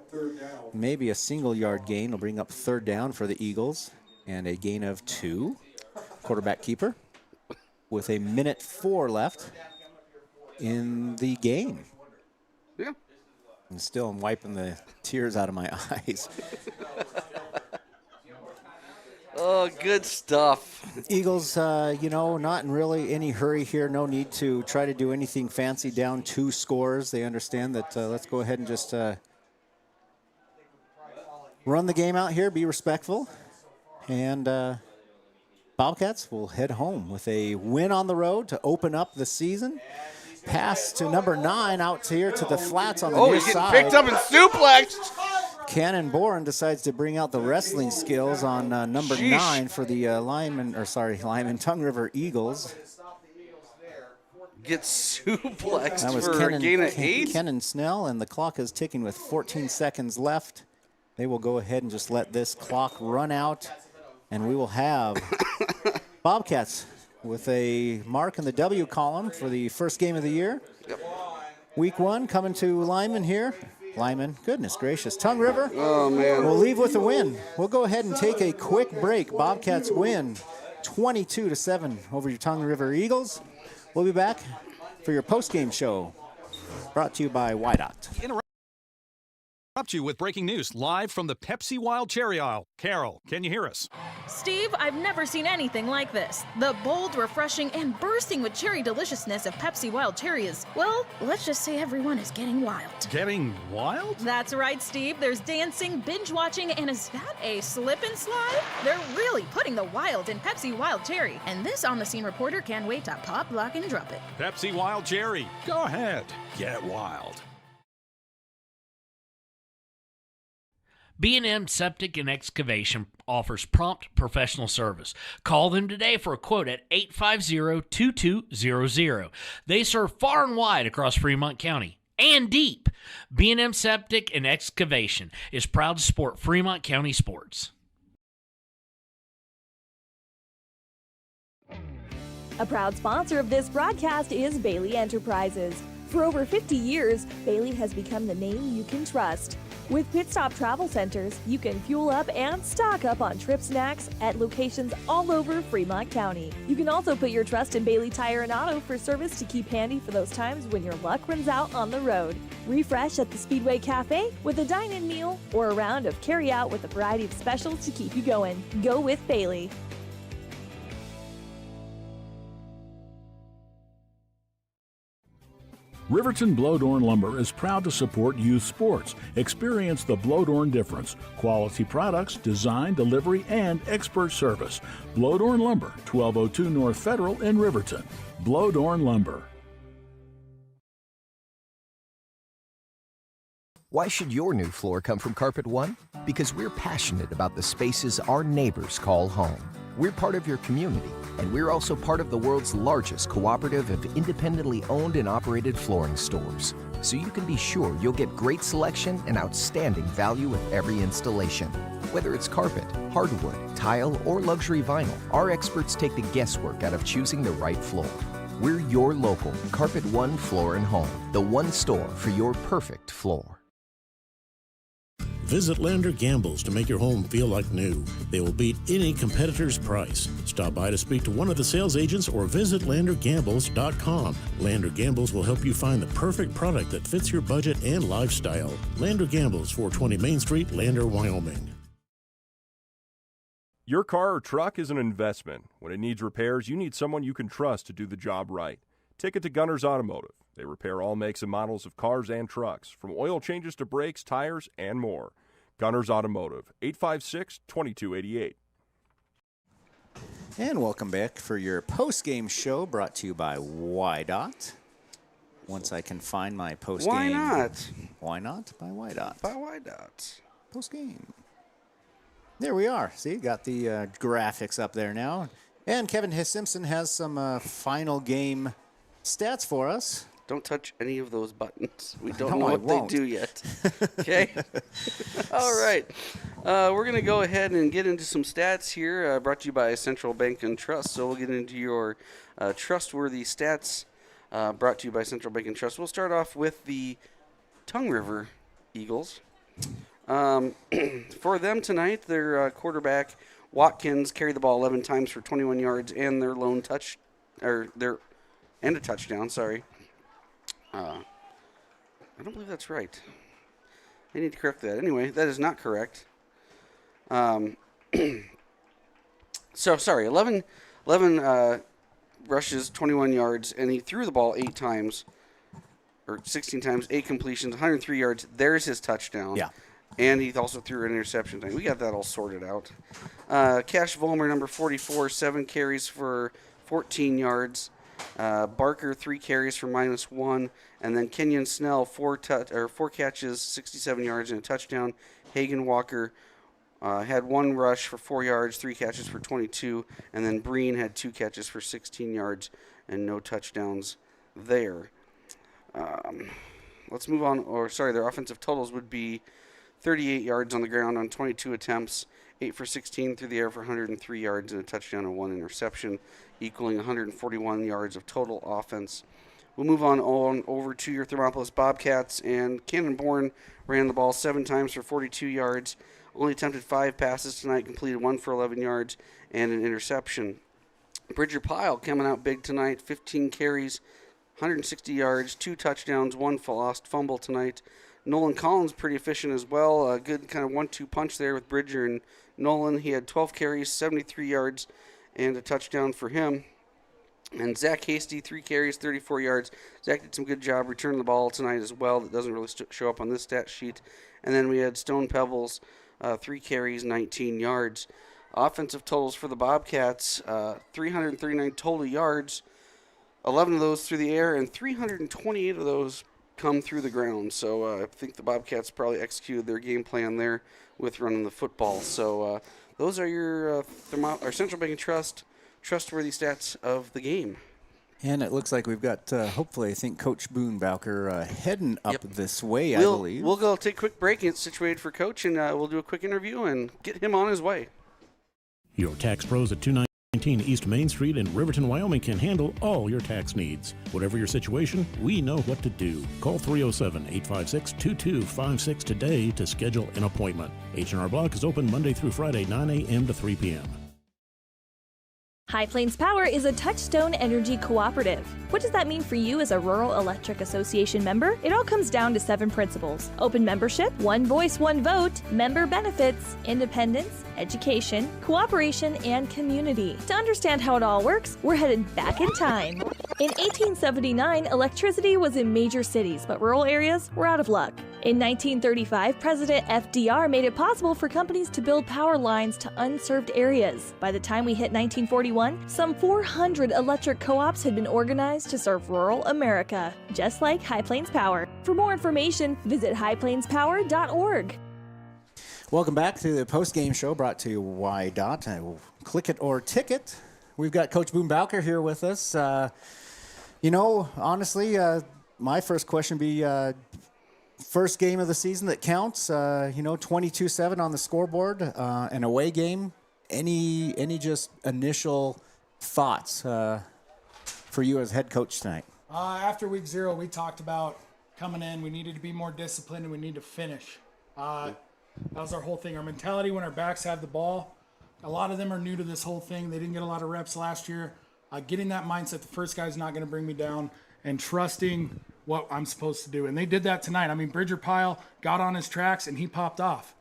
maybe a single-yard gain. Will bring up 3rd down for the Eagles and a gain of 2. Quarterback keeper with 1:04 left in the game. Yeah. And still I'm wiping the tears out of my eyes. Oh, good stuff. Eagles, not in really any hurry here. No need to try to do anything fancy. Down 2 scores. They understand that let's go ahead and just run the game out here, be respectful. And Bobcats will head home with a win on the road to open up the season. Pass to number 9 out here to the flats on the near he's side. getting picked up and suplexed. Cannon Bourne decides to bring out the wrestling skills on number 9 for the Tongue River Eagles. Gets suplexed That was for a gain of 8. Kennan Snell, and the clock is ticking with 14 seconds left. They will go ahead and just let this clock run out, and we will have Bobcats with a mark in the W column for the first game of the year. Yep. Week 1 coming to Lyman here. Lyman, goodness gracious. Tongue River, oh, man. We'll leave with a win. We'll go ahead and take a quick break. Bobcats win 22-7 over your Tongue River Eagles. We'll be back for your post-game show, brought to you by YDOT. Interrupt you with breaking news live from the Pepsi Wild Cherry aisle. Carol, can you hear us? Steve, I've never seen anything like this. The bold, refreshing, and bursting with cherry deliciousness of Pepsi Wild Cherry is, well, let's just say everyone is getting wild. Getting wild? That's right, Steve. There's dancing, binge-watching, and is that a slip and slide? They're really putting the wild in Pepsi Wild Cherry, and this on-the-scene reporter can't wait to pop, lock, and drop it. Pepsi Wild Cherry. Go ahead. Get wild. B&M Septic and Excavation offers prompt professional service. Call them today for a quote at 850-2200. They serve far and wide across Fremont County and deep. B&M Septic and Excavation is proud to support Fremont County sports. A proud sponsor of this broadcast is Bailey Enterprises. For over 50 years, Bailey has become the name you can trust. With Pit Stop Travel Centers, you can fuel up and stock up on trip snacks at locations all over Fremont County. You can also put your trust in Bailey Tire and Auto for service to keep handy for those times when your luck runs out on the road. Refresh at the Speedway Cafe with a dine-in meal or a round of carry-out with a variety of specials to keep you going. Go with Bailey. Riverton Blowdorn Lumber is proud to support youth sports. Experience the Blowdorn difference. Quality products, design, delivery, and expert service. Blowdorn Lumber, 1202 North Federal in Riverton. Blowdorn Lumber. Why should your new floor come from Carpet One? Because we're passionate about the spaces our neighbors call home. We're part of your community, and we're also part of the world's largest cooperative of independently owned and operated flooring stores. So you can be sure you'll get great selection and outstanding value with every installation. Whether it's carpet, hardwood, tile, or luxury vinyl, our experts take the guesswork out of choosing the right floor. We're your local Carpet One Floor and Home, the one store for your perfect floor. Visit Lander Gambles to make your home feel like new. They will beat any competitor's price. Stop by to speak to one of the sales agents or visit LanderGambles.com. Lander Gambles will help you find the perfect product that fits your budget and lifestyle. Lander Gambles, 420 Main Street, Lander, Wyoming. Your car or truck is an investment. When it needs repairs, you need someone you can trust to do the job right. Take it to Gunners Automotive. They repair all makes and models of cars and trucks, from oil changes to brakes, tires, and more. Gunners Automotive, 856-2288. And welcome back for your post-game show, brought to you by YDOT. Once I can find my post-game. Why not? Why not? By YDOT. By YDOT. Post-game. There we are. See, got the graphics up there now. And Kevin Simpson has some final game stats for us. Don't touch any of those buttons. We don't No, know I what won't. they do yet. Okay? All right. We're going to go ahead and get into some stats here, brought to you by Central Bank and Trust. So we'll get into your trustworthy stats brought to you by Central Bank and Trust. We'll start off with the Tongue River Eagles. For them tonight, their quarterback, Watkins, carried the ball 11 times for 21 yards and their lone touch, and a touchdown, sorry. I don't believe that's right. I need to correct that. Anyway, that is not correct. 11 rushes, 21 yards, and he threw the ball 8 times, or 16 times, 8 completions, 103 yards. There's his touchdown. Yeah. And he also threw an interception. We got that all sorted out. Cash Vollmer, number 44, 7 carries for 14 yards. Barker, 3 carries for -1. And then Kenyon Snell, 4 catches, 67 yards, and a touchdown. Hagen Walker had 1 rush for 4 yards, 3 catches for 22. And then Breen had 2 catches for 16 yards and no touchdowns there. Let's move on. Their offensive totals would be 38 yards on the ground on 22 attempts, 8 for 16 through the air for 103 yards and a touchdown and 1 interception, equaling 141 yards of total offense. We'll move on over to your Thermopolis Bobcats, and Cannon Bourne ran the ball 7 times for 42 yards, only attempted 5 passes tonight, completed 1 for 11 yards and an interception. Bridger Pyle coming out big tonight, 15 carries, 160 yards, 2 touchdowns, 1 lost fumble tonight. Nolan Collins pretty efficient as well. A good kind of 1-2 punch there with Bridger and Nolan. He had 12 carries, 73 yards, and a touchdown for him. And Zach Hasty, 3 carries, 34 yards. Zach did some good job returning the ball tonight as well. That doesn't really show up on this stat sheet. And then we had Stone Pebbles, 3 carries, 19 yards. Offensive totals for the Bobcats, 339 total yards, 11 of those through the air, and 328 of those come through the ground. So I think the Bobcats probably executed their game plan there with running the football. So those are your Central Bank and Trust trustworthy stats of the game. And it looks like we've got, hopefully, I think Coach Boonbauker heading up this way, I believe. We'll go take a quick break and get situated for Coach, and we'll do a quick interview and get him on his way. Your tax pros at 219 East Main Street in Riverton, Wyoming can handle all your tax needs. Whatever your situation, we know what to do. Call 307-856-2256 today to schedule an appointment. H&R Block is open Monday through Friday, 9 a.m. to 3 p.m. High Plains Power is a Touchstone Energy Cooperative. What does that mean for you as a Rural Electric Association member? It all comes down to 7 principles: open membership, one voice, one vote, member benefits, independence, education, cooperation, and community. To understand how it all works, we're headed back in time. In 1879, electricity was in major cities, but rural areas were out of luck. In 1935, President FDR made it possible for companies to build power lines to unserved areas. By the time we hit 1941, some 400 electric co-ops had been organized to serve rural America, just like High Plains Power. For more information, visit highplainspower.org. Welcome back to the post-game show brought to you by WYDOT. Click it or ticket. We've got Coach Boonbauker here with us. Honestly, my first question would be first game of the season that counts. 22-7 on the scoreboard, an away game. Any just initial thoughts for you as head coach tonight? After week 0, we talked about coming in. We needed to be more disciplined, and we need to finish. That was our whole thing. Our mentality when our backs have the ball. A lot of them are new to this whole thing. They didn't get a lot of reps last year. Getting that mindset, the first guy's not going to bring me down, and trusting what I'm supposed to do. And they did that tonight. I mean, Bridger Pyle got on his tracks, and he popped off.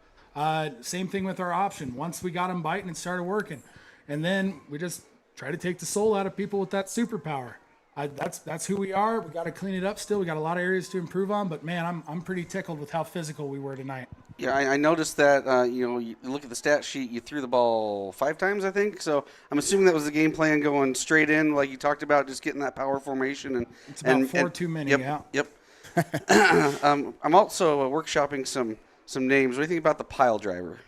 Same thing with our option. Once we got him biting, it started working. And then we just try to take the soul out of people with that superpower. That's who we are. We got to clean it up still. We got a lot of areas to improve on. But, man, I'm pretty tickled with how physical we were tonight. Yeah, I noticed that, you look at the stat sheet, you threw the ball 5 times, I think. So I'm assuming that was the game plan, going straight in, like you talked about, just getting that power formation. It's about 4 too many, Yep. I'm also workshopping some names. What do you think about the pile driver?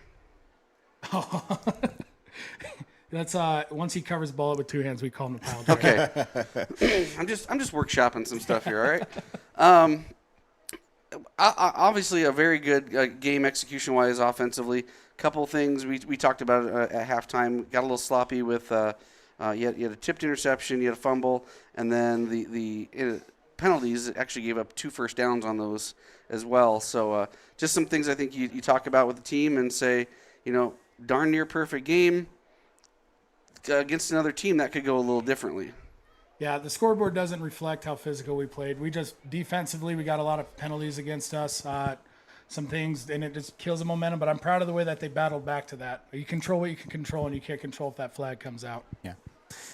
That's once he covers the ball up with 2 hands, we call him the pile driver. Okay. I'm just workshopping some stuff here, all right? Obviously, a very good game execution-wise offensively. Couple things we talked about at halftime. Got a little sloppy with you had a tipped interception, you had a fumble, and then the penalties actually gave up 2 first downs on those as well. So just some things I think you talk about with the team and say, darn near perfect game against another team that could go a little differently. Yeah, the scoreboard doesn't reflect how physical we played. We just defensively, we got a lot of penalties against us. some things, and it just kills the momentum. But I'm proud of the way that they battled back to that. You control what you can control, and you can't control if that flag comes out. Yeah.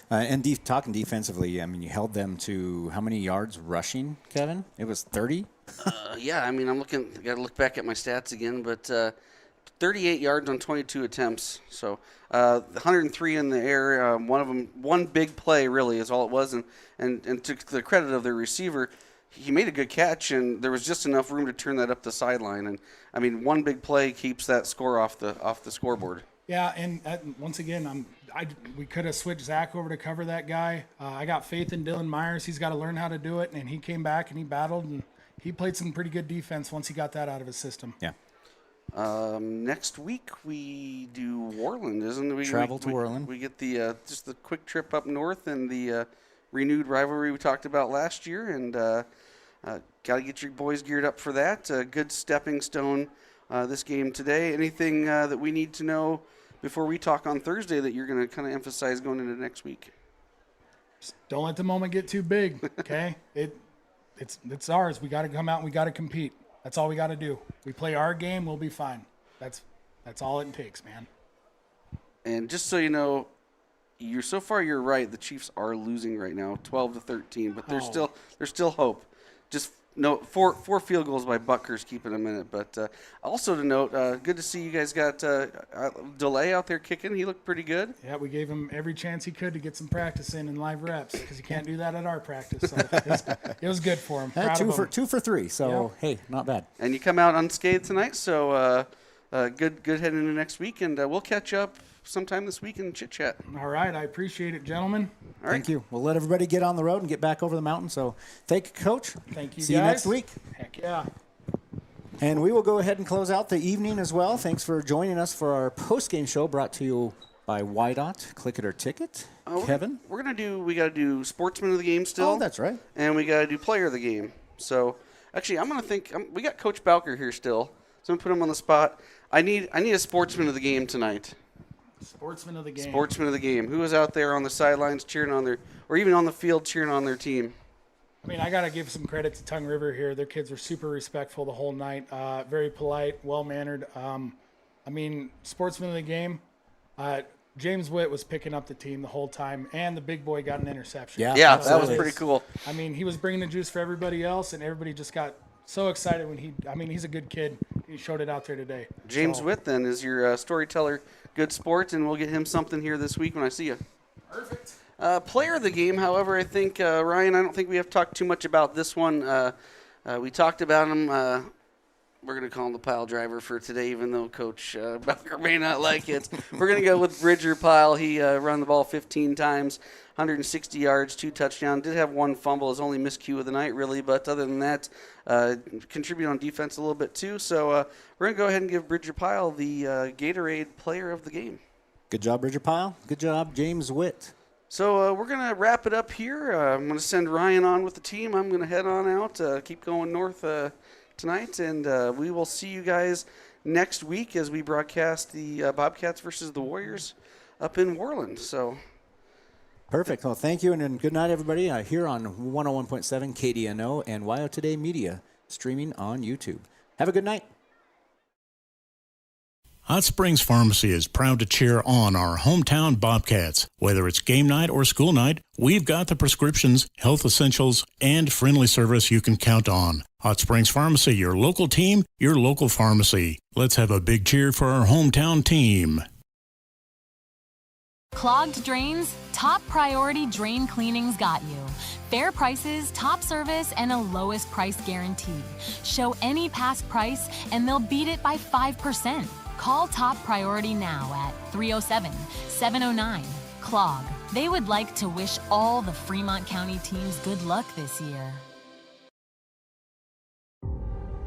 And talking defensively, I mean, you held them to how many yards rushing, Kevin? It was 30? Yeah, I mean, got to look back at my stats again, but 38 yards on 22 attempts. So 103 in the air. One big play really is all it was. And to the credit of their receiver, he made a good catch, and there was just enough room to turn that up the sideline. And I mean, one big play keeps that score off the scoreboard. Yeah, and once again, we could have switched Zach over to cover that guy. I got faith in Dylan Myers. He's got to learn how to do it, and he came back and he battled, and he played some pretty good defense once he got that out of his system. Yeah. Next week we do Worland, isn't it? Travel to Worland. We get the just the quick trip up north and the renewed rivalry we talked about last year, and got to get your boys geared up for that. Good stepping stone this game today. Anything that we need to know before we talk on Thursday that you're going to kind of emphasize going into next week? Just don't let the moment get too big, okay? It's ours. We got to come out and we got to compete. That's all we got to do. We play our game, we'll be fine. That's all it takes, man. And just so you know, so far you're right. The Chiefs are losing right now, 12-13, but there's still hope. Just no 4 field goals by Butker's keeping them in it. But also to note, good to see you guys got Delay out there kicking. He looked pretty good. Yeah, we gave him every chance he could to get some practice in live reps because he can't do that at our practice. So it was good for him. Two for 3. So hey, not bad. And you come out unscathed tonight. So good heading into next week, and we'll catch up sometime this week and chit chat. All right, I appreciate it, gentlemen. All right. Thank you. We'll let everybody get on the road and get back over the mountain. So thank you, Coach. Thank you, See guys. you next week. Heck yeah. And we will go ahead and close out the evening as well. Thanks for joining us for our post-game show brought to you by YDOT. Click it or ticket. Kevin? We got to do Sportsman of the Game still. Oh, that's right. And we got to do Player of the Game. So actually, I'm going to think, we got Coach Bowker here still. So I'm going to put him on the spot. I need a Sportsman of the Game tonight. Sportsman of the Game. Sportsman of the Game. Who was out there on the sidelines cheering on or even on the field cheering on their team? I mean, I got to give some credit to Tongue River here. Their kids were super respectful the whole night, very polite, well-mannered. I mean, Sportsman of the Game, James Witt was picking up the team the whole time, and the big boy got an interception. Yeah, that was pretty cool. I mean, he was bringing the juice for everybody else, and everybody just got so excited when he's a good kid. He showed it out there today. James Witt, then, is your storyteller, good sport, and we'll get him something here this week when I see you. Perfect. Player of the game, however, I think, Ryan, I don't think we have to talk too much about this one. We talked about him. We're going to call him the pile driver for today, even though Coach Bowker may not like it. We're going to go with Bridger Pile. He ran the ball 15 times, 160 yards, 2 touchdowns. Did have 1 fumble, his only miscue of the night, really. But other than that, contributed on defense a little bit, too. So we're going to go ahead and give Bridger Pile the Gatorade Player of the Game. Good job, Bridger Pile. Good job, James Witt. So we're going to wrap it up here. I'm going to send Ryan on with the team. I'm going to head on out, keep going north tonight, and we will see you guys next week as we broadcast the Bobcats versus the Warriors up in Worland. So, perfect. Well, thank you, and good night, everybody. Here on 101.7 KDNO and YO Today Media, streaming on YouTube. Have a good night. Hot Springs Pharmacy is proud to cheer on our hometown Bobcats. Whether it's game night or school night, we've got the prescriptions, health essentials, and friendly service you can count on. Hot Springs Pharmacy, your local team, your local pharmacy. Let's have a big cheer for our hometown team. Clogged drains? Top Priority Drain Cleaning's got you. Fair prices, top service, and a lowest price guarantee. Show any past price, and they'll beat it by 5%. Call Top Priority now at 307-709-CLOG. They would like to wish all the Fremont County teams good luck this year.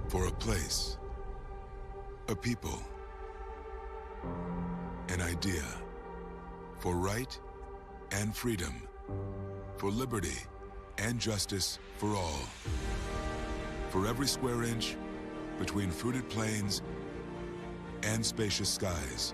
For a place, a people, an idea, for right and freedom, for liberty and justice for all. For every square inch between fruited plains and spacious skies.